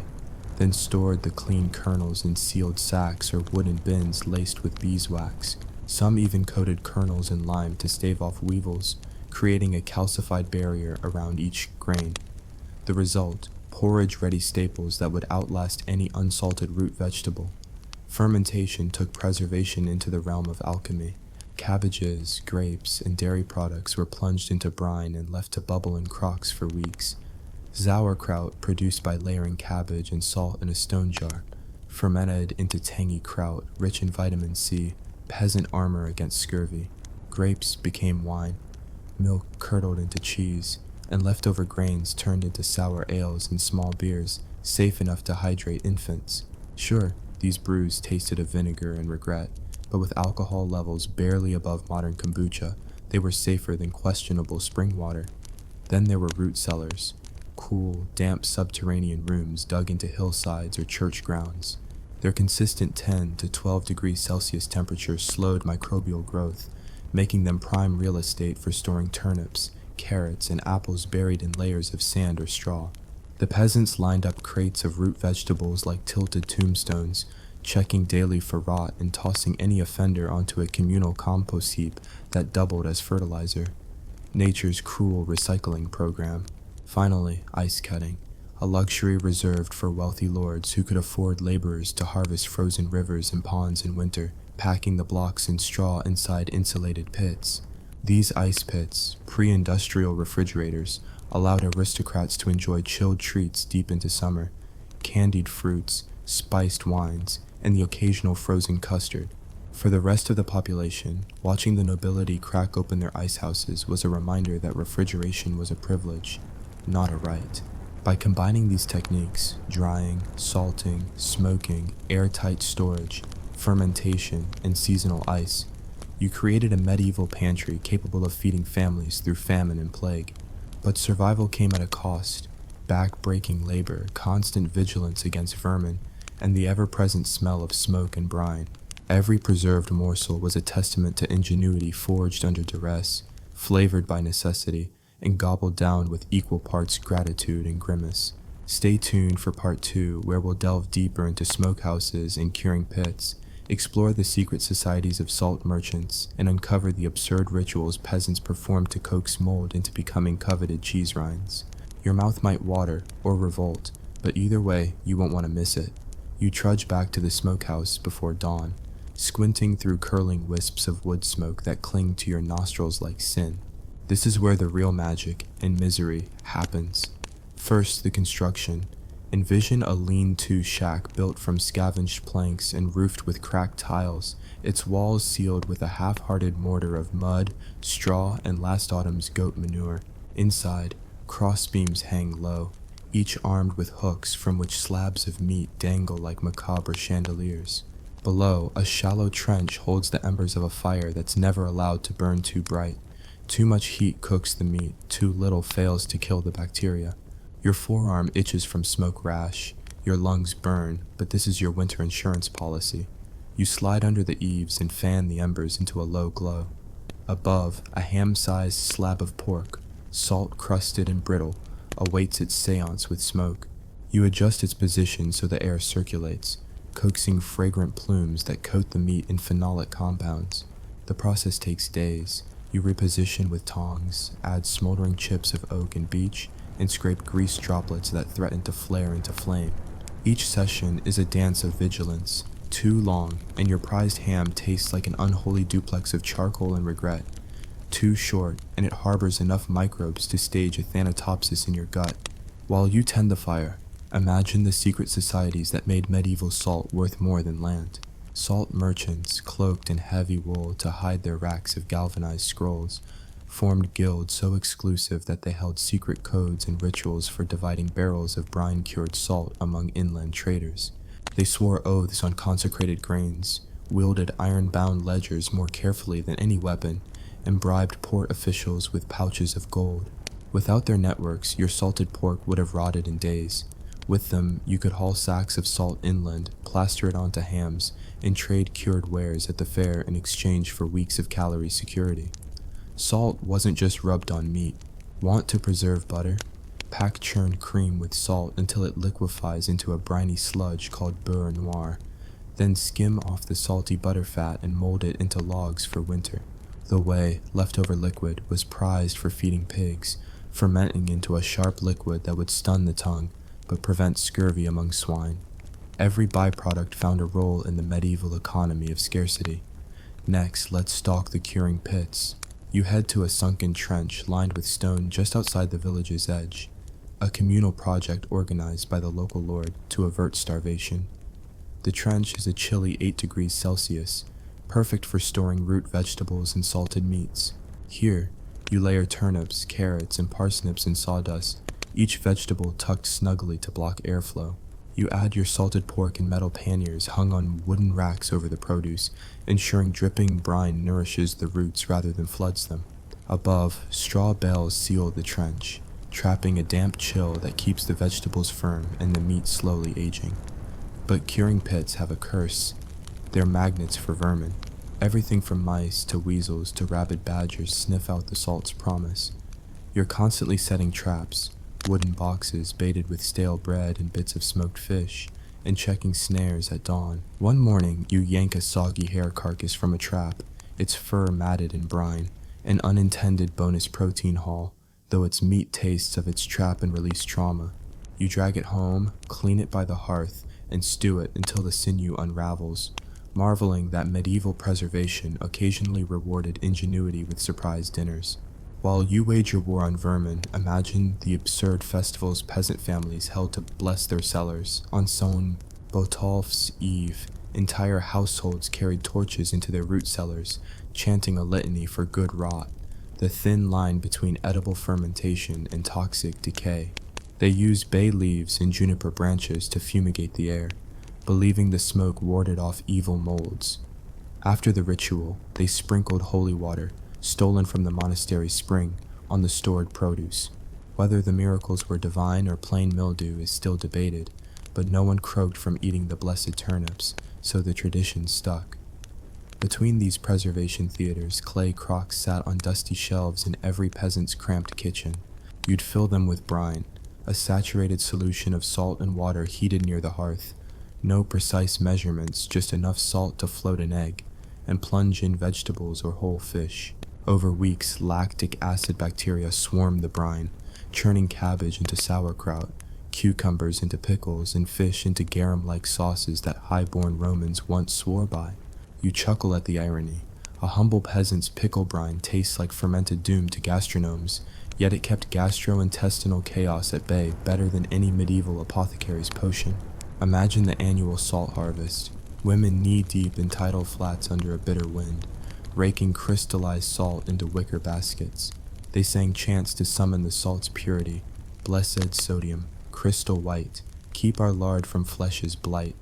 then stored the clean kernels in sealed sacks or wooden bins laced with beeswax. Some even coated kernels in lime to stave off weevils, creating a calcified barrier around each grain. The result, porridge-ready staples that would outlast any unsalted root vegetable. Fermentation took preservation into the realm of alchemy. Cabbages, grapes, and dairy products were plunged into brine and left to bubble in crocks for weeks. Sauerkraut, produced by layering cabbage and salt in a stone jar, fermented into tangy kraut rich in vitamin C, peasant armor against scurvy. Grapes became wine, milk curdled into cheese, and leftover grains turned into sour ales and small beers, safe enough to hydrate infants. Sure, these brews tasted of vinegar and regret, but with alcohol levels barely above modern kombucha, they were safer than questionable spring water. Then there were root cellars, cool, damp subterranean rooms dug into hillsides or church grounds. Their consistent 10 to 12 degrees Celsius temperature slowed microbial growth, making them prime real estate for storing turnips, carrots, and apples buried in layers of sand or straw. The peasants lined up crates of root vegetables like tilted tombstones, checking daily for rot and tossing any offender onto a communal compost heap that doubled as fertilizer. Nature's cruel recycling program. Finally, ice cutting, a luxury reserved for wealthy lords who could afford laborers to harvest frozen rivers and ponds in winter, packing the blocks in straw inside insulated pits. These ice pits, pre-industrial refrigerators, allowed aristocrats to enjoy chilled treats deep into summer, candied fruits, spiced wines, and the occasional frozen custard. For the rest of the population, watching the nobility crack open their ice houses was a reminder that refrigeration was a privilege, not a right. By combining these techniques, drying, salting, smoking, airtight storage, fermentation, and seasonal ice, you created a medieval pantry capable of feeding families through famine and plague. But survival came at a cost: back-breaking labor, constant vigilance against vermin, and the ever-present smell of smoke and brine. Every preserved morsel was a testament to ingenuity forged under duress, flavored by necessity, and gobbled down with equal parts gratitude and grimace. Stay tuned for part 2, where we'll delve deeper into smokehouses and curing pits, explore the secret societies of salt merchants, and uncover the absurd rituals peasants performed to coax mold into becoming coveted cheese rinds. Your mouth might water or revolt, but either way, you won't want to miss it. You trudge back to the smokehouse before dawn, squinting through curling wisps of wood smoke that cling to your nostrils like sin. This is where the real magic and misery happens. First, the construction. Envision a lean-to shack built from scavenged planks and roofed with cracked tiles, its walls sealed with a half-hearted mortar of mud, straw, and last autumn's goat manure. Inside, crossbeams hang low, each armed with hooks from which slabs of meat dangle like macabre chandeliers. Below, a shallow trench holds the embers of a fire that's never allowed to burn too bright. Too much heat cooks the meat, too little fails to kill the bacteria. Your forearm itches from smoke rash, your lungs burn, but this is your winter insurance policy. You slide under the eaves and fan the embers into a low glow. Above, a ham-sized slab of pork, salt-crusted and brittle, awaits its seance with smoke. You adjust its position so the air circulates, coaxing fragrant plumes that coat the meat in phenolic compounds. The process takes days. You reposition with tongs, add smoldering chips of oak and beech, and scrape grease droplets that threaten to flare into flame. Each session is a dance of vigilance, too long, and your prized ham tastes like an unholy duplex of charcoal and regret. Too short, and it harbors enough microbes to stage a thanatopsis in your gut. While you tend the fire, imagine the secret societies that made medieval salt worth more than land. Salt merchants, cloaked in heavy wool to hide their racks of galvanized scrolls, formed guilds so exclusive that they held secret codes and rituals for dividing barrels of brine-cured salt among inland traders. They swore oaths on consecrated grains, wielded iron-bound ledgers more carefully than any weapon, and bribed port officials with pouches of gold. Without their networks, your salted pork would have rotted in days. With them, you could haul sacks of salt inland, plaster it onto hams, and trade cured wares at the fair in exchange for weeks of calorie security. Salt wasn't just rubbed on meat. Want to preserve butter? Pack churned cream with salt until it liquefies into a briny sludge called beurre noir. Then skim off the salty butter fat and mold it into logs for winter. The whey, leftover liquid, was prized for feeding pigs, fermenting into a sharp liquid that would stun the tongue, but prevent scurvy among swine. Every byproduct found a role in the medieval economy of scarcity. Next, let's stalk the curing pits. You head to a sunken trench lined with stone just outside the village's edge, a communal project organized by the local lord to avert starvation. The trench is a chilly 8 degrees Celsius, perfect for storing root vegetables and salted meats. Here, you layer turnips, carrots, and parsnips in sawdust, each vegetable tucked snugly to block airflow. You add your salted pork in metal panniers hung on wooden racks over the produce, ensuring dripping brine nourishes the roots rather than floods them. Above, straw bales seal the trench, trapping a damp chill that keeps the vegetables firm and the meat slowly aging. But curing pits have a curse. They're magnets for vermin. Everything from mice to weasels to rabid badgers sniff out the salt's promise. You're constantly setting traps, wooden boxes baited with stale bread and bits of smoked fish, and checking snares at dawn. One morning, you yank a soggy hare carcass from a trap, its fur matted in brine, an unintended bonus protein haul, though its meat tastes of its trap and release trauma. You drag it home, clean it by the hearth, and stew it until the sinew unravels, marveling that medieval preservation occasionally rewarded ingenuity with surprise dinners. While you wage your war on vermin, imagine the absurd festivals peasant families held to bless their cellars. On St. Botolph's Eve, entire households carried torches into their root cellars, chanting a litany for good rot, the thin line between edible fermentation and toxic decay. They used bay leaves and juniper branches to fumigate the air, believing the smoke warded off evil molds. After the ritual, they sprinkled holy water, stolen from the monastery spring, on the stored produce. Whether the miracles were divine or plain mildew is still debated, but no one croaked from eating the blessed turnips, so the tradition stuck. Between these preservation theaters, clay crocks sat on dusty shelves in every peasant's cramped kitchen. You'd fill them with brine, a saturated solution of salt and water heated near the hearth. No precise measurements, just enough salt to float an egg, and plunge in vegetables or whole fish. Over weeks, lactic acid bacteria swarmed the brine, churning cabbage into sauerkraut, cucumbers into pickles, and fish into garum-like sauces that high-born Romans once swore by. You chuckle at the irony. A humble peasant's pickle brine tastes like fermented doom to gastronomes, yet it kept gastrointestinal chaos at bay better than any medieval apothecary's potion. Imagine the annual salt harvest, women knee-deep in tidal flats under a bitter wind, raking crystallized salt into wicker baskets. They sang chants to summon the salt's purity, blessed sodium, crystal white, keep our lard from flesh's blight.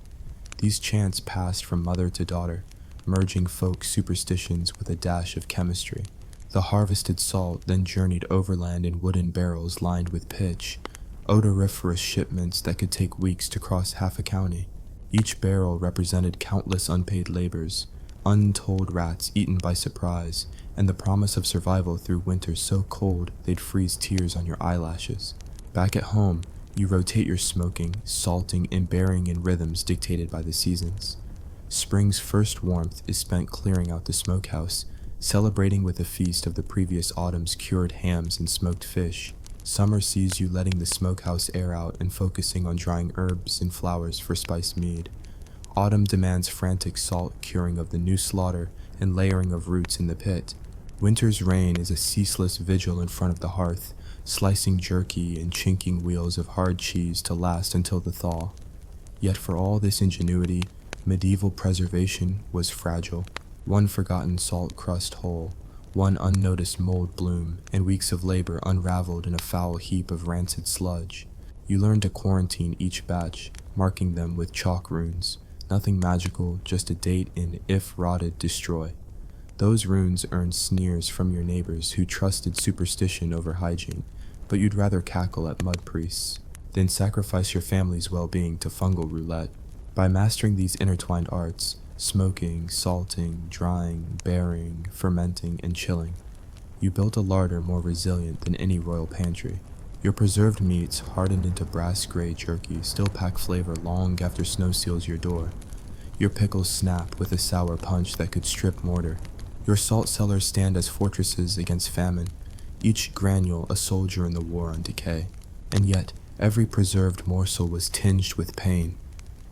These chants passed from mother to daughter, merging folk superstitions with a dash of chemistry. The harvested salt then journeyed overland in wooden barrels lined with pitch, odoriferous shipments that could take weeks to cross half a county. Each barrel represented countless unpaid labors, untold rats eaten by surprise, and the promise of survival through winters so cold they'd freeze tears on your eyelashes. Back at home, you rotate your smoking, salting, and burying in rhythms dictated by the seasons. Spring's first warmth is spent clearing out the smokehouse, celebrating with a feast of the previous autumn's cured hams and smoked fish. Summer sees you letting the smokehouse air out and focusing on drying herbs and flowers for spiced mead. Autumn demands frantic salt curing of the new slaughter and layering of roots in the pit. Winter's reign is a ceaseless vigil in front of the hearth, slicing jerky and chinking wheels of hard cheese to last until the thaw. Yet for all this ingenuity, medieval preservation was fragile. One forgotten salt crust hole, one unnoticed mold bloom, and weeks of labor unraveled in a foul heap of rancid sludge. You learn to quarantine each batch, marking them with chalk runes. Nothing magical, just a date in if rotted, destroy. Those runes earned sneers from your neighbors who trusted superstition over hygiene, but you'd rather cackle at mud priests than sacrifice your family's well-being to fungal roulette. By mastering these intertwined arts, smoking, salting, drying, burying, fermenting, and chilling. You built a larder more resilient than any royal pantry. Your preserved meats, hardened into brass-gray jerky, still pack flavor long after snow seals your door. Your pickles snap with a sour punch that could strip mortar. Your salt cellars stand as fortresses against famine, each granule a soldier in the war on decay. And yet, every preserved morsel was tinged with pain.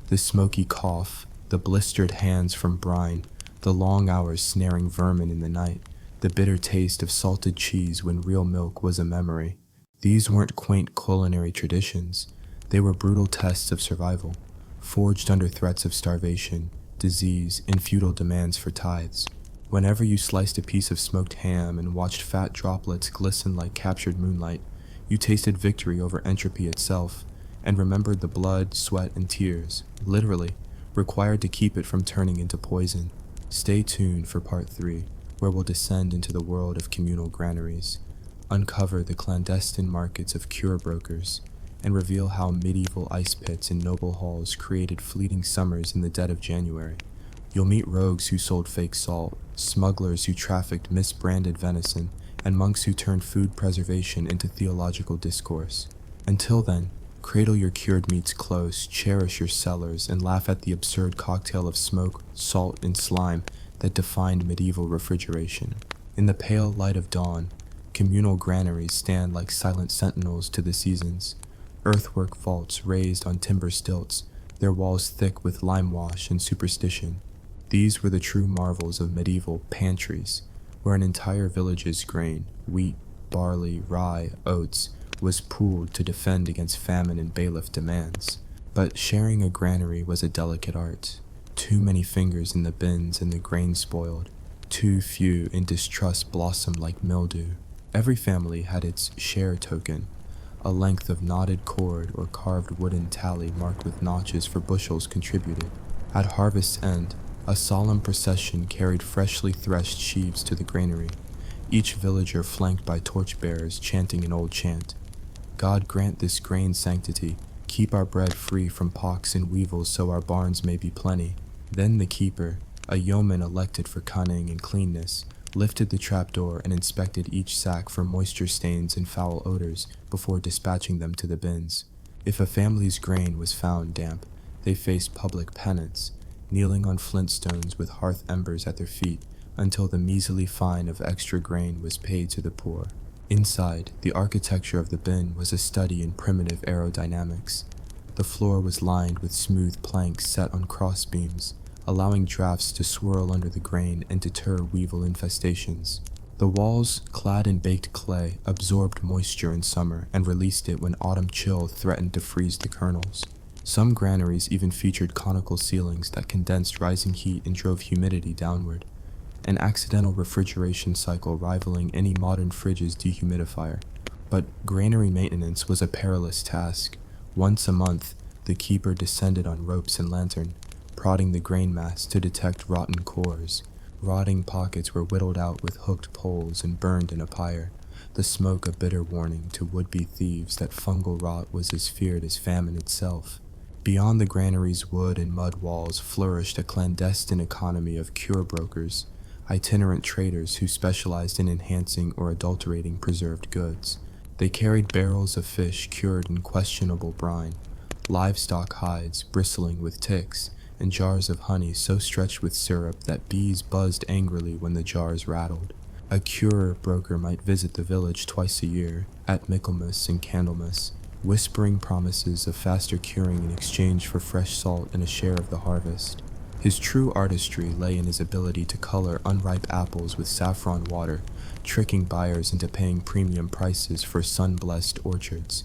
The smoky cough, the blistered hands from brine, the long hours snaring vermin in the night, the bitter taste of salted cheese when real milk was a memory. These weren't quaint culinary traditions. They were brutal tests of survival, forged under threats of starvation, disease, and feudal demands for tithes. Whenever you sliced a piece of smoked ham and watched fat droplets glisten like captured moonlight, you tasted victory over entropy itself, and remembered the blood, sweat, and tears, literally, required to keep it from turning into poison. Stay tuned for part 3, where we'll descend into the world of communal granaries, uncover the clandestine markets of cure brokers, and reveal how medieval ice pits and noble halls created fleeting summers in the dead of January. You'll meet rogues who sold fake salt, smugglers who trafficked misbranded venison, and monks who turned food preservation into theological discourse. Until then, cradle your cured meats close, cherish your cellars, and laugh at the absurd cocktail of smoke, salt, and slime that defined medieval refrigeration. In the pale light of dawn, communal granaries stand like silent sentinels to the seasons. Earthwork vaults raised on timber stilts, their walls thick with lime wash and superstition. These were the true marvels of medieval pantries, where an entire village's grain, wheat, barley, rye, oats, was pooled to defend against famine and bailiff demands. But sharing a granary was a delicate art. Too many fingers in the bins and the grain spoiled. Too few in distrust blossomed like mildew. Every family had its share token, a length of knotted cord or carved wooden tally marked with notches for bushels contributed. At harvest's end, a solemn procession carried freshly threshed sheaves to the granary, each villager flanked by torchbearers chanting an old chant. God grant this grain sanctity, keep our bread free from pox and weevils so our barns may be plenty. Then the keeper, a yeoman elected for cunning and cleanness, lifted the trapdoor and inspected each sack for moisture stains and foul odors before dispatching them to the bins. If a family's grain was found damp, they faced public penance, kneeling on flintstones with hearth embers at their feet until the measly fine of extra grain was paid to the poor. Inside, the architecture of the bin was a study in primitive aerodynamics. The floor was lined with smooth planks set on cross beams, allowing drafts to swirl under the grain and deter weevil infestations. The walls, clad in baked clay, absorbed moisture in summer and released it when autumn chill threatened to freeze the kernels. Some granaries even featured conical ceilings that condensed rising heat and drove humidity downward, an accidental refrigeration cycle rivaling any modern fridge's dehumidifier. But granary maintenance was a perilous task. Once a month, the keeper descended on ropes and lantern, prodding the grain mass to detect rotten cores. Rotting pockets were whittled out with hooked poles and burned in a pyre, the smoke a bitter warning to would-be thieves that fungal rot was as feared as famine itself. Beyond the granary's wood and mud walls flourished a clandestine economy of cure brokers, itinerant traders who specialized in enhancing or adulterating preserved goods. They carried barrels of fish cured in questionable brine, livestock hides bristling with ticks, and jars of honey so stretched with syrup that bees buzzed angrily when the jars rattled. A cure broker might visit the village twice a year, at Michaelmas and Candlemas, whispering promises of faster curing in exchange for fresh salt and a share of the harvest. His true artistry lay in his ability to color unripe apples with saffron water, tricking buyers into paying premium prices for sun-blessed orchards.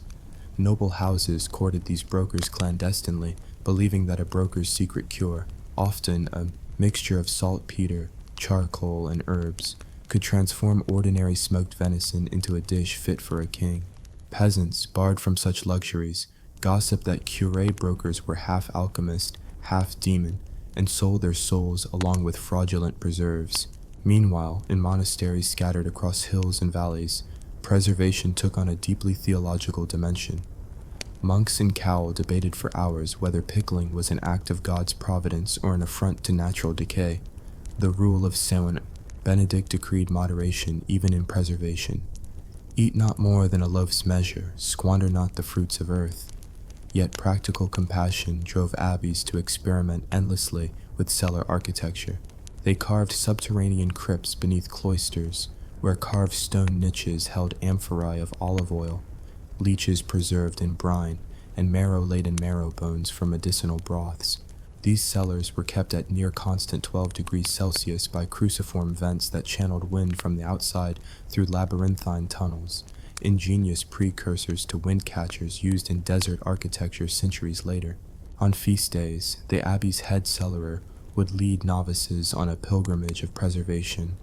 Noble houses courted these brokers clandestinely, believing that a broker's secret cure, often a mixture of saltpeter, charcoal, and herbs, could transform ordinary smoked venison into a dish fit for a king. Peasants, barred from such luxuries, gossiped that cure brokers were half alchemist, half demon, and sold their souls along with fraudulent preserves. Meanwhile, in monasteries scattered across hills and valleys, preservation took on a deeply theological dimension. Monks in Cowell debated for hours whether pickling was an act of God's providence or an affront to natural decay. The rule of Samhain, Benedict decreed moderation even in preservation. Eat not more than a loaf's measure, squander not the fruits of earth. Yet practical compassion drove abbeys to experiment endlessly with cellar architecture. They carved subterranean crypts beneath cloisters, where carved stone niches held amphorae of olive oil, leeches preserved in brine, and marrow-laden marrow bones for medicinal broths. These cellars were kept at near constant 12 degrees Celsius by cruciform vents that channeled wind from the outside through labyrinthine tunnels, ingenious precursors to wind catchers used in desert architecture centuries later. On feast days, the abbey's head cellarer would lead novices on a pilgrimage of preservation,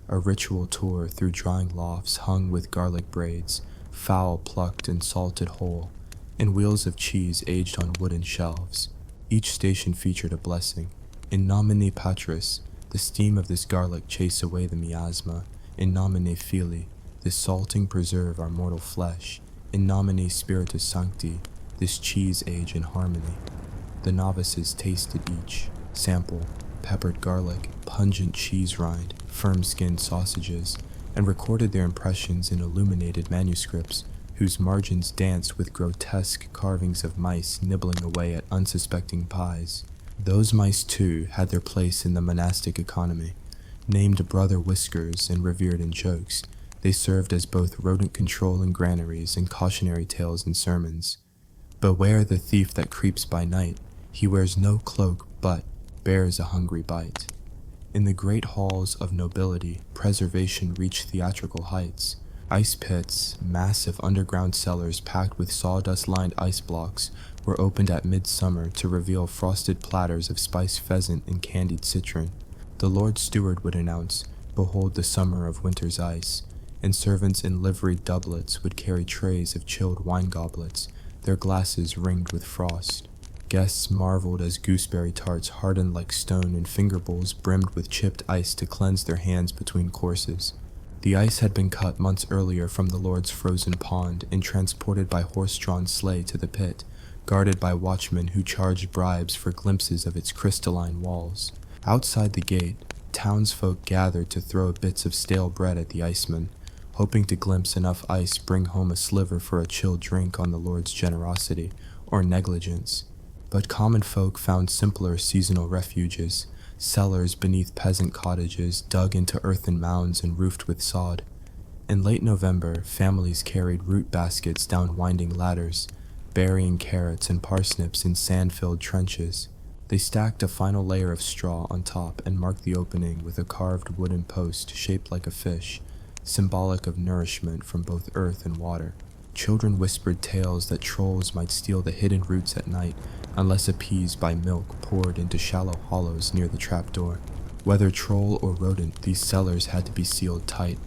a ritual tour through drying lofts hung with garlic braids, fowl plucked and salted whole, and wheels of cheese aged on wooden shelves. Each station featured a blessing. In nomine Patris, the steam of this garlic chase away the miasma. In nomine Filii, this salting preserve our mortal flesh. In nomine Spiritus Sancti, this cheese age in harmony. The novices tasted each sample, peppered garlic, pungent cheese rind, firm-skinned sausages, and recorded their impressions in illuminated manuscripts whose margins danced with grotesque carvings of mice nibbling away at unsuspecting pies. Those mice, too, had their place in the monastic economy. Named Brother Whiskers and revered in jokes, they served as both rodent control in granaries and cautionary tales in sermons. Beware the thief that creeps by night. He wears no cloak, but bears a hungry bite. In the great halls of nobility, preservation reached theatrical heights. Ice pits, massive underground cellars packed with sawdust-lined ice blocks, were opened at midsummer to reveal frosted platters of spiced pheasant and candied citron. The Lord Steward would announce, "Behold the summer of winter's ice," and servants in liveried doublets would carry trays of chilled wine goblets, their glasses ringed with frost. Guests marveled as gooseberry tarts hardened like stone and finger bowls brimmed with chipped ice to cleanse their hands between courses. The ice had been cut months earlier from the Lord's frozen pond and transported by horse-drawn sleigh to the pit, guarded by watchmen who charged bribes for glimpses of its crystalline walls. Outside the gate, townsfolk gathered to throw bits of stale bread at the iceman, hoping to glimpse enough ice bring home a sliver for a chilled drink on the Lord's generosity or negligence. But common folk found simpler seasonal refuges, cellars beneath peasant cottages dug into earthen mounds and roofed with sod. In late November, families carried root baskets down winding ladders, burying carrots and parsnips in sand-filled trenches. They stacked a final layer of straw on top and marked the opening with a carved wooden post shaped like a fish, symbolic of nourishment from both earth and water. Children whispered tales that trolls might steal the hidden roots at night unless appeased by milk poured into shallow hollows near the trapdoor. Whether troll or rodent, these cellars had to be sealed tight.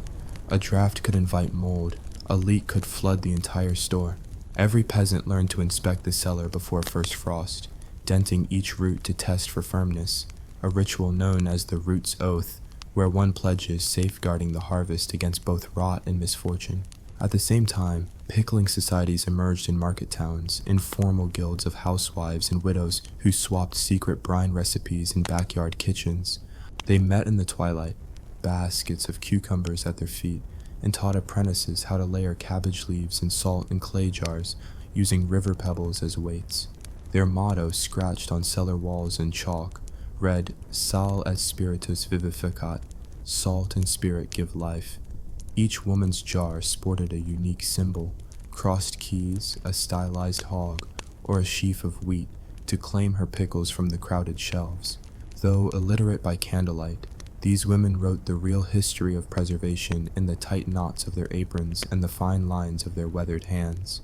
A draft could invite mold, a leak could flood the entire store. Every peasant learned to inspect the cellar before first frost, denting each root to test for firmness, a ritual known as the root's oath, where one pledges safeguarding the harvest against both rot and misfortune. At the same time, pickling societies emerged in market towns, informal guilds of housewives and widows who swapped secret brine recipes in backyard kitchens. They met in the twilight, baskets of cucumbers at their feet, and taught apprentices how to layer cabbage leaves in salt and clay jars, using river pebbles as weights. Their motto, scratched on cellar walls in chalk, read, "Sal et spiritus vivificat," salt and spirit give life. Each woman's jar sported a unique symbol, crossed keys, a stylized hog, or a sheaf of wheat, to claim her pickles from the crowded shelves. Though illiterate by candlelight, these women wrote the real history of preservation in the tight knots of their aprons and the fine lines of their weathered hands.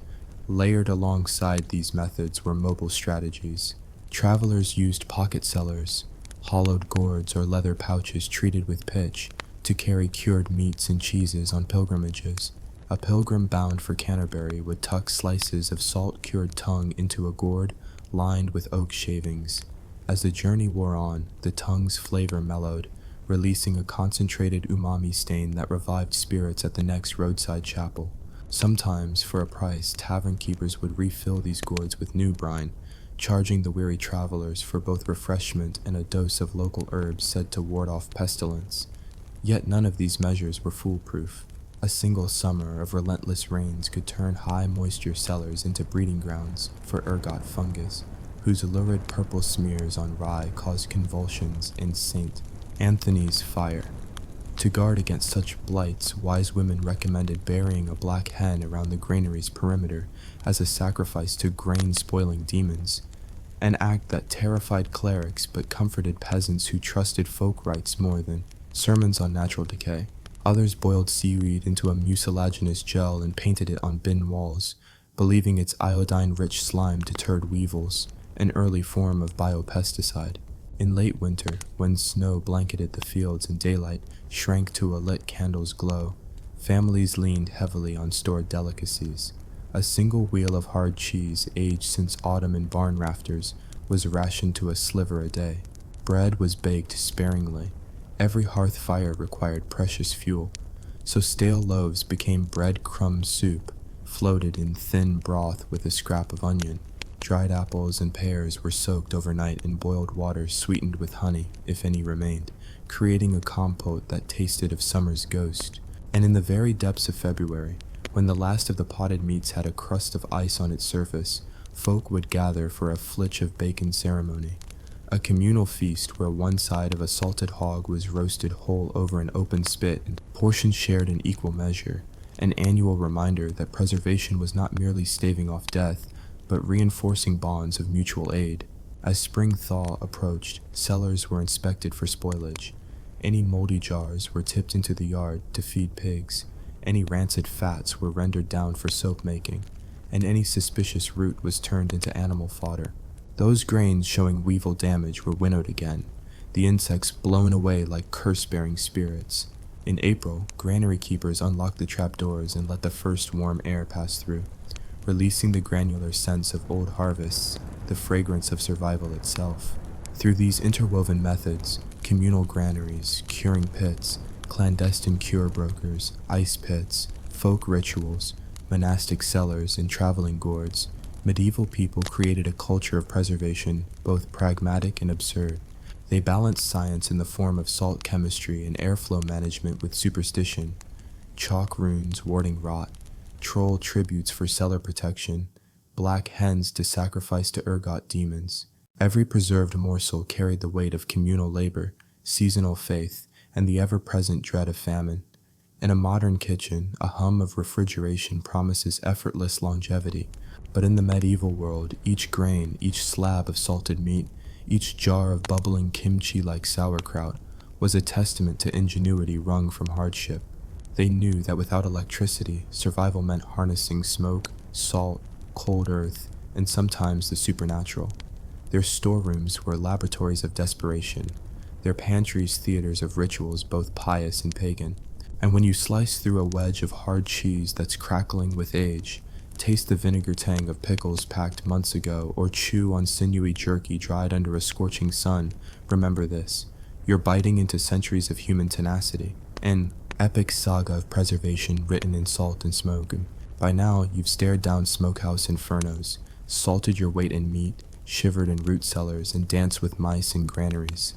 Layered alongside these methods were mobile strategies. Travelers used pocket cellars, hollowed gourds or leather pouches treated with pitch, to carry cured meats and cheeses on pilgrimages. A pilgrim bound for Canterbury would tuck slices of salt-cured tongue into a gourd lined with oak shavings. As the journey wore on, the tongue's flavor mellowed, releasing a concentrated umami stain that revived spirits at the next roadside chapel. Sometimes, for a price, tavern keepers would refill these gourds with new brine, charging the weary travelers for both refreshment and a dose of local herbs said to ward off pestilence. Yet none of these measures were foolproof. A single summer of relentless rains could turn high moisture cellars into breeding grounds for ergot fungus, whose lurid purple smears on rye caused convulsions in St. Anthony's fire. To guard against such blights, wise women recommended burying a black hen around the granary's perimeter as a sacrifice to grain-spoiling demons, an act that terrified clerics but comforted peasants who trusted folk rites more than sermons on natural decay. Others boiled seaweed into a mucilaginous gel and painted it on bin walls, believing its iodine-rich slime deterred weevils, an early form of biopesticide. In late winter, when snow blanketed the fields and daylight shrank to a lit candle's glow, families leaned heavily on stored delicacies. A single wheel of hard cheese, aged since autumn in barn rafters, was rationed to a sliver a day. Bread was baked sparingly. Every hearth fire required precious fuel, so stale loaves became bread-crumb soup, floated in thin broth with a scrap of onion. Dried apples and pears were soaked overnight in boiled water sweetened with honey, if any remained, creating a compote that tasted of summer's ghost. And in the very depths of February, when the last of the potted meats had a crust of ice on its surface, folk would gather for a flitch of bacon ceremony, a communal feast where one side of a salted hog was roasted whole over an open spit and portions shared in equal measure, an annual reminder that preservation was not merely staving off death, but reinforcing bonds of mutual aid. As spring thaw approached, cellars were inspected for spoilage. Any moldy jars were tipped into the yard to feed pigs, any rancid fats were rendered down for soap making, and any suspicious root was turned into animal fodder. Those grains showing weevil damage were winnowed again, the insects blown away like curse-bearing spirits. In April, granary keepers unlocked the trapdoors and let the first warm air pass through, releasing the granular scents of old harvests, the fragrance of survival itself. Through these interwoven methods, communal granaries, curing pits, clandestine cure brokers, ice pits, folk rituals, monastic cellars, and traveling gourds, medieval people created a culture of preservation, both pragmatic and absurd. They balanced science in the form of salt chemistry and airflow management with superstition, chalk runes warding rot, troll tributes for cellar protection, black hens to sacrifice to ergot demons. Every preserved morsel carried the weight of communal labor, seasonal faith, and the ever-present dread of famine. In a modern kitchen, a hum of refrigeration promises effortless longevity, but in the medieval world, each grain, each slab of salted meat, each jar of bubbling kimchi-like sauerkraut was a testament to ingenuity wrung from hardship. They knew that without electricity, survival meant harnessing smoke, salt, cold earth, and sometimes the supernatural. Their storerooms were laboratories of desperation, their pantries theaters of rituals both pious and pagan. And when you slice through a wedge of hard cheese that's crackling with age, taste the vinegar tang of pickles packed months ago, or chew on sinewy jerky dried under a scorching sun, remember this: you're biting into centuries of human tenacity, an epic saga of preservation written in salt and smoke. And by now, you've stared down smokehouse infernos, salted your weight in meat, shivered in root cellars, and danced with mice in granaries.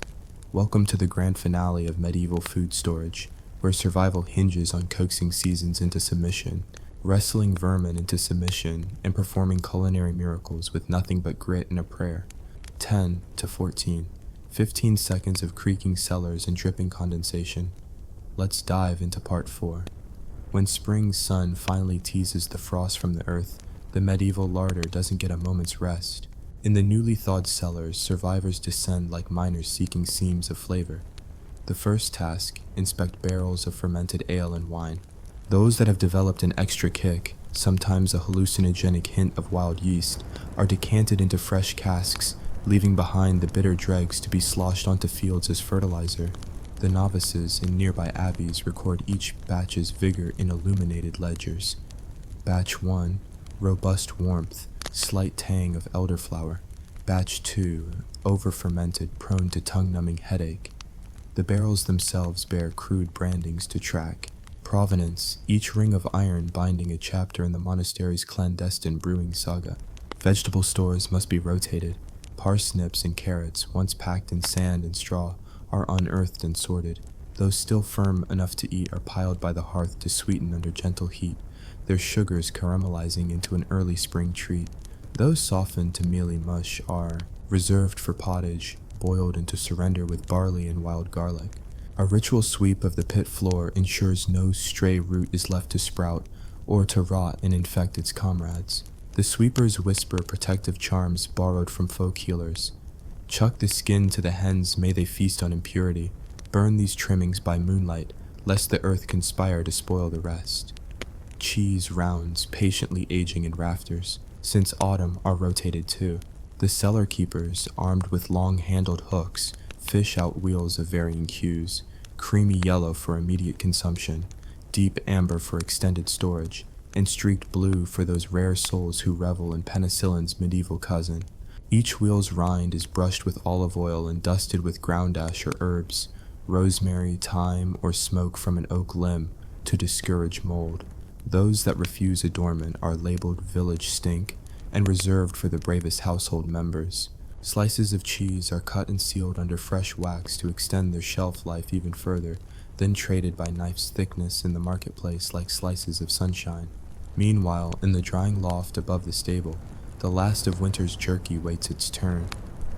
Welcome to the grand finale of medieval food storage, where survival hinges on coaxing seasons into submission, wrestling vermin into submission, and performing culinary miracles with nothing but grit and a prayer. 10 to 14, 15 seconds of creaking cellars and dripping condensation. Let's dive into part 4. When spring's sun finally teases the frost from the earth, the medieval larder doesn't get a moment's rest. In the newly thawed cellars, survivors descend like miners seeking seams of flavor. The first task, inspect barrels of fermented ale and wine. Those that have developed an extra kick, sometimes a hallucinogenic hint of wild yeast, are decanted into fresh casks, leaving behind the bitter dregs to be sloshed onto fields as fertilizer. The novices in nearby abbeys record each batch's vigor in illuminated ledgers. Batch 1, robust warmth, slight tang of elderflower. Batch 2, over-fermented, prone to tongue-numbing headache. The barrels themselves bear crude brandings to track: Provenance, each ring of iron binding a chapter in the monastery's clandestine brewing saga. Vegetable stores must be rotated. Parsnips and carrots, once packed in sand and straw, are unearthed and sorted. Those still firm enough to eat are piled by the hearth to sweeten under gentle heat, their sugars caramelizing into an early spring treat. Those softened to mealy mush are reserved for pottage, boiled into surrender with barley and wild garlic. A ritual sweep of the pit floor ensures no stray root is left to sprout or to rot and infect its comrades. The sweepers whisper protective charms borrowed from folk healers. Chuck the skin to the hens, may they feast on impurity. Burn these trimmings by moonlight, lest the earth conspire to spoil the rest. Cheese rounds, patiently aging in rafters. Since autumn are rotated too. The cellar keepers, armed with long-handled hooks, fish out wheels of varying hues, creamy yellow for immediate consumption, deep amber for extended storage, and streaked blue for those rare souls who revel in penicillin's medieval cousin. Each wheel's rind is brushed with olive oil and dusted with ground ash or herbs, rosemary, thyme, or smoke from an oak limb to discourage mold. Those that refuse adornment are labeled village stink and reserved for the bravest household members. Slices of cheese are cut and sealed under fresh wax to extend their shelf life even further, then traded by knife's thickness in the marketplace like slices of sunshine. Meanwhile, in the drying loft above the stable, the last of winter's jerky waits its turn.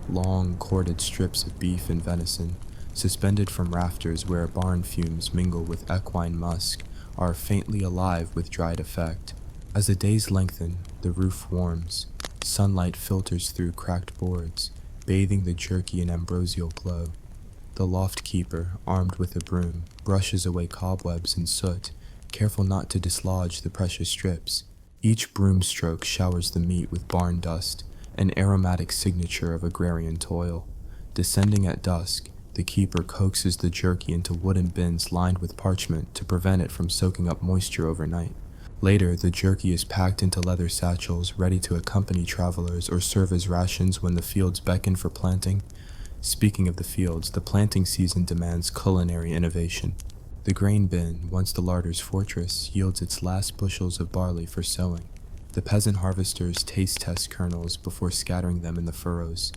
Long, corded strips of beef and venison, suspended from rafters where barn fumes mingle with equine musk, are faintly alive with dried effect. As the days lengthen, the roof warms. Sunlight filters through cracked boards, bathing the jerky in ambrosial glow. The loft keeper, armed with a broom, brushes away cobwebs and soot, careful not to dislodge the precious strips. Each broom stroke showers the meat with barn dust, an aromatic signature of agrarian toil. Descending at dusk, the keeper coaxes the jerky into wooden bins lined with parchment to prevent it from soaking up moisture overnight. Later, the jerky is packed into leather satchels, ready to accompany travelers or serve as rations when the fields beckon for planting. Speaking of the fields, the planting season demands culinary innovation. The grain bin, once the larder's fortress, yields its last bushels of barley for sowing. The peasant harvesters taste test kernels before scattering them in the furrows.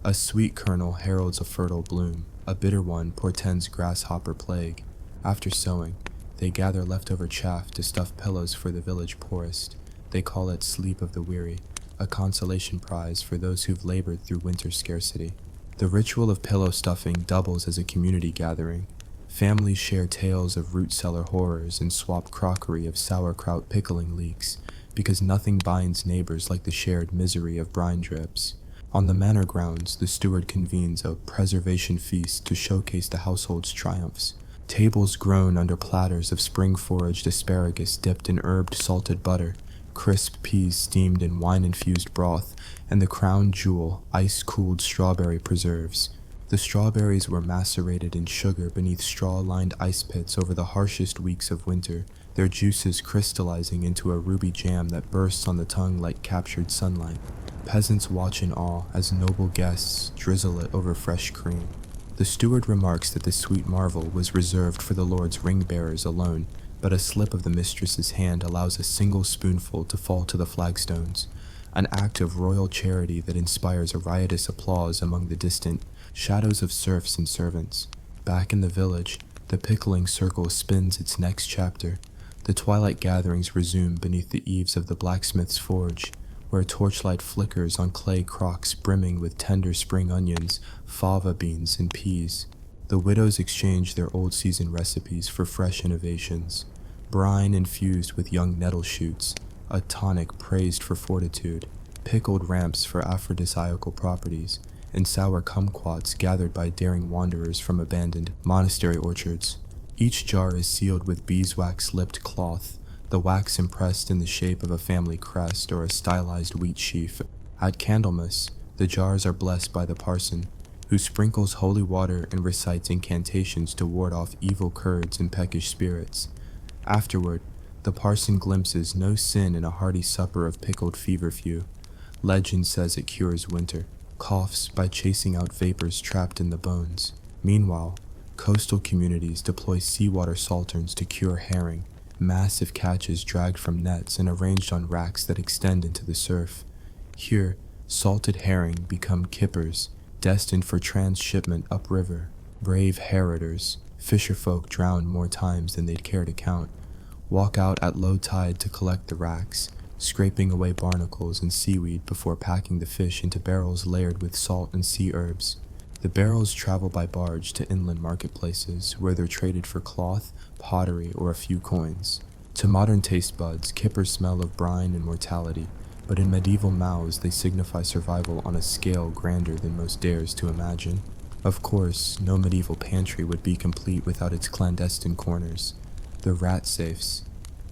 A sweet kernel heralds a fertile bloom, a bitter one portends grasshopper plague. After sowing, they gather leftover chaff to stuff pillows for the village poorest. They call it sleep of the weary, a consolation prize for those who've labored through winter scarcity. The ritual of pillow stuffing doubles as a community gathering. Families share tales of root cellar horrors and swap crockery of sauerkraut pickling leaks, because nothing binds neighbors like the shared misery of brine drips. On the manor grounds, the steward convenes a preservation feast to showcase the household's triumphs. Tables groan under platters of spring-foraged asparagus dipped in herbed salted butter, crisp peas steamed in wine-infused broth, and the crown jewel, ice-cooled strawberry preserves. The strawberries were macerated in sugar beneath straw-lined ice pits over the harshest weeks of winter, their juices crystallizing into a ruby jam that bursts on the tongue like captured sunlight. Peasants watch in awe as noble guests drizzle it over fresh cream. The steward remarks that the sweet marvel was reserved for the lord's ring-bearers alone, but a slip of the mistress's hand allows a single spoonful to fall to the flagstones, an act of royal charity that inspires a riotous applause among the distant shadows of serfs and servants. Back in the village, the pickling circle spins its next chapter. The twilight gatherings resume beneath the eaves of the blacksmith's forge, where torchlight flickers on clay crocks brimming with tender spring onions, fava beans, and peas. The widows exchange their old-season recipes for fresh innovations. Brine infused with young nettle shoots, a tonic praised for fortitude, pickled ramps for aphrodisiacal properties, and sour kumquats gathered by daring wanderers from abandoned monastery orchards. Each jar is sealed with beeswax-lipped cloth, the wax impressed in the shape of a family crest or a stylized wheat sheaf. At Candlemas, the jars are blessed by the parson, who sprinkles holy water and recites incantations to ward off evil curds and peckish spirits. Afterward, the parson glimpses no sin in a hearty supper of pickled feverfew. Legend says it cures winter, coughs by chasing out vapors trapped in the bones. Meanwhile, Coastal communities deploy seawater salterns to cure herring, massive catches dragged from nets and arranged on racks that extend into the surf. Here, salted herring become kippers, destined for transshipment upriver. Brave harriers, fisherfolk drown more times than they'd care to count, walk out at low tide to collect the racks, scraping away barnacles and seaweed before packing the fish into barrels layered with salt and sea herbs. The barrels travel by barge to inland marketplaces where they're traded for cloth, pottery, or a few coins. To modern taste buds, kippers smell of brine and mortality, but in medieval mouths they signify survival on a scale grander than most dares to imagine. Of course, no medieval pantry would be complete without its clandestine corners. The rat safes.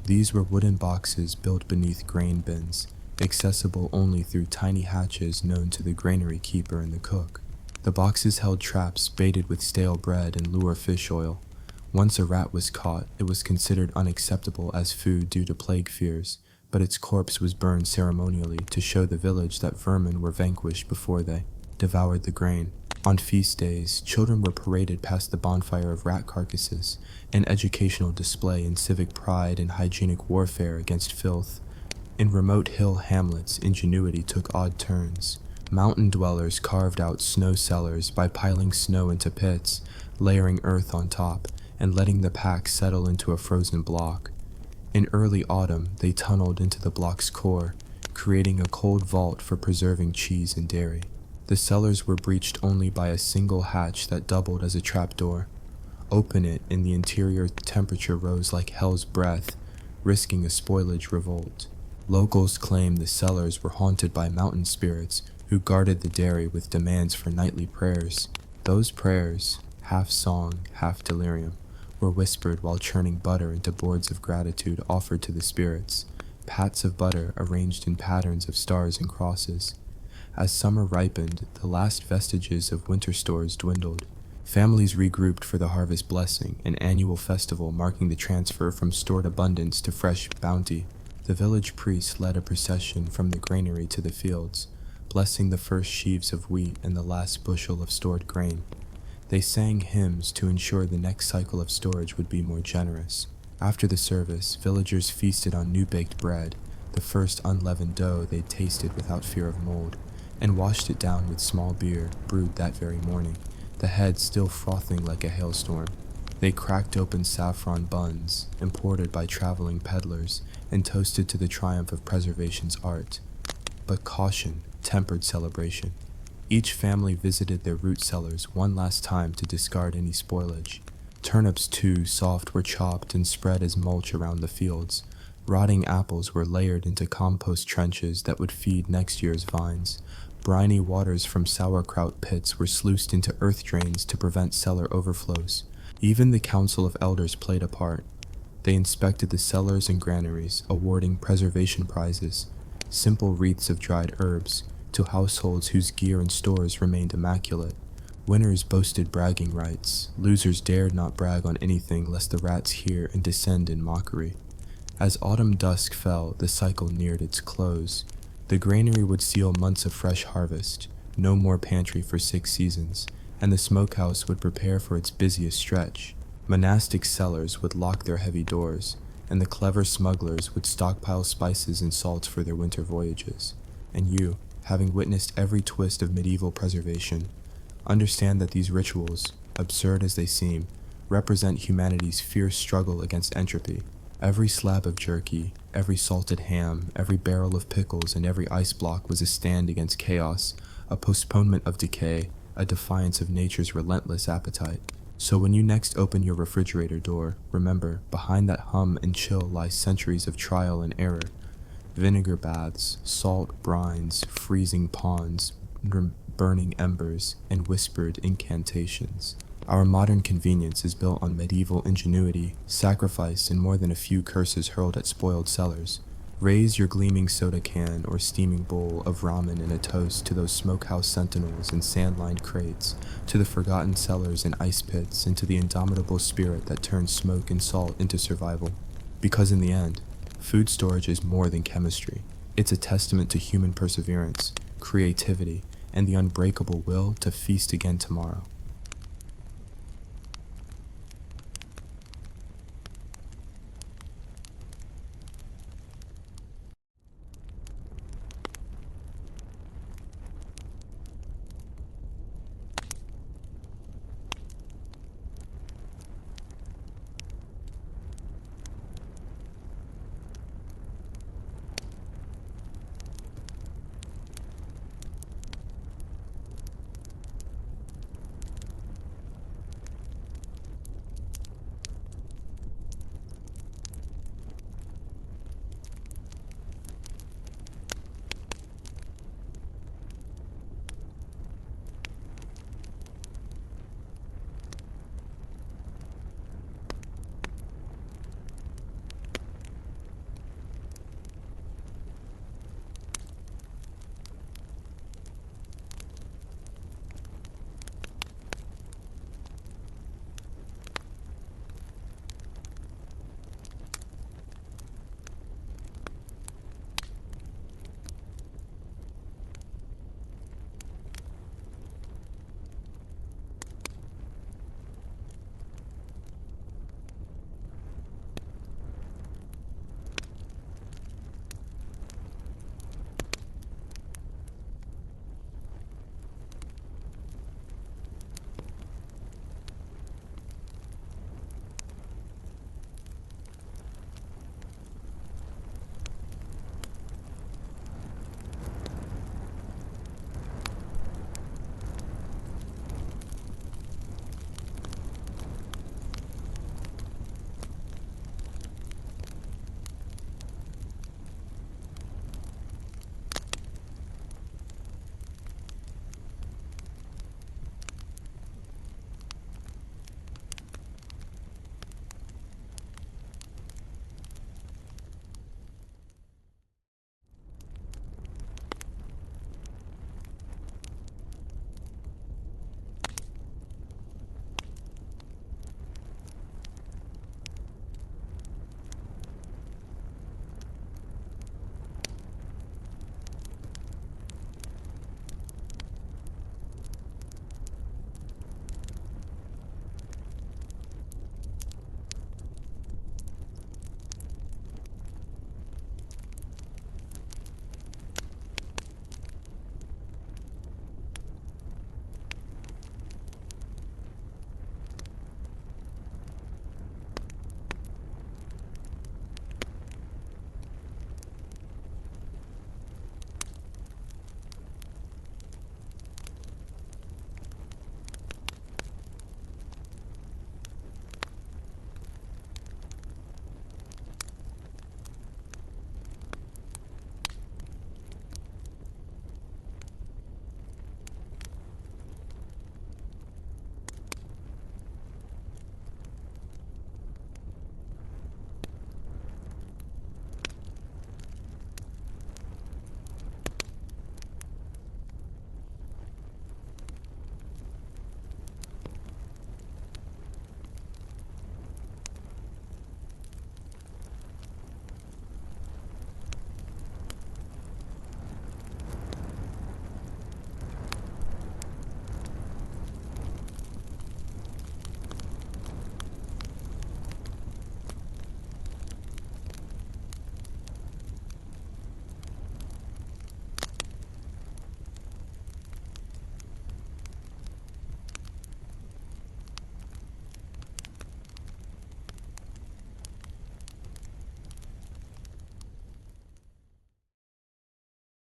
These were wooden boxes built beneath grain bins, accessible only through tiny hatches known to the granary keeper and the cook. The boxes held traps baited with stale bread and lure fish oil. Once a rat was caught, it was considered unacceptable as food due to plague fears, but its corpse was burned ceremonially to show the village that vermin were vanquished before they devoured the grain. On feast days, children were paraded past the bonfire of rat carcasses, an educational display in civic pride and hygienic warfare against filth. In remote hill hamlets, ingenuity took odd turns. Mountain dwellers carved out snow cellars by piling snow into pits, layering earth on top, and letting the pack settle into a frozen block. In early autumn, they tunneled into the block's core, creating a cold vault for preserving cheese and dairy. The cellars were breached only by a single hatch that doubled as a trapdoor. Open it, and the interior temperature rose like hell's breath, risking a spoilage revolt. Locals claim the cellars were haunted by mountain spirits who guarded the dairy with demands for nightly prayers. Those prayers, half song, half delirium, were whispered while churning butter into boards of gratitude offered to the spirits, pats of butter arranged in patterns of stars and crosses. As summer ripened, the last vestiges of winter stores dwindled. Families regrouped for the harvest blessing, an annual festival marking the transfer from stored abundance to fresh bounty. The village priest led a procession from the granary to the fields, blessing the first sheaves of wheat and the last bushel of stored grain. They sang hymns to ensure the next cycle of storage would be more generous. After the service, villagers feasted on new-baked bread, the first unleavened dough they'd tasted without fear of mold, and washed it down with small beer brewed that very morning, the head still frothing like a hailstorm. They cracked open saffron buns, imported by traveling peddlers, and toasted to the triumph of preservation's art. But caution tempered celebration. Each family visited their root cellars one last time to discard any spoilage. Turnips, too soft, were chopped and spread as mulch around the fields. Rotting apples were layered into compost trenches that would feed next year's vines. Briny waters from sauerkraut pits were sluiced into earth drains to prevent cellar overflows. Even the Council of Elders played a part. They inspected the cellars and granaries, awarding preservation prizes, simple wreaths of dried herbs, to households whose gear and stores remained immaculate. Winners boasted bragging rights. Losers dared not brag on anything lest the rats hear and descend in mockery. As autumn dusk fell, the cycle neared its close. The granary would seal months of fresh harvest, no more pantry for 6 seasons, and the smokehouse would prepare for its busiest stretch. Monastic cellars would lock their heavy doors, and the clever smugglers would stockpile spices and salts for their winter voyages. And you, having witnessed every twist of medieval preservation, understand that these rituals, absurd as they seem, represent humanity's fierce struggle against entropy. Every slab of jerky, every salted ham, every barrel of pickles, and every ice block was a stand against chaos, a postponement of decay, a defiance of nature's relentless appetite. So when you next open your refrigerator door, remember, behind that hum and chill lie centuries of trial and error. Vinegar baths, salt brines, freezing ponds, burning embers, and whispered incantations. Our modern convenience is built on medieval ingenuity, sacrifice, and more than a few curses hurled at spoiled cellars. Raise your gleaming soda can or steaming bowl of ramen in a toast to those smokehouse sentinels and sand-lined crates, to the forgotten cellars and ice pits, and to the indomitable spirit that turns smoke and salt into survival. Because in the end, food storage is more than chemistry. It's a testament to human perseverance, creativity, and the unbreakable will to feast again tomorrow.